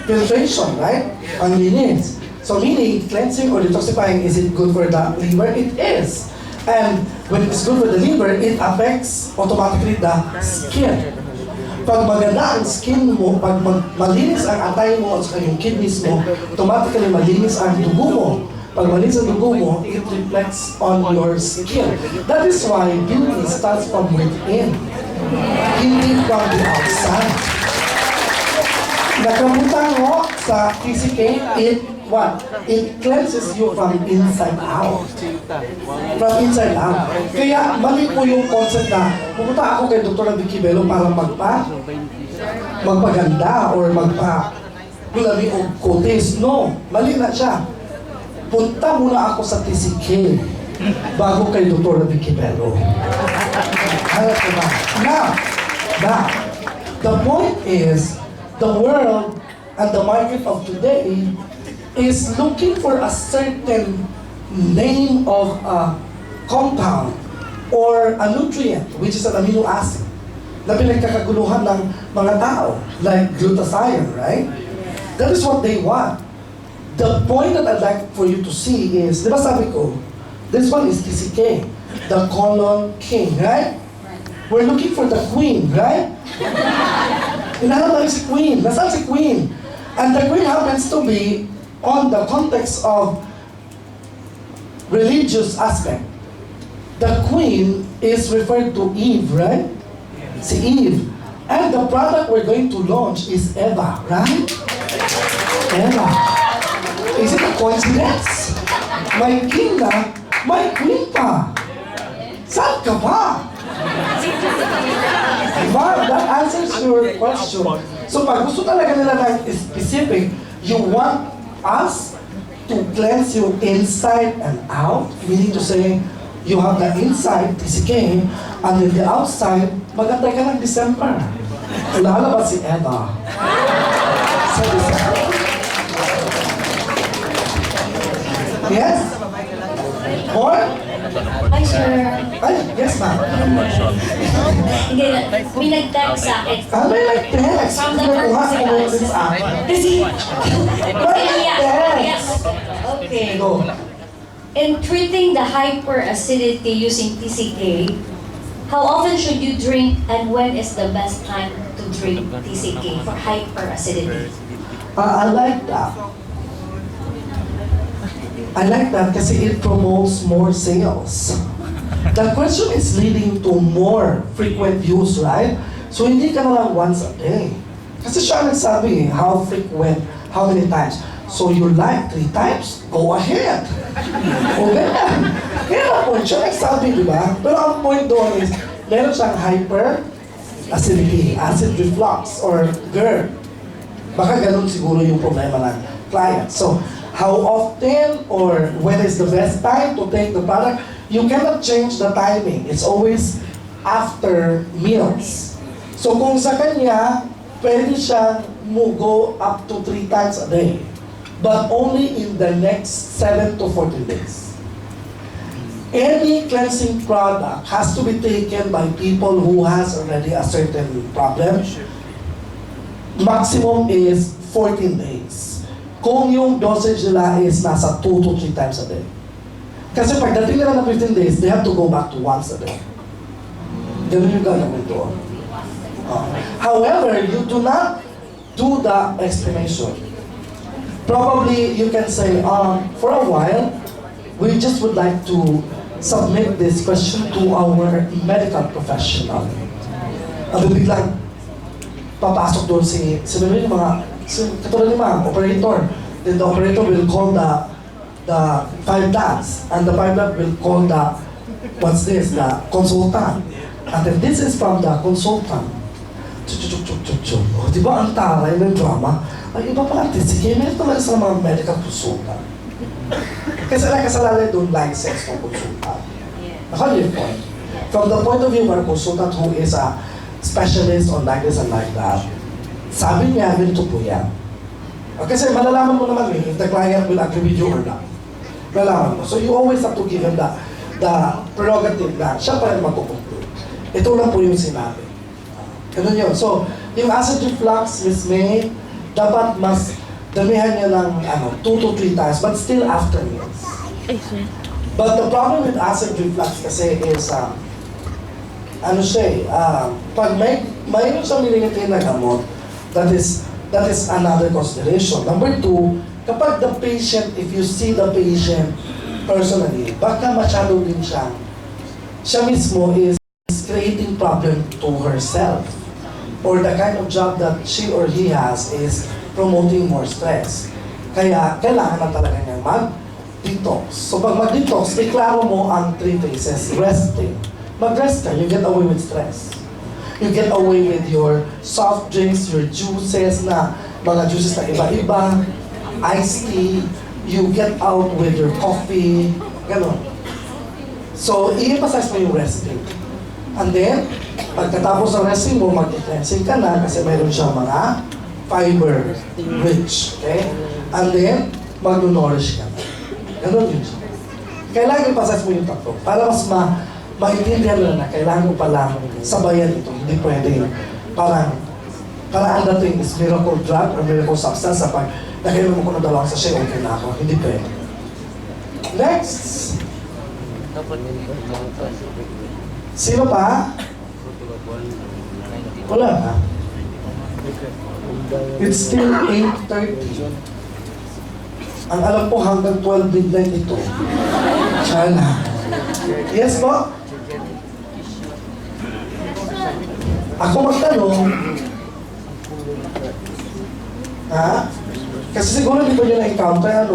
filtration, right? Ang linis. So meaning, cleansing or detoxifying, is it good for the liver? It is. And when it's good for the liver, it affects automatically the skin. Pag maganda ang skin mo, pag malinis ang atay mo at saka yung kidneys mo, automatically malinis ang dugo mo. Pag malinis ang dugo mo, it reflects on your skin. That is why beauty starts from within, hindi from the outside. Nakabutang mo sa TCK, it cleanses you from inside out. From inside out. Kaya mali po yung concept na pupunta ako kay Dr. 𝐓𝐚𝐤𝐞 para magpaganda or magpagulami o kutis. No, mali na siya. Punta muna ako sa TCK bago kay Dr. 𝐓𝐚𝐤𝐞. Alam ko ba? Now, the point is, the world and the market of today is looking for a certain name of a compound or a nutrient, which is an amino acid, na pinagkakaguluhan ng mga tao, like glutathione, right? That is what they want. The point that I'd like for you to see is, di ba sabi ko, this one is TCK, the colon king, right? We're looking for the queen, right? Hinahanap tayo si queen. Nasaan si queen? And the queen happens to be on the context of religious aspect. The queen is referred to Eve, right? Si Eve. And the product we're going to launch is Eva, right? Eva. Is it a coincidence? May king na, may queen pa. Saan ka pa? Diba? That answers your question. So pag gusto talaga nila ng specific, you want us to cleanse you inside and out, meaning to say, you have the inside, TCK, and then the outside, magantay ka ng December. Lalabas si Eva. Sa December. Yes? Or? Hi, sir. Ay, yes ma'am. Hindi, may nag-text sa akin. May nag-text. From the Kuha ko principal. this app. Kasi, May nag-text. okay. Go. In treating the hyperacidity using TCK, how often should you drink and when is the best time to drink TCK for hyperacidity? I like that. I like that kasi it promotes more sales. The question is leading to more frequent use, right? So hindi ka na lang once a day. Kasi siya nagsabi, how frequent, how many times? So you like 3 times? Go ahead. O ganyan. Kaya na point siya nagsabi, di ba? Pero ang point doon is, meron siyang hyper acidity, acid reflux, or GERD. Baka ganun siguro yung problema ng client. So, how often or when is the best time to take the product? You cannot change the timing. It's always after meals. So kung sa kanya, pwede siya go up to 3 times a day. But only in the next 7 to 14 days. Any cleansing product has to be taken by people who has already a certain problem. Maximum is 14 days. Kung yung dosage nila is nasa 2 to 3 times a day. Kasi pagdating nila ng 15 days, they have to go back to once a day. Ganun yung gagawin doon. However, you do not do the explanation. Probably you can say, for a while, we just would like to submit this question to our medical professional. Biglang papasok doon sino yung mga, katulad ni ma'am, operator. Then the operator will call the 5 labs, and the 5 lab will call the, what's this, the consultant. And then this is from the consultant. Di ba ang taray ng drama? Ay, iba pala, TCK, meron talaga sa mga medical consultant. Kasi nakasalalay doon license ng consultant. How do you point? From the point of view of a consultant who is a specialist on like this and like that, sabi niya, ganito po yan. Kasi malalaman mo naman if the client will agree with you or not. Malalaman mo. So you always have to give him the prerogative na siya pa rin magkukonclude. Ito lang po yung sinabi. Ganun yun. So, yung acid reflux, Miss May, dapat mas damihan niya ng 2 to 3 times, but still after meals. But the problem with acid reflux kasi is, pag mayroon siyang nililitin na gamot, that is another consideration. Number 2, kapag the patient, if you see the patient personally, baka masyado din siya mismo is creating problem to herself. Or the kind of job that she or he has is promoting more stress. Kaya kailangan na talaga niyang mag-detox. So pag mag-detox, iklaro mo ang 3 phases. Resting. Mag-rest ka, you get away with stress. You get away with your soft drinks, your juices na mga juices na iba-iba, iced tea, you get out with your coffee, gano'n. So, i-emphasize mo yung resting. And then, pagkatapos ng resting mo, mag-cleansing ka na kasi mayroon siyang mga fiber rich. Okay? And then, mag-nourish ka na. Ganun yun siya. Kailangan i-emphasize mo yung tatlo para mas maintindihan na kailangan mo palang sabayan ito. Hindi pwede parang ang dating is miracle drug or miracle substance sa pag nakailan mo ko na dalawang sachet, okay na ako. Hindi pwede. Next! Sino pa? Wala na. It's still 8:30. Ang alam ko hanggang 12 midnight ito. Sana. Yes po? Ako magtanong. Ha? Kasi siguro hindi ko nyo na-encounter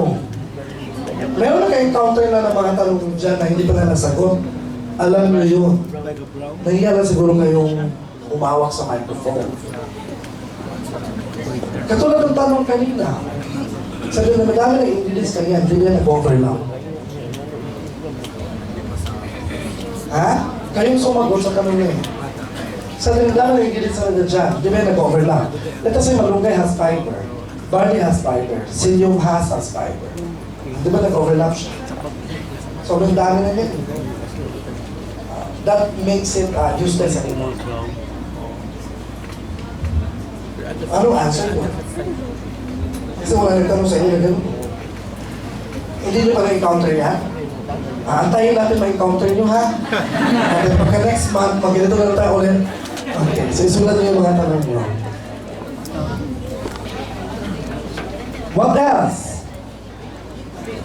Meron na ka-encounter na ng mga tanong dyan na hindi pa na nasagot. Alam nyo yun. Nahiya lang siguro kayong umawak sa microphone. Katulad ng tanong kanina. Sabi na madami na ingredients kanya, hindi na nag-overlap. Ha? Kayong sumagot sa tanong niya. Sabi na madami na ingredients na dyan, hindi ba nag-overlap? Let us say malunggay has fiber. Barley has fiber. Psyllium has fiber. Di ba nag-overlap siya? So, ang dami na yan. That makes it useless anymore. Ano answer mo? Kasi wala nagtanong sa inyo na gano'n. Hindi nyo pa na-encounter yan? Antayin natin ma-encounter nyo ha? Okay, pagka next month, mag-ganito na tayo ulit. Okay, so isulat nyo yung mga tanong nyo. What else?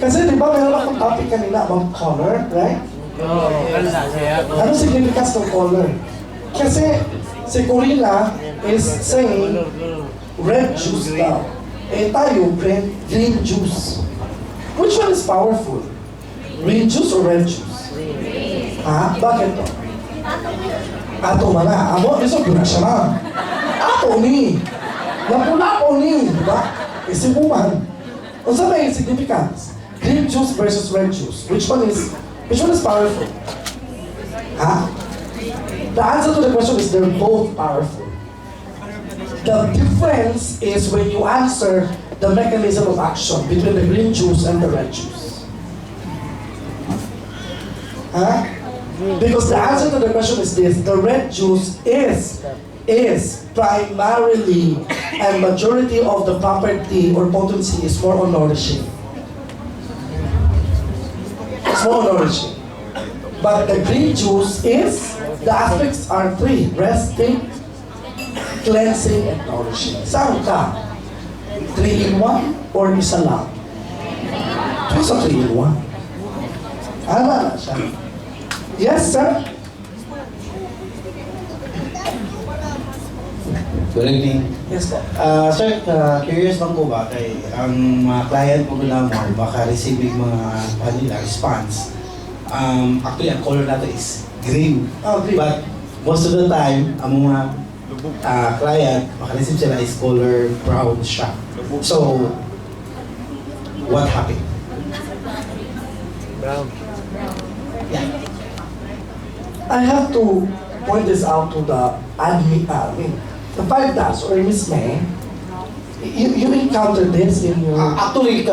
Kasi di ba meron akong topic kanina about color, right? Ano significance ng color? Kasi si Corina is saying red juice daw. Eh tayo, green juice. Which one is powerful? Green juice or red juice? Ha? Bakit to? Ato man na. Amo, iso ko na siya na. Ato ni. Napula ko ni. Diba? Isimuman. O sa may significance? Green juice versus red juice. Which one is powerful? Ha? The answer to the question is they're both powerful. The difference is when you answer the mechanism of action between the green juice and the red juice. Huh? Because the answer to the question is this: the red juice is primarily and majority of the property or potency is more on nourishing. It's more nourishing. But the green juice is, the aspects are three: resting, cleansing, and nourishing. Saan ka? 3-in-1 or isa lang? Ito sa 3-in-1. Ano na siya? Yes, sir? Good evening. Yes, sir. Sir, curious lang po ba kay ang mga client po na mo maka-receive yung mga kanila response. Actually, ang color natin is green. Oh, green. But most of the time, ang mga client, maka-receive sila is color brown siya. So, what happened? Brown. Yeah. I have to point this out to the admin, the 5 dash or Miss May. You encountered this in your... Actually,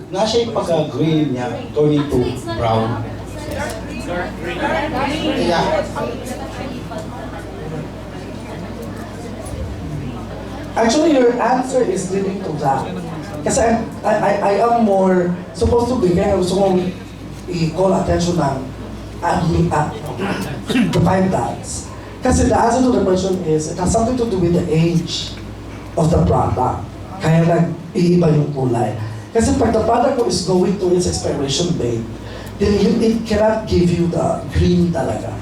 nasa yung pagka-green niya, turning to brown. Yeah. Actually, your answer is leading to that. Kasi I am more supposed to be, kaya gusto kong i-call attention ng admin, the 5 dads. Kasi the answer to the question is, it has something to do with the age of the product. Kaya nag-iiba yung kulay. Kasi pag the product mo is going to its expiration date, then it cannot give you the green talaga.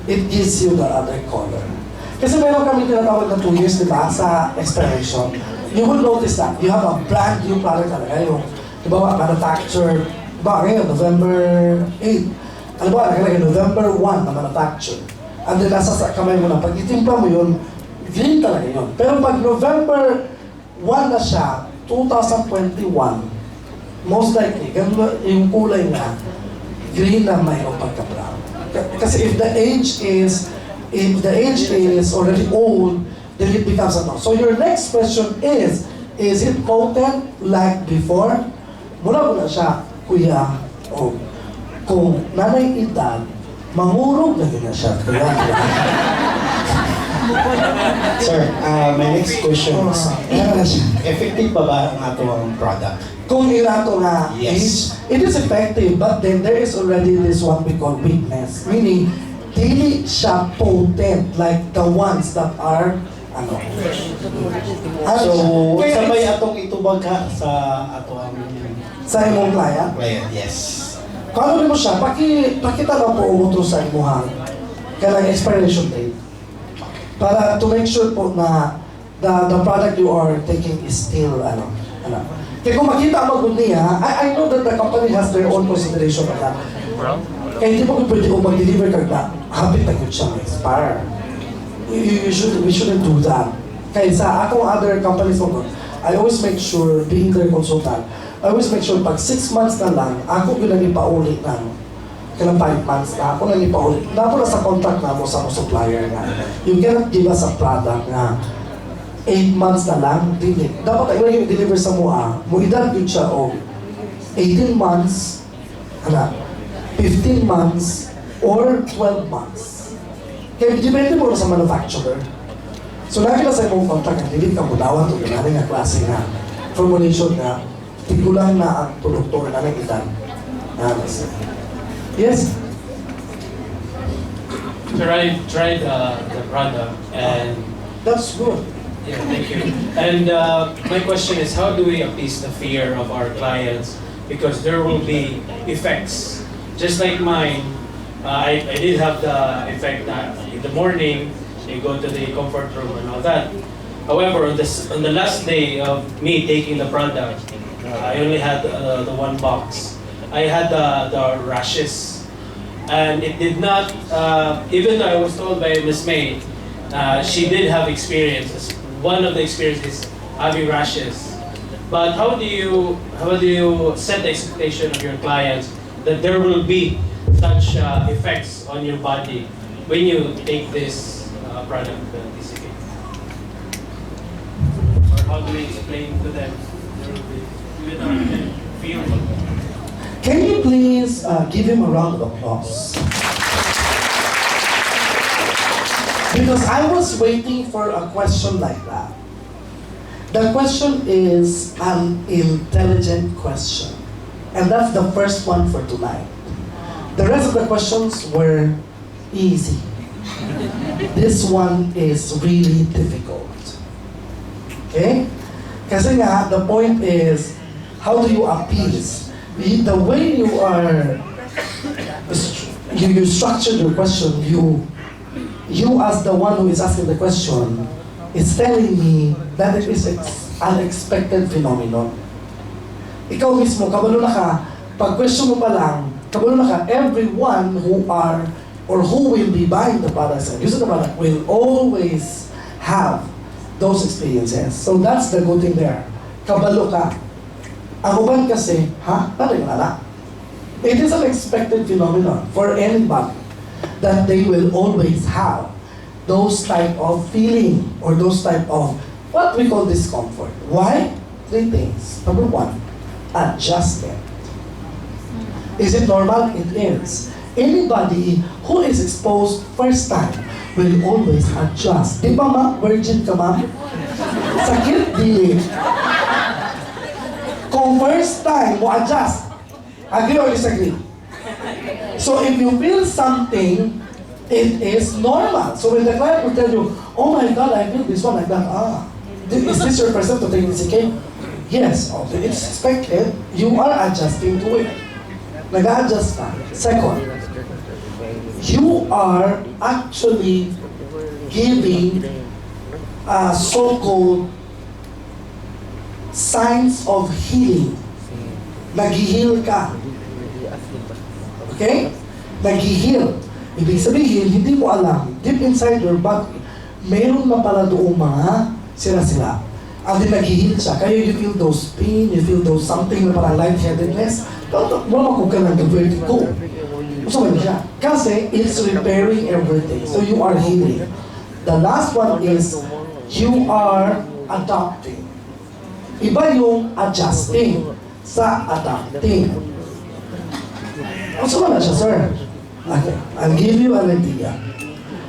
It gives you the other color. Kasi meron kami tinatawag na 2 years, di ba, sa expiration. You will notice that you have a brand new product talaga. Yung, di ba, manufactured, di ba, ngayon, November 8. Ano ba, nakalagay November 1 na manufacture. And then nasa sa kamay mo na, pag itimpla mo yun, green talaga yun. Pero pag November 1 na siya, 2021, most likely, ganun yung kulay niya, green na mayroong pagka-brown. Kasi if the age is already old, then it becomes a no. So your next question is it potent like before? Mula siya, kuya, o kung nanay edad, mangurog na gina siya. Sir, my next question is, effective ba ang atong product? Kung irato nga Yes. age, it is effective, but then there is already this one we call weakness. Meaning, dili siya potent like the ones that are, ano. So, sabay atong itubag ka sa atong Sa imong client, client, yes. kung ano mo siya, pakita lang po umutro sa imuhang kailang expiration date. Para to make sure po na the product you are taking is still, ano. Kaya kung makita ang mag niya, I know that the company has their own consideration of that. Kaya hindi mo kung pwede kong mag-deliver kag na habit na yun siya mag-expire. We shouldn't do that. Kaya sa akong other companies mo, I always make sure, being their consultant, I always make sure pag 6 months na lang, ako yun ang ipaulit ng kailang 5 months na ako nang ipaulit. Dapo na sa contract na mo sa supplier nga. You cannot give us a product na 8 months na lang, dili. Dapat ay yung deliver sa mua, mo edad yun siya o 18 months, 15 months, or 12 months. Kaya depende mo na sa manufacturer. So lagi na sa imong contract, hindi ka budawan ito, ganari nga klase nga formulation nga, tigulang na ang produktor na ng edad. Yes? Sir, I tried the product and... That's good. Yeah, thank you. And my question is, how do we appease the fear of our clients? because there will be effects. Just like mine, I did have the effect that in the morning, I go to the comfort room and all that. However, on the last day of me taking the product, I only had the one box. I had the rashes. And it did not, even though I was told by Ms. May, she did have experiences. One of the experiences having rashes. But how do you set the expectation of your clients that there will be such effects on your body when you take this product, TCK? Or how do we explain to them there will be even feel? Can you please give him a round of applause? Because I was waiting for a question like that. The question is an intelligent question. And that's the first one for tonight. The rest of the questions were easy. This one is really difficult. Okay? Kasi nga, the point is, how do you appease? The way you are, you structure your question, you as the one who is asking the question, is telling me that it is an unexpected phenomenon. Ikaw mismo, kabalo na ka, pag question mo pa lang, kabalo na ka, everyone who are, or who will be buying the products and using the product will always have those experiences. So that's the good thing there. Kabalo ka. Ang uban kasi, it is an expected phenomenon for anybody that they will always have those type of feeling or those type of what we call discomfort. Why? 3 things. Number 1, adjustment. Is it normal? It is. Anybody who is exposed first time will always adjust. Di ba ma'am? Virgin ka ma'am? Sakit di. Kung first time mo adjust, agree or disagree? So if you feel something, it is normal. So when the client will tell you, oh my God, I feel this one like that. Is this your first time to take TCK? Yes, it's expected. You are adjusting to it. Nag-adjust ka. Second, you are actually giving so-called signs of healing. Nag-heal ka. Okay? Nag-heal. Ibig sabihin, hindi mo alam, deep inside your body, mayroon na pala doong mga sila-sila. And then nag-heal siya. Kaya you feel those pain, you feel those something na parang lightheadedness. Wala ko ka lang vertigo. So, siya. Kasi it's repairing everything. So you are healing. The last one is, you are adapting. Iba yung adjusting sa adapting. So wala siya, sir. Okay, I'll give you an idea.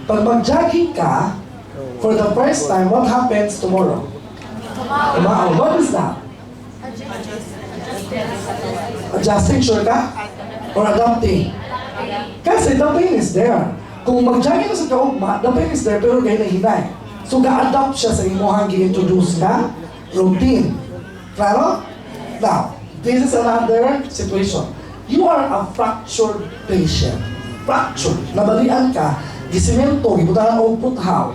Pag mag-jogging ka, for the first time, what happens tomorrow? Tomorrow. What is that? Adjusting, sure ka? Or adapting? Kasi the pain is there. Kung mag-jogging ka sa kaugma, the pain is there, pero kayo nahinay. So, ga-adapt siya sa imuhang gi-introduce na routine. Claro? Now, this is another situation. You are a fractured patient. Fractured. Nabalian ka, gisimento, gibutahan o puthaw.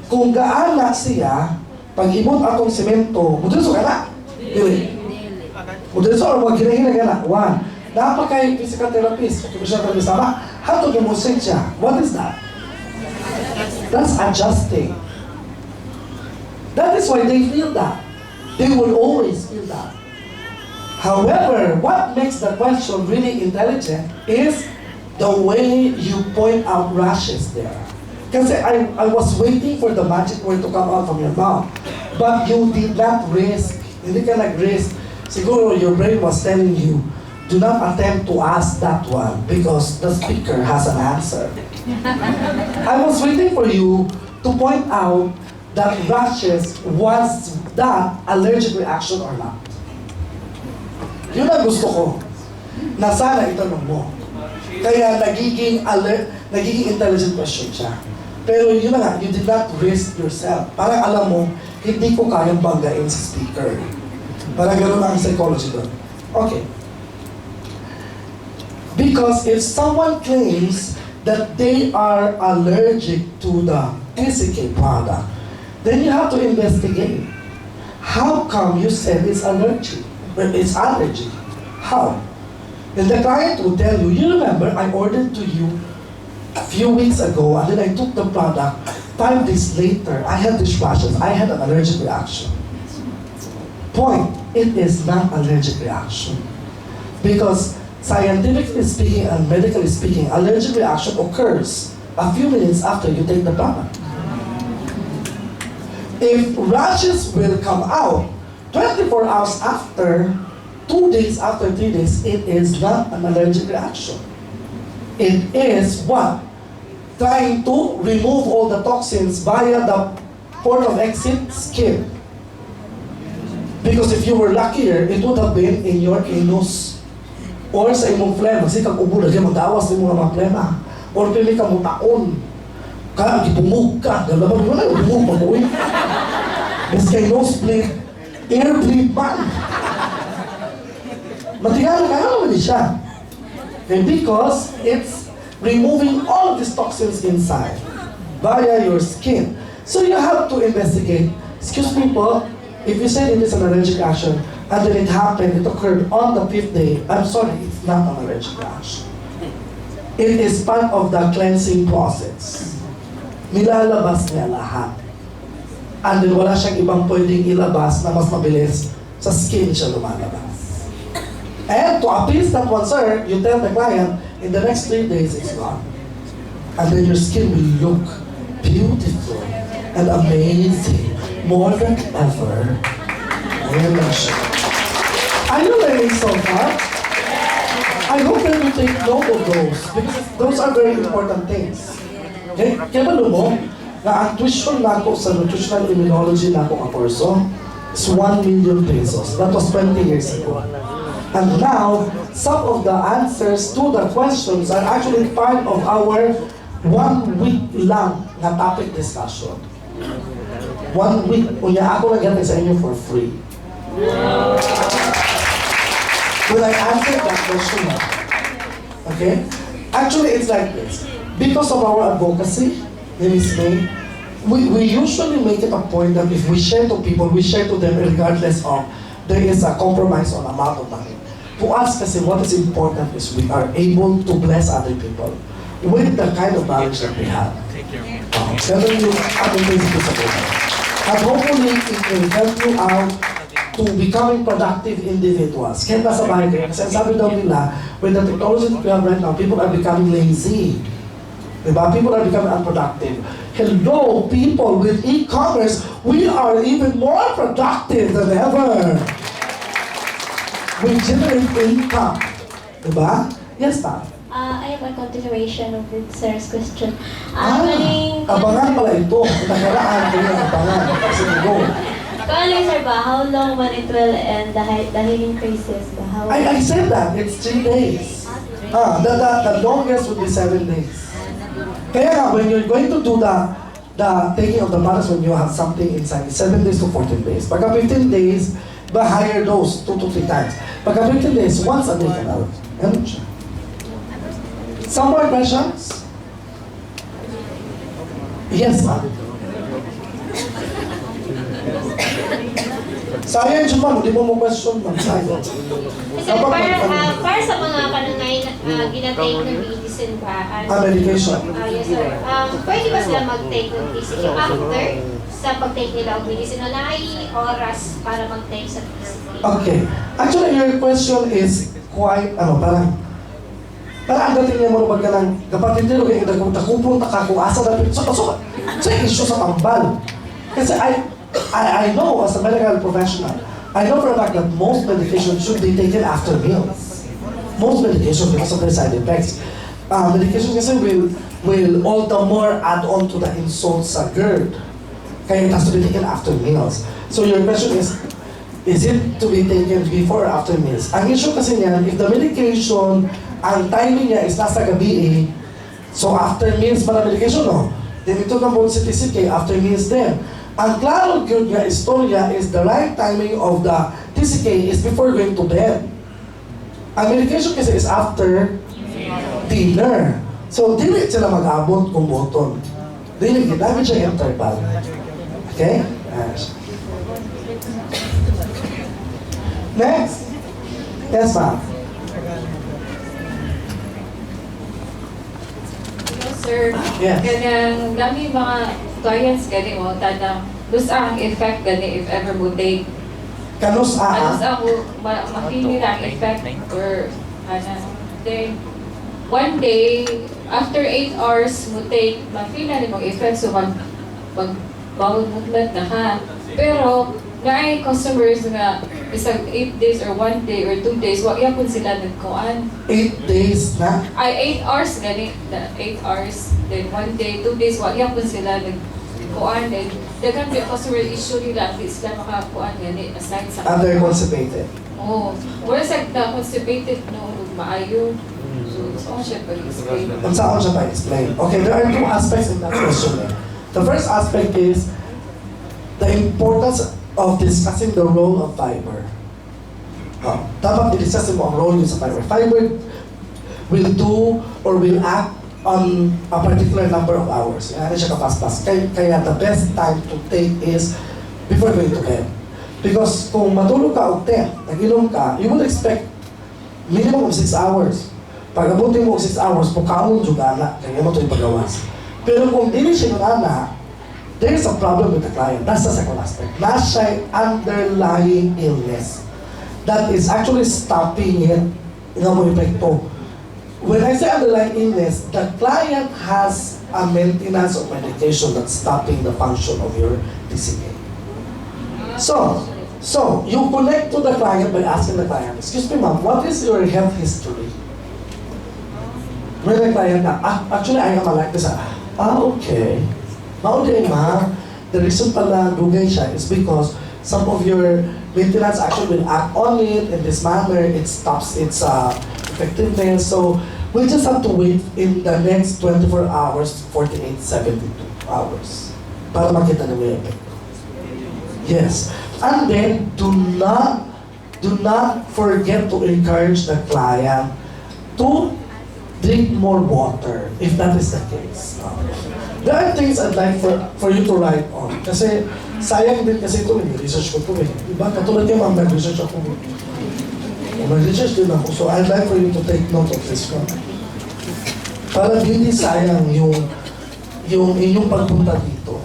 Kung gaana siya, pag imot akong simento, mudulso ka na? Dili. Mudulso o pag hinahina ka na? 1. Napakay physical therapist, occupational therapist, tama? Hato gimusin siya. What is that? That's adjusting. That is why they feel that. They will always feel that. However, what makes the question really intelligent is the way you point out rashes there. Kasi I was waiting for the magic word to come out from your mouth. But you did not risk. Hindi ka nag-risk. Siguro your brain was telling you, do not attempt to ask that one because the speaker has an answer. I was waiting for you to point out that rashes, was that allergic reaction or not? Yun ang gusto ko, na sana itanong mo. Kaya nagiging intelligent question siya. Pero yun na nga, you did not risk yourself. Parang alam mo, hindi ko kayang banggain sa speaker. Parang gano'n ang psychology doon. Okay. Because if someone claims that they are allergic to the TCK product, then you have to investigate. How come you said it's allergy? It's allergy. How? And the client will tell you, you remember I ordered to you a few weeks ago and then I took the product. 5 days later, I had these rashes. I had an allergic reaction. Point, it is not allergic reaction. Because scientifically speaking and medically speaking, allergic reaction occurs a few minutes after you take the product. If rashes will come out 24 hours after, 2 days after, 3 days, it is not an allergic reaction. It is what? Trying to remove all the toxins via the port of exit skin. Because if you were luckier, it would have been in your anus. Or sa imong phlegm, kasi kag ubo na siya mag-awas ng mga phlegma. Or pili ka mo taon. Kaya gibumog ka. Galaban mo na, bumog, mabuhay. Mas kay nosebleed, airblade man. Matigalan ka naman siya. And because it's removing all of these toxins inside via your skin. So you have to investigate. Excuse me po, if you said it is an allergic reaction and then it happened, it occurred on the 5th day, I'm sorry, it's not an allergic reaction. It is part of the cleansing process. Nilalabas niya lahat. And then wala siyang ibang pwedeng ilabas na mas mabilis sa skin siya lumalabas. And to appease that one, sir, you tell the client, in the next 3 days, it's gone. And then your skin will look beautiful and amazing, more than ever. Ayan lang siya. Are you learning so far? I hope that you take note of those, because those are very important things. Okay? Kaya ba mo, na ang tuition na ako sa Nutritional Immunology na ako kaporso is 1 million pesos. That was 20 years ago. And now, some of the answers to the questions are actually part of our 1 week lang na topic discussion. 1 week. Unya ako nag-gatay sa inyo for free. Will I answer that question? Okay? Actually, it's like this. Because of our advocacy, Ms. May, we usually make it a point that if we share to people, we share to them regardless of there is a compromise on amount of money. To us, kasi what is important is we are able to bless other people with the kind of knowledge that we have. Telling you other things to support. And hopefully, it will help you out to becoming productive individuals. Kaya nasa bahay kayo, kasi sabi daw nila, with the technology that we have right now, people are becoming lazy. Diba? People are becoming unproductive. Hello, people with e-commerce, we are even more productive than ever. We generate income. Diba? Yes, ma'am. I have a continuation of the sir's question. Abangan pala ito. Nakaraan ko yung abangan. Sige, go. Kung sir ba, how long when it will end the healing crisis? I said that. It's 3 days. The longest would be 7 days. Kaya nga, when you're going to do the taking of the products when you have something inside, 7 days to 14 days. Pagka 15 days, ba higher dose, 2 to 3 times. Pagka 15 days, once a day ka na. Ganun siya. Some more questions? Yes, ma'am. Sayang siya, ma'am. Hindi mo question, ma'am. Sayang. Kasi para sa mga kanunay na ginatake ng medicine ba? Medication. Yes, sir. Pwede ba sila mag-take ng TCK after sa pag-take nila ng medicine? O naay oras para mag-take sa TCK? Okay. Actually, your question is quite, parang ang dating niya mo ka ng kapatid nilo kaya nagkupunta ka kung asa na so issue sa tambal. Kasi I know as a medical professional, I know for a fact that most medication should be taken after meals. Most medication because of their side effects. Medication kasi will all the more add on to the insult sa GERD. Kaya it has to be taken after meals. So your question is it to be taken before or after meals? Ang issue kasi niyan, if the medication, ang timing niya is nasa gabi so after meals ba na medication, no? Then ito naman si TCK, after meals din. Ang klaro good nga istorya is the right timing of the TCK is before going to bed. Ang medication kasi is after thinner. So, dili sila mag-abot kung button. Dili, ginamit siya interval. Okay? Next. Yes, ma'am. Sir, Yes. ganang dami mga clients gani mo tanang dus ang effect gani if ever mo take Kanus ano sa ako makini lang effect or then one day after 8 hours mo take ma-feel na nimong effect so bawal movement na ka pero may customers nga isang 8 days or 1 day or 2 days wag yapon sila nagkuan 8 days na? ay 8 hours gani 8 hours then 1 day 2 days wag yapon sila nagkuan then daghan may customer issue nila at least sila makakuan gani aside sa They're constipated. wala sa constipated no maayo so siya pag-explain Kung saan siya pa-explain. Okay, there are 2 aspects in that question. The first aspect is the importance of discussing the role of fiber. Dapat i-discuss mo ang role niyo sa fiber. Fiber will do or will act on a particular number of hours. Ano siya kapaspas. Kaya the best time to take is before going to bed. Because kung matulog ka o 10, nag-inom ka, you would expect minimum of 6 hours. Pag abutin mo 6 hours, pukamon juga na, kaya mo ito yung pagawas. Pero kung hindi siya na, there is a problem with the client. That's the second aspect. Nasa underlying illness that is actually stopping it in a way epekto. When I say underlying illness, the client has a maintenance of medication that's stopping the function of your TCK. So you connect to the client by asking the client, excuse me ma'am, what is your health history? When the client na, actually I am like this. Okay. Mauday ma, the reason pala dugay siya is because some of your maintenance actually will act on it in this manner, it stops its effectiveness. So we just have to wait in the next 24 hours, 48, 72 hours para makita na may epekto. Yes. And then, do not forget to encourage the client to drink more water, if that is the case. There are things I'd like for you to write on. Kasi, sayang din kasi ito, research ko ito eh. Diba? Katulad yung mga research ako. Mag-research din ako. So, I'd like for you to take note of this one. Para hindi sayang yung inyong pagpunta dito.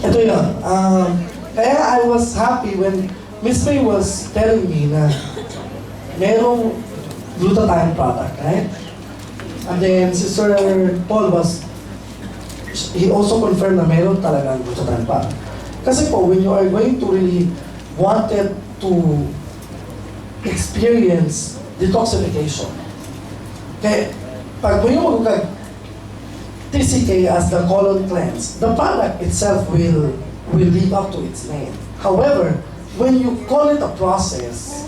Ito yun. Kaya I was happy when Miss May was telling me na merong glutathione product, right? And then si Sir Paul he also confirmed na meron talagang glutathione product. Kasi po, when you are going to really wanted to experience detoxification, kaya pag mo yung magkag TCK as the colon cleanse, the product itself will live up to its name. However, when you call it a process,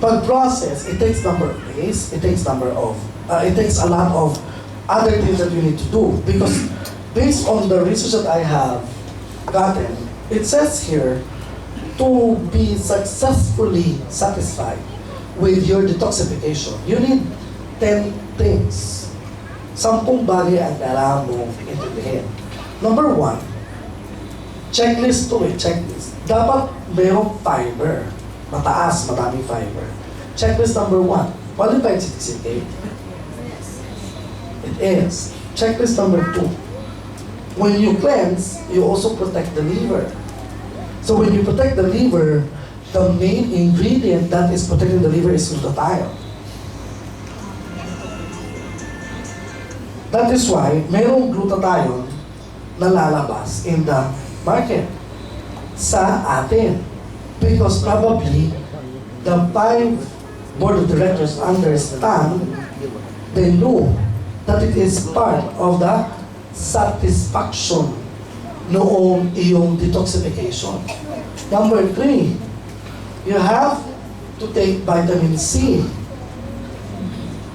pag process, it takes number of days, it takes a lot of other things that you need to do. Because based on the research that I have gotten, it says here, to be successfully satisfied with your detoxification, you need 10 things. 10 bagay ang kailangan mong intindihin. Number 1, checklist to checklist. Dapat mayroong fiber. Mataas, madaming fiber. Checklist number 1, qualified si TCK? It is. Checklist number 2, when you cleanse, you also protect the liver. So when you protect the liver, the main ingredient that is protecting the liver is glutathione. That is why mayroong glutathione na lalabas in the market sa atin. Because probably the 5 board of directors understand, they know that it is part of the satisfaction noong iyong detoxification. Number 3, you have to take vitamin C.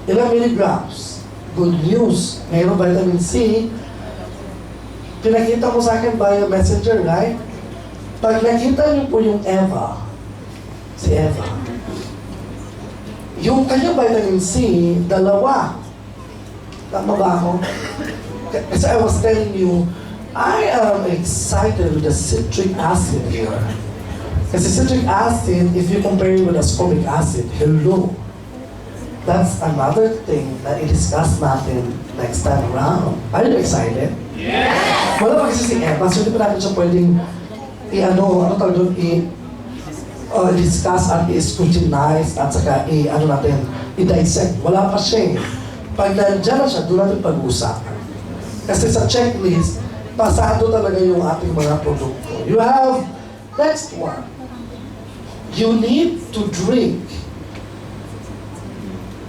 Ilang milligrams? Good news. Mayroong vitamin C. Pinakita mo sa akin via messenger, right? Pag nakita niyo po yung Eva, si Eva, yung kanyang vitamin C, 2. Tama ba ako? Kasi I was telling you, I am excited with the citric acid here. Kasi citric acid, if you compare it with ascorbic acid, hello. That's another thing that i-discuss natin next time around. Are you excited? Yes! Wala pa kasi si Eva, so hindi pa natin siya pwedeng i-discuss at i-scrutinize at saka i-dissect. Wala pa siya eh. Pag nandiyan na siya, doon natin pag-usapan. Kasi sa checklist, pasado talaga yung ating mga produkto. You have, next one. You need to drink.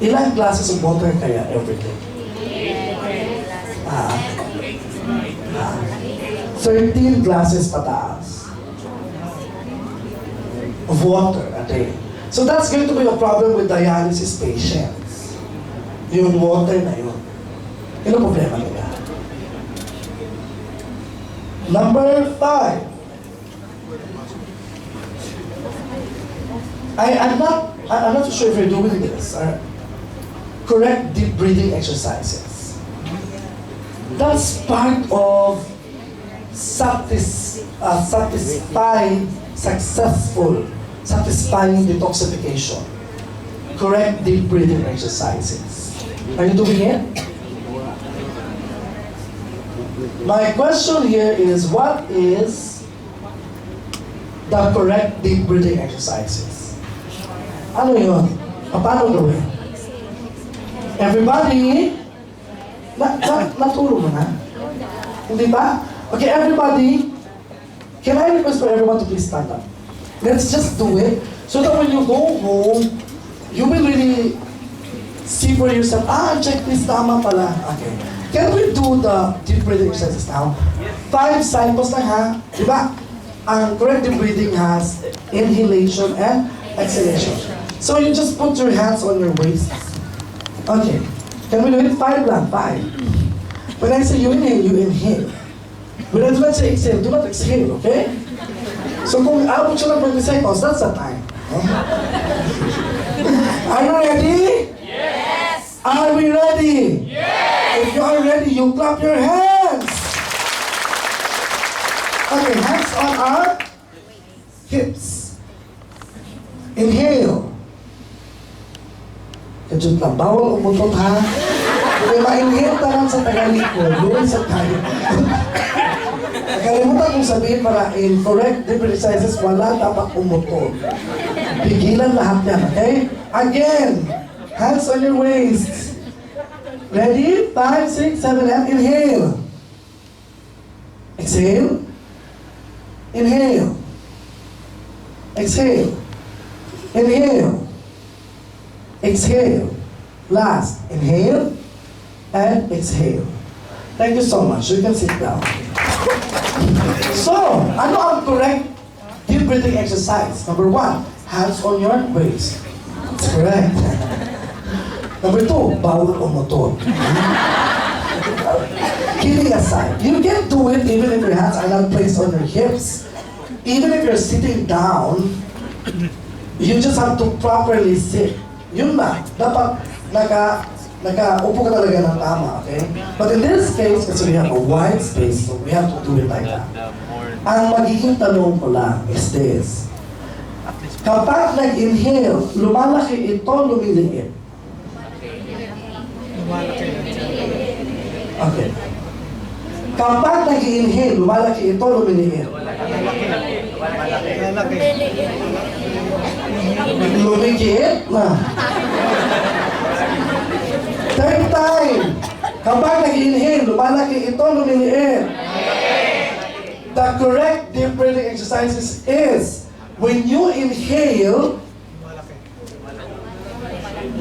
Ilang glasses of water kaya every day? 13 glasses pataas of water a day. So that's going to be a problem with dialysis patients. Yung water na yun. Yun ang problema nila. Number 5. I'm not sure if you're doing this. Correct deep breathing exercises. That's part of satisfying detoxification. Correct deep breathing exercises. Are you doing it? My question here is, what is the correct deep breathing exercises? Ano yun? Paano gawin? Everybody, naturo mo na? Hindi ba? Okay, everybody, can I request for everyone to please stand up? Let's just do it, so that when you go home, you will really see for yourself, check this, tama pala. Okay. Can we do the deep breathing exercises now? 5 cycles lang ha, di ba? Ang correct deep breathing has inhalation and exhalation. So you just put your hands on your waist. Okay. Can we do it? 5 lang, 5. When I say you inhale, you inhale. When I do not say exhale, do not exhale, okay? So kung abot siya ng 20 seconds, that's the time. Okay? Are you ready? Yes! Are we ready? Yes! If you are ready, you clap your hands! Okay, hands on our hips. Inhale. Kajut lang, bawal umutot ha. Kaya ma-inhale talang sa tagalikod, doon sa tayo. Nakalimutan kong sabihin para in correct deep exercises, wala dapat umutot. Pigilan lahat yan, okay? Again, hands on your waist. Ready? 5, 6, 7, and inhale. Exhale. Inhale. Exhale. Inhale. Exhale. Last, inhale and exhale. Thank you so much. You can sit down. So, ano ang correct deep breathing exercise? Number 1, hands on your waist. That's correct. Number 2, bawal umutot. Kidding aside, you can do it even if your hands are not placed on your hips. Even if you're sitting down, you just have to properly sit. Yun na. Dapat naka-upo ka talaga ng tama, okay? But in this case, kasi we have a wide space, so we have to do it like that. Ang magiging tanong ko lang is this. Kapag nag-inhale, lumalaki ito, lumiliit. Okay. Kapag nag-inhale, lumalaki ito, lumiliit. Lumikit na. Third time. Kapag nag-inhale, lumalaki ito, lumiliit. The correct deep breathing exercises is, when you inhale,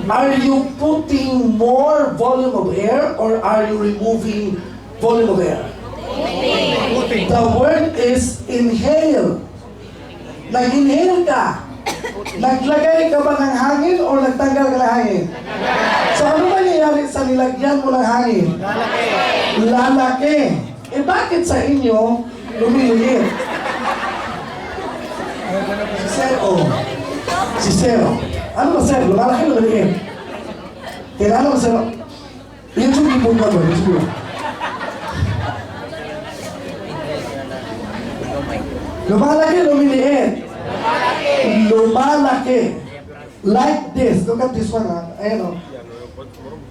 are you putting more volume of air or are you removing volume of air? The word is inhale. Nag-inhale ka. Naglagay ka ba ng hangin o nagtanggal ka ng hangin? So ano ba nangyayari sa nilagyan mo ng hangin? Lalaki. Eh bakit sa inyo lumiliit? Si Zero. Si Zero. Ano ba Zero? Lumalaki lumiliit? Kailangan mo Zero. Yan yung ipon ka ba? Lumalaki lumiliit. Lumalaki. Like this. Look at this one. Ayan o.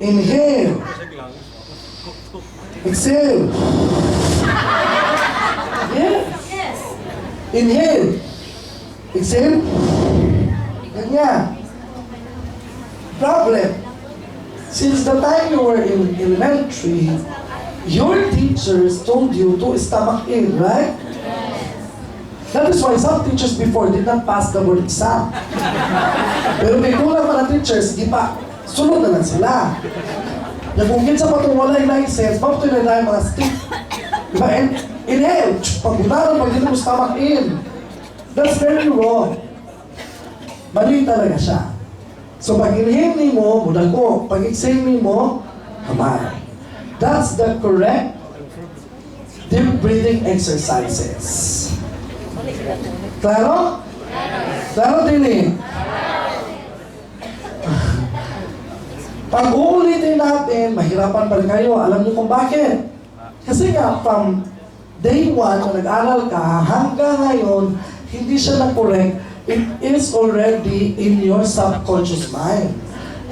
Inhale. Exhale. Yes. Inhale. Exhale. Ganyan. Problem. Since the time you were in elementary, your teachers told you to stomach in, right? That is why some teachers before did not pass the board exam. Pero may kulang pa na teachers, di pa, sunod na lang sila. Nagungkit sa patong wala yung license, mapito na tayo mga stick. Diba? And inhale, pag-unaran, pag dito mo stomach in. That's very wrong. Mali talaga siya. So pag inhale mo, budag ko. Pag exhale mo, kamay. That's the correct deep breathing exercises. Klaro? Klaro din eh. Pag uulitin natin, mahirapan pa rin kayo. Alam niyo kung bakit? Kasi nga, from day 1 na nag-aral ka, hanggang ngayon, hindi siya na-correct. It is already in your subconscious mind.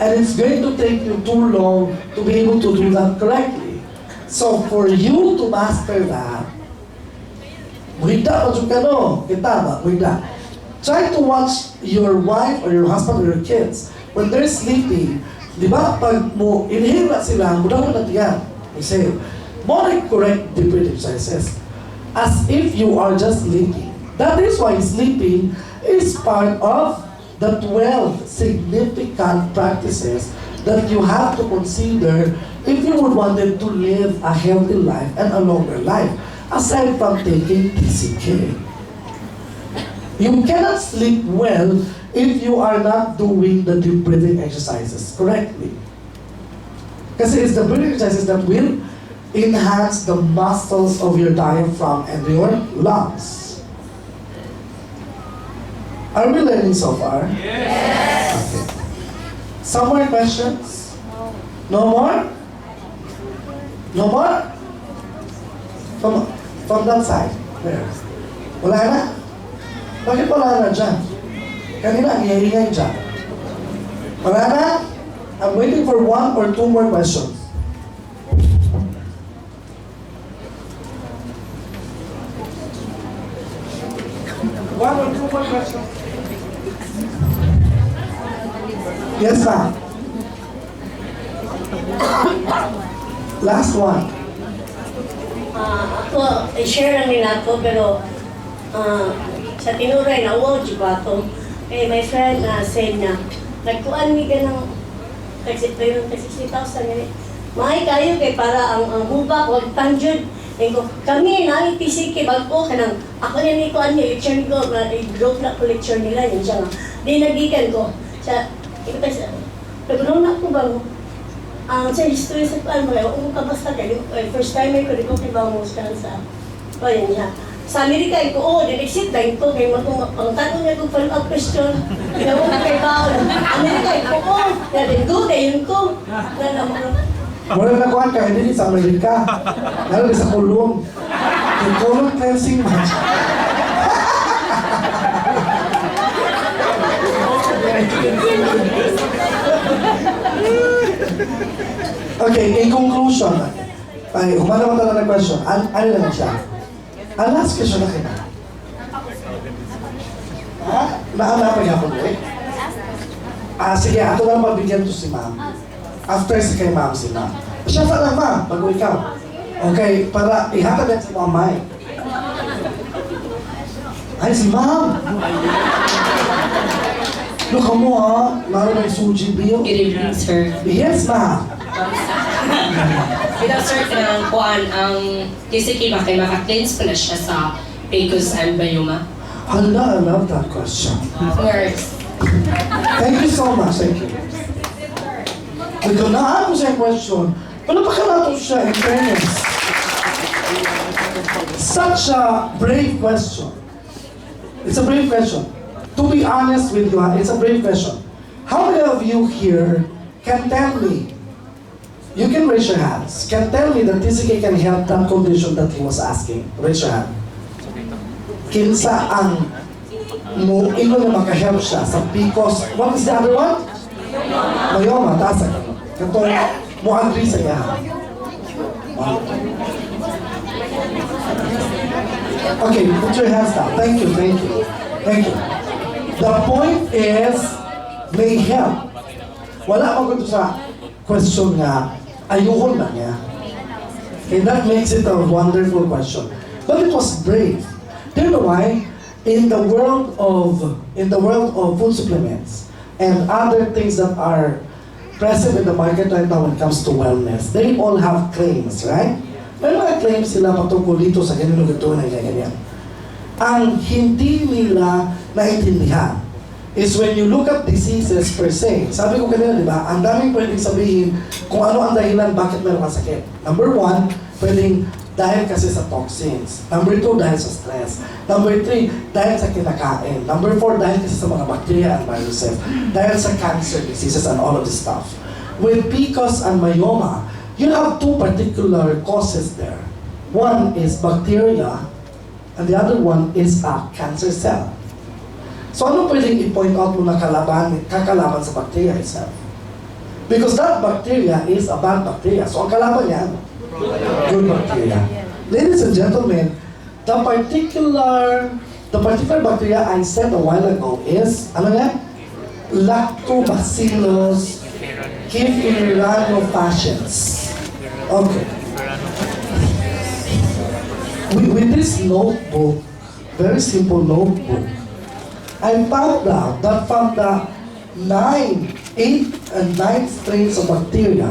And it's going to take you too long to be able to do that correctly. So for you to master that, muhigda pa dyan ka no? Kita ba? Muhigda. Try to watch your wife or your husband or your kids. When they're sleeping, di ba? Pag mo inhale na sila, muda mo na tiyan. Exhale. More correct deep breathing exercises. As if you are just sleeping. That is why sleeping is part of the 12 significant practices that you have to consider if you would wanted to live a healthy life and a longer life, aside from taking TCK. You cannot sleep well if you are not doing the deep breathing exercises correctly. Kasi it's the breathing exercises that will enhance the muscles of your diaphragm and your lungs. Are we learning so far? Yes. Okay. Some more questions? No more? No more? From that side. There. Wala na? Bakit wala na dyan? Kanina ang iingay dyan. Wala na? I'm waiting for 1 or 2 more questions. One or two more questions. Yes, ma'am. Last one. Ako, i-share lang nila ako, pero sa tinuray na wow, jibato. Eh, my friend said na, nagkuhan ni ka ng taxi 60,000 ganit. Mahay kayo kay para ang hubak, wag tanjud. Kami na TCK bago ka nang ako na ni kuan ni lecture ko, i-group na ko lecture nila yun siya nga. Di nagikan ko sa nagulong na ko ba sa history sa kuan mo, ka basta kayo, first time ko di ko kibaw mo sa yun niya. Sa Amerika ko, di-exit lang ko, kay ang tanong niya kung follow-up question, ginawa ko kay Paul. Amerika ko, na-go, yun ko. Wala na kuhan ka, hindi sa Amerika. Lalo sa kulong. Yung colon cleansing match. Okay, in conclusion, ay, humanaman talaga ng question. Ano lang siya? Ang last question na kita. Ha? Nahanapin ako eh? Sige, ato lang mabigyan to si ma'am. After si kay ma'am si ma'am. Siya sa lang ma'am, bago ikaw. Okay, para ihatag yan si mamay. Ay, si ma'am! Look mo ha, lalo na yung suji bill. Good evening, sir. Yes, ma'am. Without sir, kanang kuan ang TCK ba kay maka-cleanse pa na siya sa PCOS and bioma? Hala, I love that question. Or Thank you so much, thank you. Ito na ako sa question. Palapakalato siya, in fairness. Such a brave question. It's a brave question. To be honest with you, it's a brave question. How many of you here can tell me, you can raise your hands, can tell me that TCK can help that condition that he was asking? Raise your hand. Kinsa ang mo, ino na makahelp siya sa PCOS. What is the other one? Myoma, taas ka. Katong mo agree sa iya. Okay, put your hands down. Thank you, thank you. Thank you. The point is, may help. Wala ako dito sa question nga, ayun na niya. And that makes it a wonderful question. But it was brave. Do you know why? In the world of food supplements and other things that are present in the market right now when it comes to wellness, they all have claims, right? May mga claims sila patungkol dito sa ganyan na ganyan. Ang hindi nila naintindihan is when you look at diseases per se. Sabi ko kanina, di ba, ang daming pwedeng sabihin kung ano ang dahilan bakit meron kang sakit. Number 1, pwedeng dahil kasi sa toxins. Number 2, dahil sa stress. Number 3, dahil sa kinakain. Number 4, dahil kasi sa mga bacteria and viruses. Dahil sa cancer diseases and all of this stuff. With PCOS and myoma, you have 2 particular causes there. One is bacteria, and the other one is a cancer cell. So ano pwedeng i-point out mo na kakalaban sa bacteria itself? Because that bacteria is a bad bacteria. So ang kalaban niya, good bacteria. Ladies and gentlemen, the particular bacteria I said a while ago is, ano nga? Lactobacillus 𝐓𝐚𝐤𝐴. Okay. With this notebook, very simple notebook, I found out that from the 8 and 9 strains of bacteria,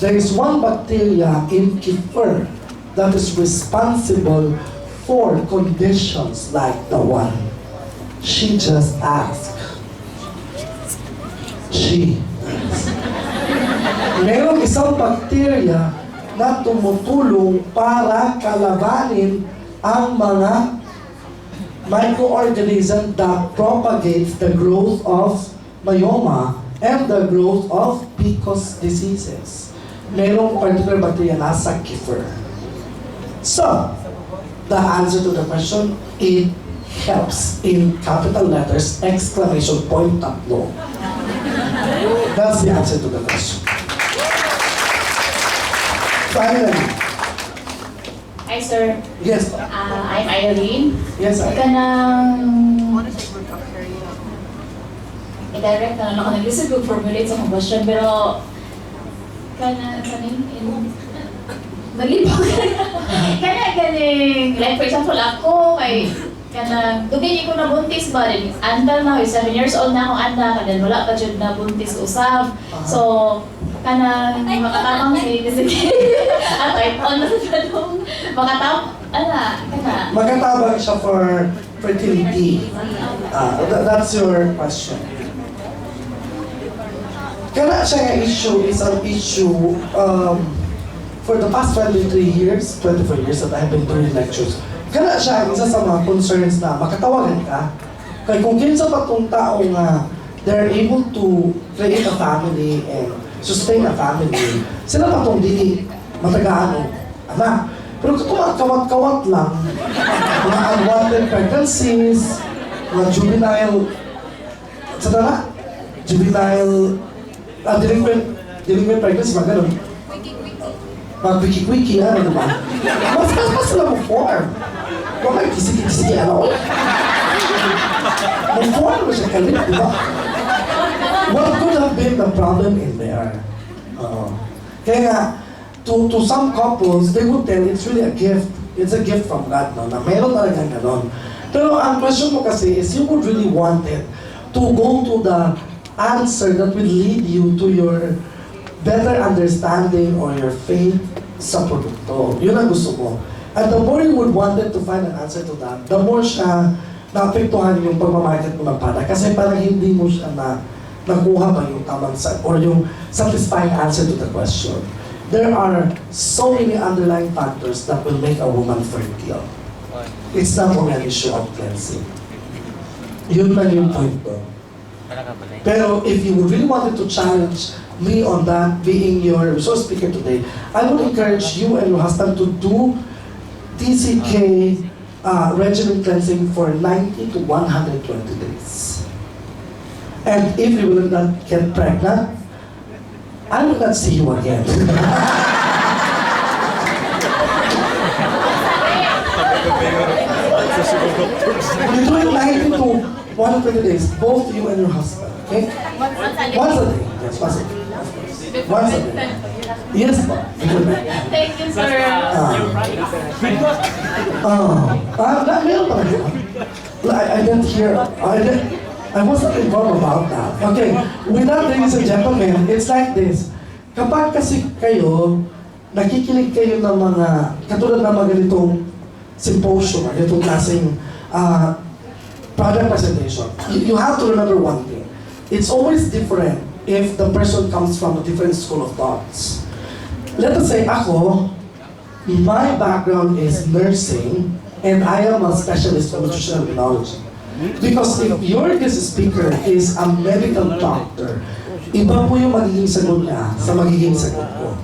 there is one bacteria in kefir that is responsible for conditions like the one she just asked. Merong isang bacteria na tumutulong para kalabanin ang mga microorganism that propagates the growth of myoma and the growth of PCOS diseases. Merong particular bacteria nasa kefir. So, the answer to the question, it helps in capital letters, exclamation point, tatlo. That's the answer to the question. Finally. Hi, sir. Yes. I'm Irene. Yes, Ika nang i-direct na lang ako nag-listen to formulate sa mga question, pero nalipag ganing, like for example ako, kay dugay ko na buntis ba din, andal na, 7 years old na ako anda, kanang wala pa dyan na buntis usab. So, kanang makatamang si ato ito na sa tanong makatabang siya for fertility. That's your question. Kana siya nga issue is an issue for the past 23 years, 24 years that I've been doing lectures. Kana siya isa sa mga concerns na makatawagan ka. Kaya kung kinsa pa tong tao nga they're able to create a family and sustain a family, sila pa itong dili matagaan o anak. Pero kung kawat-kawat lang, mga unwanted pregnancies, mga juvenile, delinquent pregnancy, mga ganun. Mga wiki-wiki, ano ba? Mas sila mo form. Huwag kayo kisiki-kisiki, ano? Mo-form mo siya kalit, di ba? What could have been the problem in there? Kaya nga, to some couples, they would tell it's really a gift. It's a gift from God, no? Na meron talagang ganon. Pero ang question mo kasi is, you would really want it to go to the answer that will lead you to your better understanding or your faith sa produkto. Yun ang gusto mo. And the more you would want it to find an answer to that, the more siya naapektuhan yung pagmamarket mo ng product kasi parang hindi mo siya nakuha ba yung tamang or yung satisfying answer to the question. There are so many underlying factors that will make a woman fertile. It's not only an issue of cleansing. Yun lang yung point ko. Pero if you really wanted to challenge me on that, being your resource speaker today, I would encourage you and your husband to do TCK regimen cleansing for 90 to 120 days. And if you will not get pregnant, I will not see you again. You do it 90 to 120 days, both you and your husband, okay? Once a day. Yes, once a day. Once a day. Yes, ma'am. Thank you, sir. I didn't hear. I wasn't informed about that. Okay, with that, ladies and gentlemen, it's like this. Kapag kasi kayo, nakikinig kayo ng mga, katulad ng mga ganitong symposium, ganitong klaseng product presentation, you have to remember one thing. It's always different if the person comes from a different school of thoughts. Let us say, ako, my background is nursing, and I am a specialist in nutritional immunology. Because if your guest speaker is a medical doctor, iba po yung magiging sagot niya sa magiging sagot ko.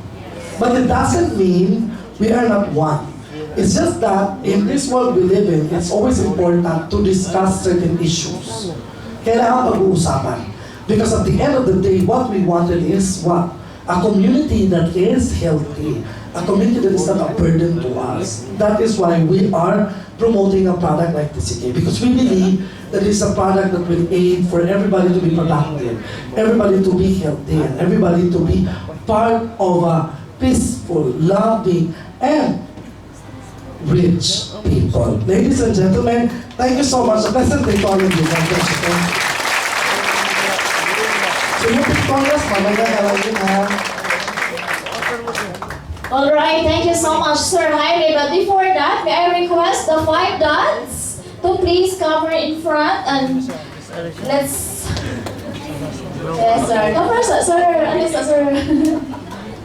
But it doesn't mean we are not one. It's just that in this world we live in, it's always important to discuss certain issues. Kailangan pag-uusapan. Because at the end of the day, what we wanted is what? A community that is healthy. A community that is not a burden to us. That is why we are promoting a product like TCK. Because we believe that it's a product that will aid for everybody to be productive, everybody to be healthy, and everybody to be part of a peaceful, loving, and rich people. Ladies and gentlemen, thank you so much. A pleasant day to all of you. God bless you. Alright, thank you so much, Sir Jaime. But before that, may I request the 5 dots to please cover in front and let's... Yes, sir. Come first, sir. Alisa, sir.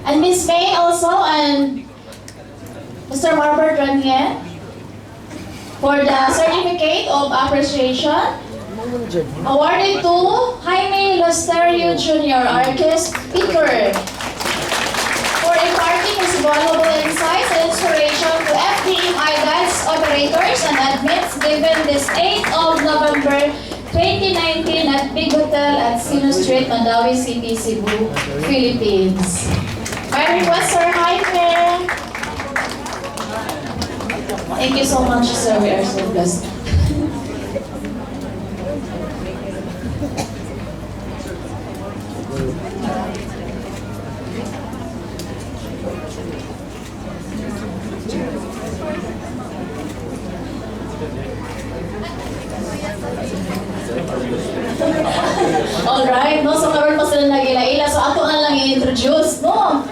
And Miss May also, and Mr. Marbert Ranier for the certificate of appreciation awarded to Jaime Lusterio Jr., our guest speaker, for imparting his valuable insights and inspiration to FDMI guides, operators, and admins given this 8th of November 2019 at Big Hotel at Sino Street, Mandawi City, Cebu, Philippines. My request, Sir Jaime. Thank you so much, sir. We are so blessed. Alright, no? So karoon pa sila nag-ila-ila. So ato na lang i-introduce, no?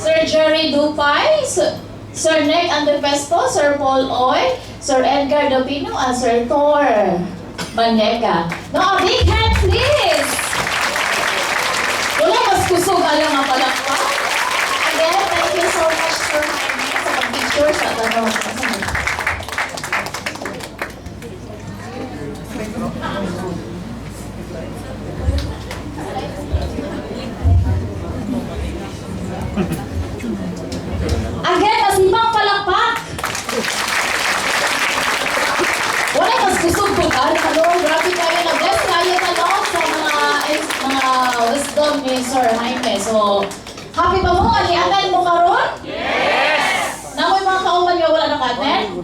Sir Jerry Dupay, Sir Nick Antepesto, Sir Paul Oy, Sir Edgar Dopino, and Sir Thor Manega. No, a big hand, please! Wala mas kusog alam ang palakpak. Again, thank you so much, Sir Jaime, sa pag-picture sa tanong. Again, masibang palakpak! Wala mas kusog po ka. Grabe kayo na best kayo tanong sa mga wisdom ni Sir Jaime. So, happy pa mo? Aliatan mo karon? Yes! Namoy mga kauman nyo wala nakaten?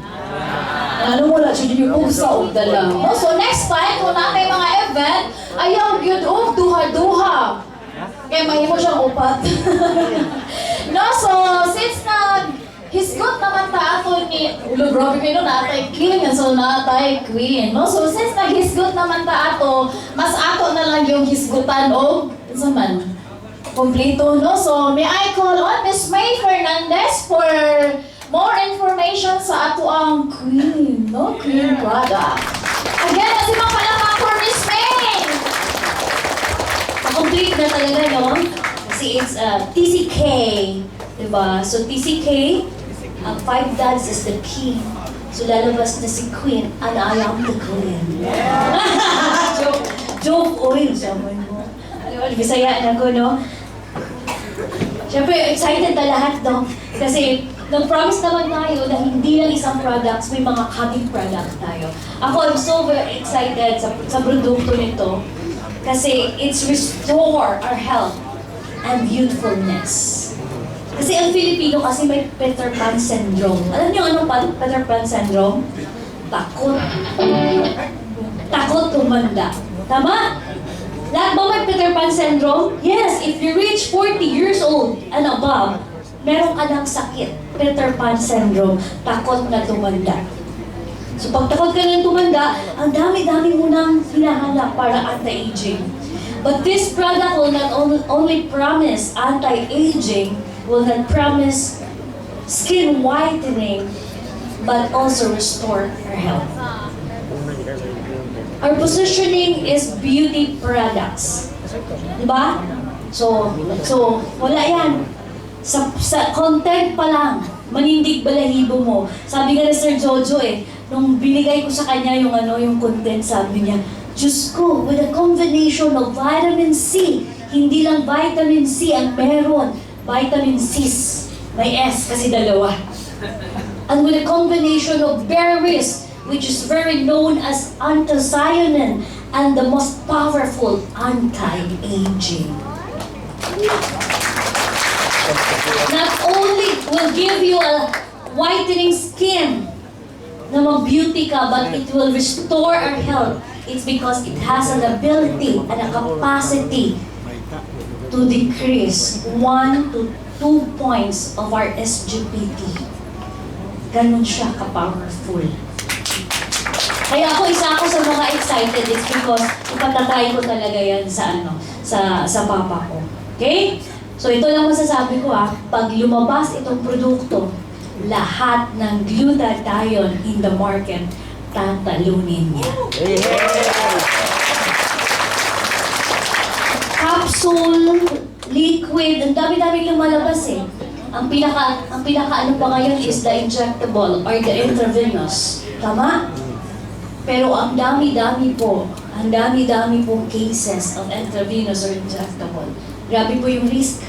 Ano mo lang, siya yung pusa o dala. So, next time, kung na may mga event, ayaw yun duha-duha. Kaya mahimo siyang upat. No, so, since hisgot naman ta ato ni grabe kayo na atay king and so na atay queen, no? So since naghisgot naman ta ato, mas ato na lang yung hisgutan o sa man kompleto, no? So may I call on Miss May Fernandez for more information sa ato ang Queen, no? Queen product. Again, kasi mapalakpak for Miss May! Complete na talaga, no? Kasi it's TCK, diba? So TCK, 5 dads is the king. So lalabas na si Queen, and I am the Queen. Joke oil, sabi mo. Bisayaan ako, no? Siyempre, excited na lahat, no? Kasi nag-promise naman tayo na hindi lang isang products, may mga coming product tayo. Ako, I'm so very excited sa produkto nito kasi it's restore our health and youthfulness. Kasi ang Filipino kasi may Peter Pan syndrome. Alam niyo anong Peter Pan syndrome? Takot. Takot tumanda. Tama? Lahat ba may Peter Pan syndrome? Yes, if you reach 40 years old and above, meron ka ng sakit, Peter Pan syndrome, takot na tumanda. So pag takot ka na tumanda, ang dami-dami mo nang hinahanap para anti-aging. But this product will not only promise anti-aging, will not promise skin whitening, but also restore our health. Our positioning is beauty products. Diba? So wala yan. Sa content pa lang, manindig balahibo mo. Sabi nga ni Sir Jojo nung binigay ko sa kanya yung content, sabi niya, Diyos ko, with a combination of vitamin C, hindi lang vitamin C ang meron, vitamin C's, may S kasi dalawa. And with a combination of berries, which is very known as anthocyanin and the most powerful anti-aging. Not only will give you a whitening skin na mag-beauty ka, but it will restore our health. It's because it has an ability and a capacity to decrease 1 to 2 points of our SGPT. Ganun siya ka-powerful. Kaya isa ako sa mga excited, it's because ipatatry ko talaga yan sa papa ko. Okay? So ito lang masasabi ko pag lumabas itong produkto, lahat ng glutathione in the market, tatalunin niya. Capsule, liquid, ang dami-dami lumalabas Ang pinaka ano pa ngayon is the injectable or the intravenous. Tama? Pero ang dami-dami pong cases of intravenous or injectable. Grabe po yung risk.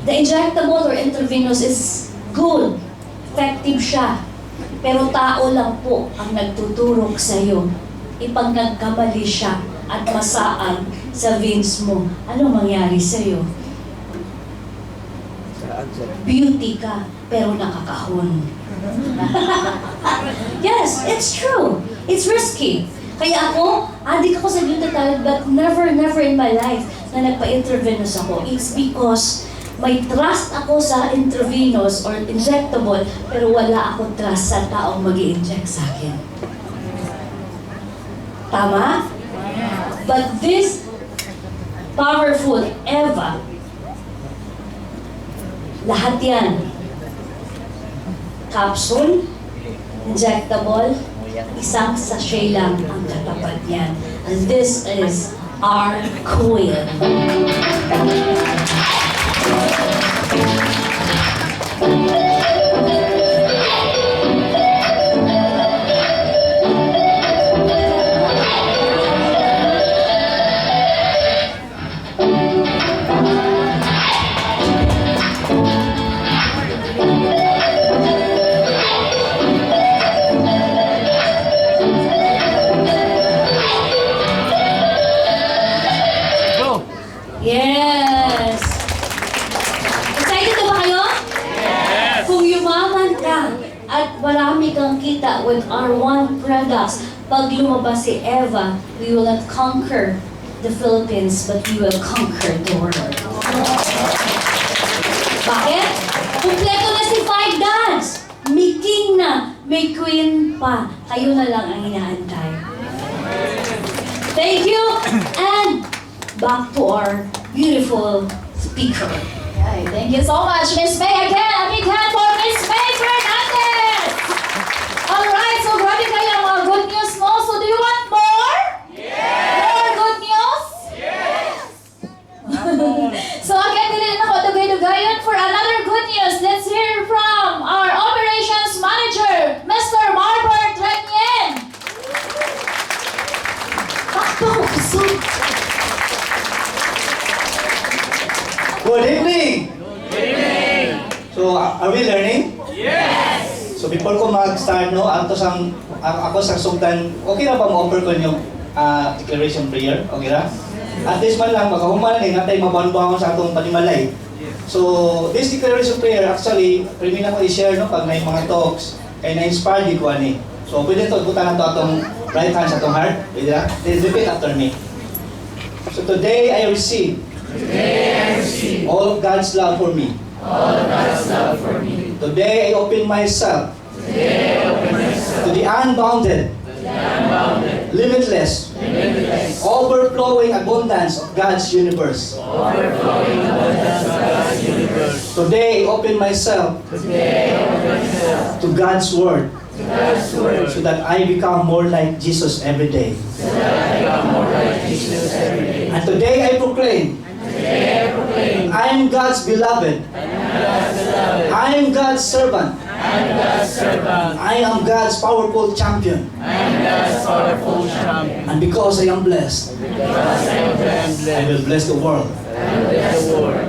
The injectable or intravenous is good. Effective siya. Pero tao lang po ang nagtuturok sa'yo. Ipag nagkamali siya at masaan sa veins mo, ano mangyari sa'yo? Beauty ka, pero nakakahon. Yes, it's true. It's risky. Kaya ako, addict ako sa glutathione, but never in my life na nagpa-intravenous ako. It's because may trust ako sa intravenous or injectable, pero wala akong trust sa taong mag-i-inject sa akin. Tama? But this powerful Eva, lahat yan, capsule, injectable, isang sachet lang ang katapat niyan. And this is our queen. Yes! Excited na ba kayo? Yes! Kung yumaman ka at marami kang kita with our one products, pag lumabas si Eva, we will not conquer the Philippines, but we will conquer the world. Bakit? Kumpleto na si 5 dads! May king na, may queen pa. Kayo na lang ang inaantay. Thank you! And back to our beautiful speaker. Okay, thank you so much, Miss May. Again, a big hand for Miss May. Good evening! So, are we learning? Yes! So, before ko mag-start, no, ako sa sugdan, okay na ba ma-offer ko yung declaration prayer? Okay na? At least man lang, magkahuman na natay mabanbangon sa atong panimalay. So, this declaration prayer, actually, pwede na ko i-share, no, pag may mga talks, kaya na-inspire di ko ani. So, pwede ito, buta na ito atong right hand sa atong heart. Pwede na? Then repeat after me. So, today I receive all of God's love for me. Today I open myself to the unbounded, limitless, overflowing abundance of God's universe. Today I open myself to God's word, so that I become more like Jesus every day. And today I proclaim, I am God's beloved. I am God's servant. I am God's powerful champion. And because I am blessed, I will bless the world.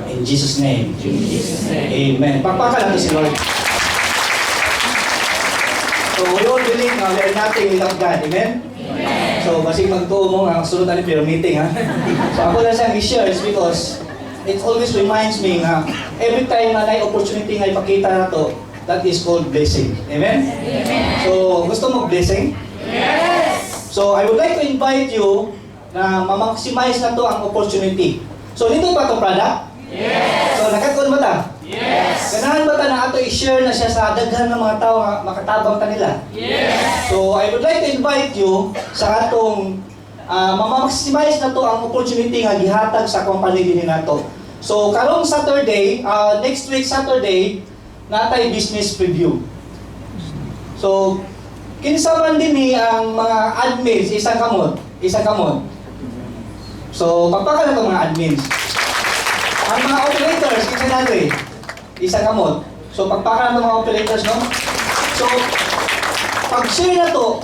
In Jesus' name. Amen. Pagpaka natin si Lord. So we all believe na we are nothing without God. Amen? So basig magtuo mo nga sunod na prayer meeting ha. So ako lang siyang i-share is because it always reminds me nga every time na may opportunity nga ipakita na to, that is called blessing. Amen? So gusto mo blessing? Yes! So I would like to invite you na ma-maximize na to ang opportunity. So dito pa to product? Yes! So nakakon ba ta? Yes! Ganahan ba ta na ato i-share na siya sa daghan ng mga tao nga makatabang kanila? Yes! So I would like to invite you sa atong ma-maximize na to ang opportunity nga gihatag sa company din nato. So karong Saturday, next week Saturday, natay business preview. So kinsa man dinhi ang mga admins, isang kamot. So pagpaka na to mga admins. Ang mga operators, kinsa natin? Isang kamot. So pagpaka na to mga operators, no? So pag-share na to,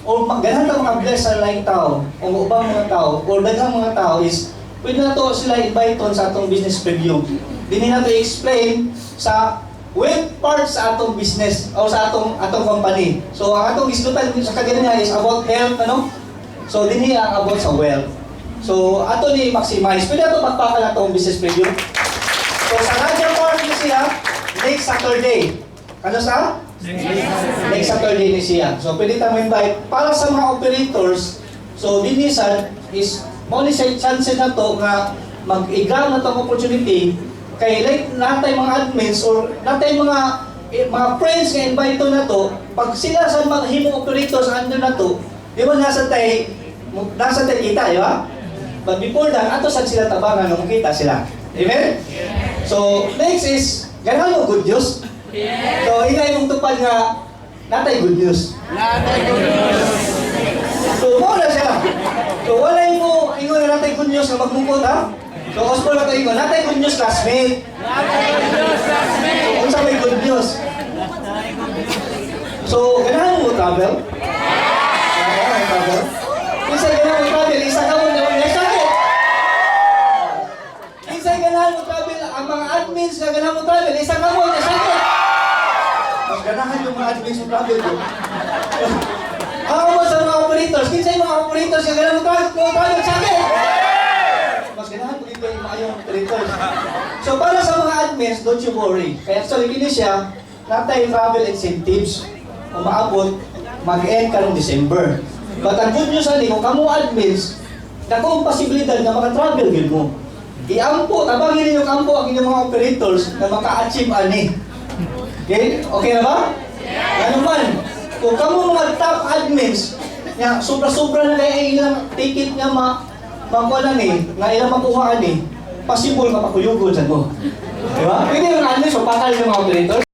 o ganahan ta mga bless sa laing tao, o ubang mga tao, o daghang mga tao is pwede na to sila invite sa atong business preview. Dili na to i-explain sa with parts sa atong business o sa atong company. So ang atong islutan sa kagaya niya is about health, ano? So dinhi ang about sa wealth. So ato ni maximize. Pwede ato pagpaka na itong business preview. So sa radyo part ni siya next Saturday. Ano sa? Next Saturday ni siya. So pwede tayo invite para sa mga operators. So dinhi sa is only chance na to nga mag-igram na itong opportunity kay like natay mga admins or natay mga friends nga invite to na to, pag sila sa mga himong operators under na to, di ba nasa tay kita, di ba? But before that, ato sad sila tabangan nung kita sila. Amen? So next is ganahan mo good news. So ingay mong tupad nga natay good news. So mo na siya. So walay mo ingon na natay good news nga magmungkot ha. So ospo na tayo ingon, natay good news classmate. So unsa may good news? So ganahan mo travel? Travel? Isa ganahan mo travel, isa ka mo na sakit. Isa ganahan mo travel, ang mga admins nga ganahan mo travel, isa ka mo na sakit. Mas ganahan yung mga admins mo travel ko. Ako mo sa mga operators, kinsa yung mga operators nga ganahan mo travel, sakit. Mas ganahan mo dito yung mga operators. So para sa mga admins, don't you worry. Kaya actually kini siya, natay travel incentives. Umaabot, mag-end ka ng December. But ang good news ani, kung kamo admins, dakong posibilidad na maka-travel din mo. Iampo, tabangin ninyo kampo ang inyong mga operators na maka-achieve ani. Okay? Okay na ba? Ano man, kung kamo mga top admins, nga sobra-sobra na kaya ilang ticket nga makuha ni, nga ilang makuha ni, possible mapakuyugon sa mo. Diba? Pwede yung admins, so pakal yung mga operators.